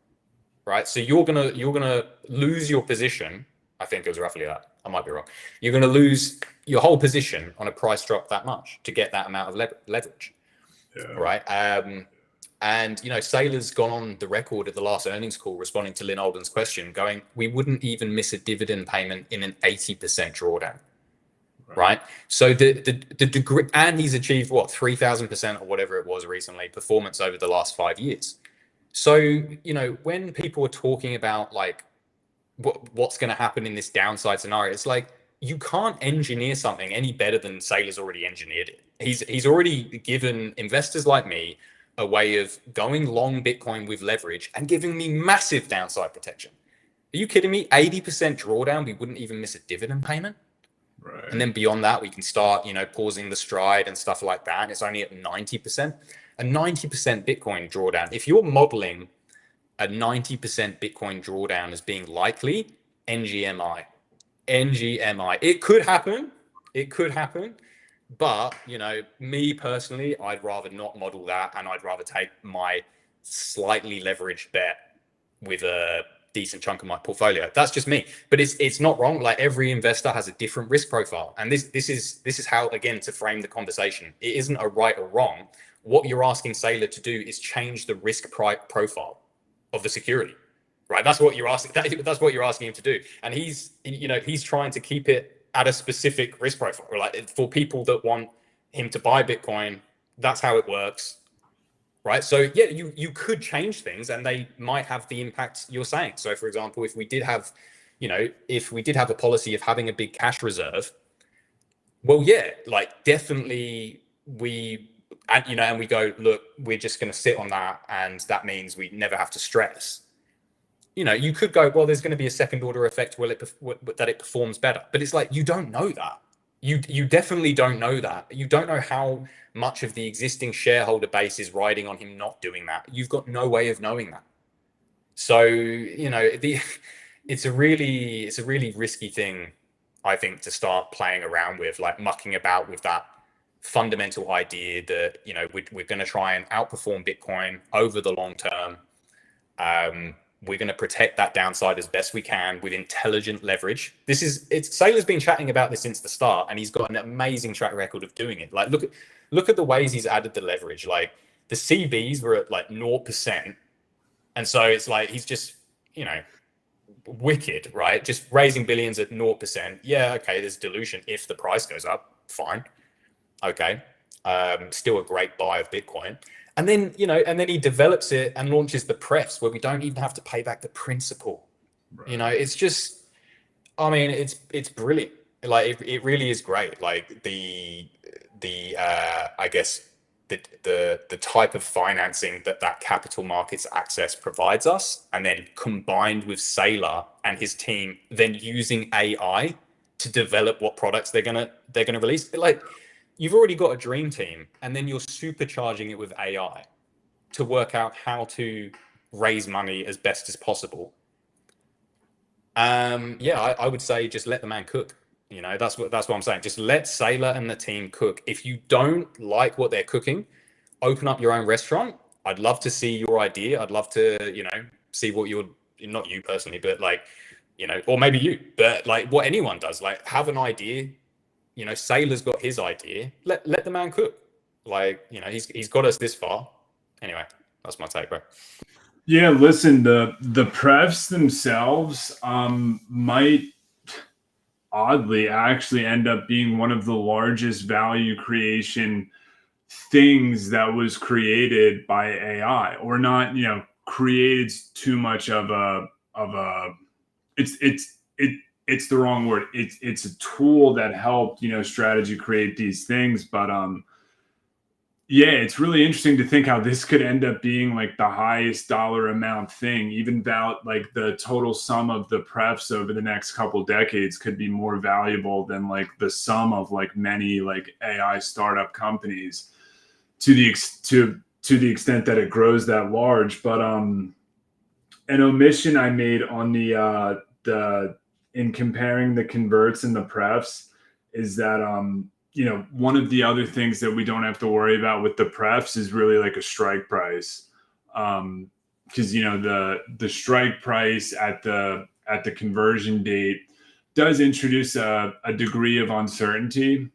Speaker 2: right? So you're gonna lose your position. I think it was roughly that. I might be wrong. You're going to lose your whole position on a price drop that much to get that amount of leverage, right? And, Saylor's gone on the record at the last earnings call responding to Lynn Alden's question, going, we wouldn't even miss a dividend payment in an 80% drawdown. Right. So the degree, and he's achieved 3,000% or whatever it was recently performance over the last 5 years. So, when people are talking about like what's going to happen in this downside scenario, it's like, you can't engineer something any better than Saylor's already engineered it. He's already given investors like me a way of going long Bitcoin with leverage and giving me massive downside protection. Are you kidding me? 80% drawdown, we wouldn't even miss a dividend payment.
Speaker 1: Right.
Speaker 2: And then beyond that, we can start, pausing the stride and stuff like that. And it's only at 90%. A 90% Bitcoin drawdown. If you're modeling a 90% Bitcoin drawdown as being likely, NGMI. It could happen. But, me personally, I'd rather not model that. And I'd rather take my slightly leveraged bet with a decent chunk of my portfolio. That's just me, but it's not wrong. Like, every investor has a different risk profile, and this is how, again, to frame the conversation. It isn't a right or wrong. What you're asking Saylor to do is change the risk profile of the security, right? That's what you're asking. That's what you're asking him to do, and he's trying to keep it at a specific risk profile. Like, for people that want him to buy Bitcoin, that's how it works. Right. So, yeah, you could change things and they might have the impact you're saying. So, for example, if we did have a policy of having a big cash reserve, well, yeah, like, definitely and we go, look, we're just going to sit on that. And that means we never have to stress. You could go, well, there's going to be a second order effect that it performs better. But it's like, you don't know that. You definitely don't know that. You don't know how much of the existing shareholder base is riding on him not doing that. You've got no way of knowing that. So, it's a really risky thing, I think, to start playing around with, like mucking about with that fundamental idea that, we're going to try and outperform Bitcoin over the long term. We're going to protect that downside as best we can with intelligent leverage. Saylor's been chatting about this since the start, and he's got an amazing track record of doing it. Like, look at the ways he's added the leverage. Like, the CVs were at like 0%. And so it's like, he's just, wicked, right? Just raising billions at 0%. Yeah. Okay. There's dilution if the price goes up. Fine. Okay. Still a great buy of Bitcoin. And then, he develops it and launches the prefs where we don't even have to pay back the principal. Right. It's just, it's brilliant. Like, it really is great. Like, I guess the type of financing that capital markets access provides us, and then combined with Saylor and his team, then using AI to develop what products they're gonna release. Like, you've already got a dream team, and then you're supercharging it with AI to work out how to raise money as best as possible. I would say just let the man cook. That's what I'm saying. Just let Saylor and the team cook. If you don't like what they're cooking, open up your own restaurant. I'd love to see your idea. I'd love to, see what not you personally, but like, or maybe you, but like what anyone does, like, have an idea. Saylor's got his idea. Let the man cook. Like, he's got us this far. Anyway, that's my take, bro.
Speaker 1: Yeah, listen, the prefs themselves might oddly actually end up being one of the largest value creation things that was created by AI, or not, created too much of a it's the wrong word. It's a tool that helped, strategy create these things. But yeah, it's really interesting to think how this could end up being like the highest dollar amount thing, even about like the total sum of the prefs over the next couple decades could be more valuable than like the sum of like many like AI startup companies to the extent that it grows that large. But an omission I made on the in comparing the converts and the prefs is that one of the other things that we don't have to worry about with the prefs is really like a strike price, because the strike price at the conversion date does introduce a degree of uncertainty.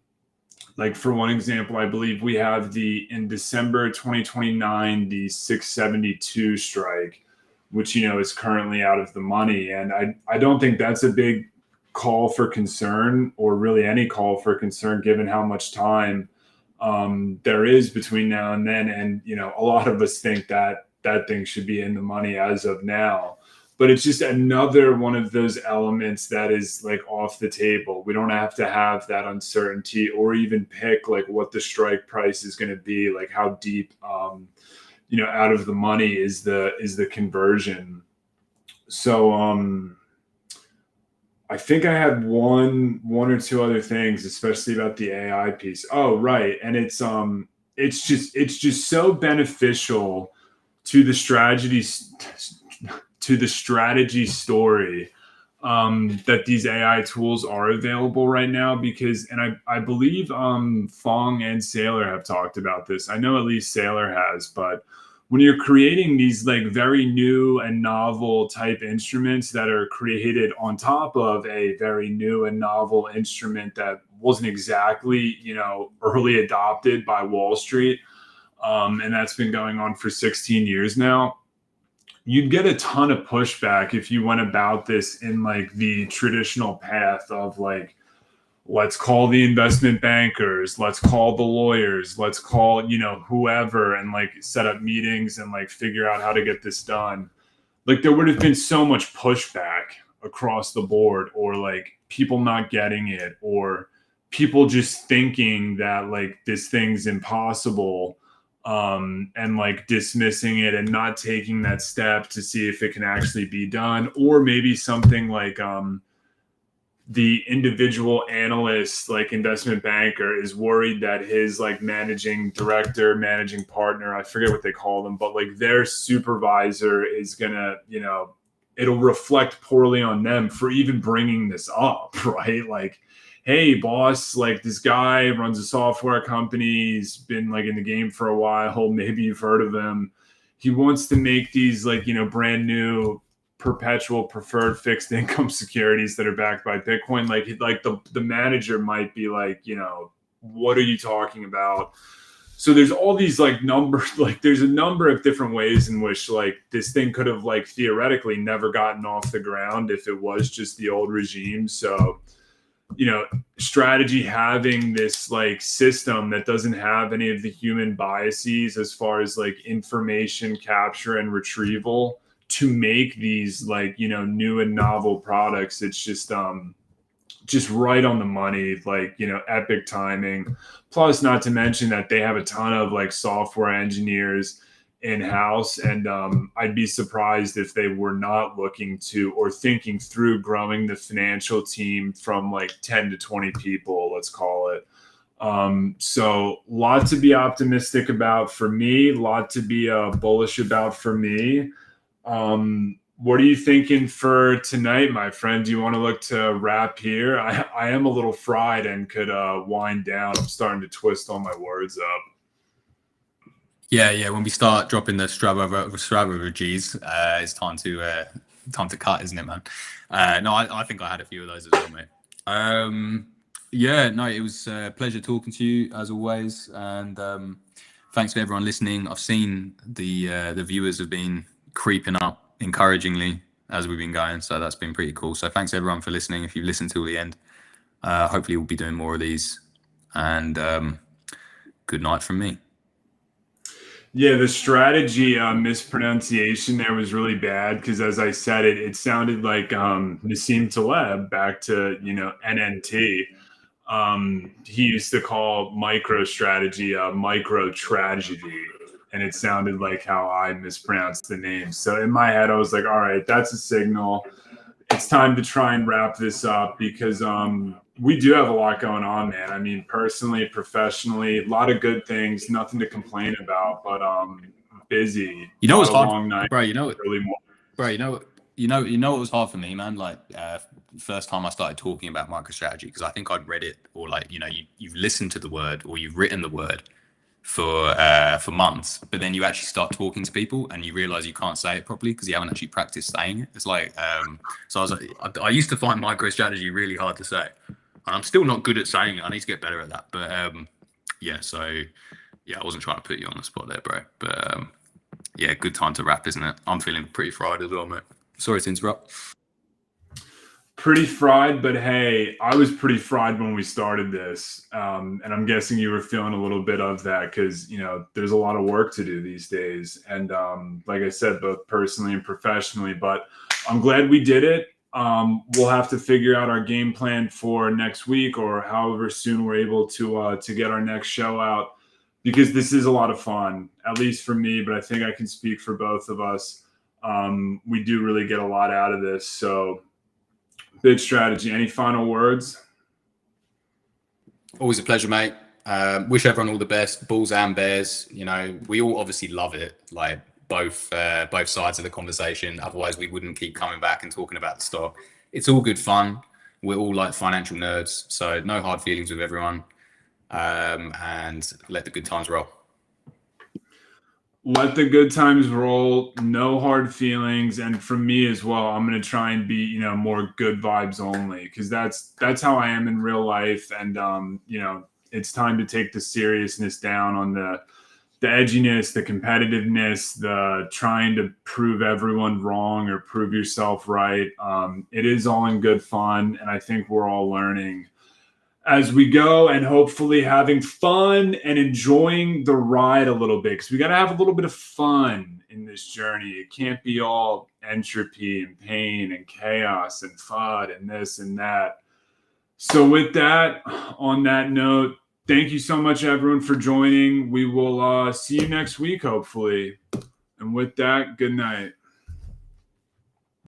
Speaker 1: like for one example, I believe we have in December 2029, the 672 strike, which, is currently out of the money. And I don't think that's a big call for concern, or really any call for concern, given how much time there is between now and then. And, a lot of us think that that thing should be in the money as of now. But it's just another one of those elements that is like off the table. We don't have to have that uncertainty or even pick like what the strike price is going to be, like how deep, out of the money is the conversion. So I think I had one or two other things, especially about the AI piece. Oh, right. And it's just so beneficial to the strategy story that these AI tools are available right now, because, and I believe Fong and Saylor have talked about this. I know at least Saylor has, but when you're creating these like very new and novel type instruments that are created on top of a very new and novel instrument that wasn't exactly, early adopted by Wall Street, and that's been going on for 16 years now, you'd get a ton of pushback if you went about this in like the traditional path of like, let's call the investment bankers, let's call the lawyers, let's call, whoever, and like set up meetings and like figure out how to get this done. Like there would have been so much pushback across the board, or like people not getting it, or people just thinking that like this thing's impossible, and like dismissing it and not taking that step to see if it can actually be done. Or maybe something like the individual analyst, like investment banker, is worried that his like managing director, managing partner, I forget what they call them, but like their supervisor is gonna, it'll reflect poorly on them for even bringing this up, right? Like, hey boss, like this guy runs a software company, he's been like in the game for a while, maybe you've heard of him. He wants to make these like, brand new perpetual preferred fixed income securities that are backed by Bitcoin. Like the manager might be like, what are you talking about? So there's all these like numbers, like there's a number of different ways in which like this thing could have like theoretically never gotten off the ground if it was just the old regime. So, strategy having this like system that doesn't have any of the human biases as far as like information capture and retrieval to make these like, new and novel products. It's just right on the money, like, epic timing. Plus, not to mention that they have a ton of like software engineers in-house, and I'd be surprised if they were not looking to or thinking through growing the financial team from like 10 to 20 people, let's call it. So lot to be optimistic about for me, lot to be bullish about for me. What are you thinking for tonight, my friend? Do you want to look to wrap here? I am a little fried and could wind down. I'm starting to twist all my words up.
Speaker 2: Yeah. When we start dropping the strategies, it's time to cut, isn't it, man? No, I think I had a few of those as well, mate. It was a pleasure talking to you as always, and thanks for everyone listening. I've seen the viewers have been creeping up encouragingly as we've been going, so that's been pretty cool. So thanks everyone for listening. If you've listened till the end, hopefully we'll be doing more of these, and good night from me.
Speaker 1: Yeah, the strategy mispronunciation there was really bad, because as I said it sounded like Nassim Taleb back to NNT. He used to call micro strategy micro tragedy, and it sounded like how I mispronounced the name. So in my head I was like, all right, that's a signal. It's time to try and wrap this up, because we do have a lot going on, man. I mean, personally, professionally, a lot of good things, nothing to complain about, but busy.
Speaker 2: You know what's hard,
Speaker 1: long night,
Speaker 2: bro?
Speaker 1: You know
Speaker 2: what was hard for me, man? Like first time I started talking about MicroStrategy, because I think I'd read it, or like you've listened to the word, or you've written the word for months, but then you actually start talking to people and you realize you can't say it properly because you haven't actually practiced saying it. It's like so I used to find MicroStrategy really hard to say. I'm still not good at saying it. I need to get better at that. But yeah, so yeah, I wasn't trying to put you on the spot there, bro. But yeah, good time to wrap, isn't it? I'm feeling pretty fried as well, mate. Sorry to interrupt.
Speaker 1: Pretty fried, but hey, I was pretty fried when we started this, and I'm guessing you were feeling a little bit of that because there's a lot of work to do these days, and like I said, both personally and professionally. But I'm glad we did it. We'll have to figure out our game plan for next week or however soon we're able to get our next show out, because this is a lot of fun, at least for me. But I think I can speak for both of us. We do really get a lot out of this, so. Big strategy. Any final words?
Speaker 2: Always a pleasure, mate. Wish everyone all the best, Bulls and Bears. We all obviously love it, like both sides of the conversation. Otherwise, we wouldn't keep coming back and talking about the stock. It's all good fun. We're all like financial nerds, so no hard feelings with everyone, and let the good times roll.
Speaker 1: Let the good times roll. No hard feelings. And for me as well, I'm going to try and be, more good vibes only, because that's how I am in real life. And, it's time to take the seriousness down on the edginess, the competitiveness, the trying to prove everyone wrong or prove yourself right. It is all in good fun. And I think we're all learning as we go, and hopefully having fun and enjoying the ride a little bit, because we got to have a little bit of fun in this journey. It can't be all entropy and pain and chaos and FUD and this and that. So with that, on that note, thank you so much, everyone, for joining. We will see you next week, hopefully. And with that, good night.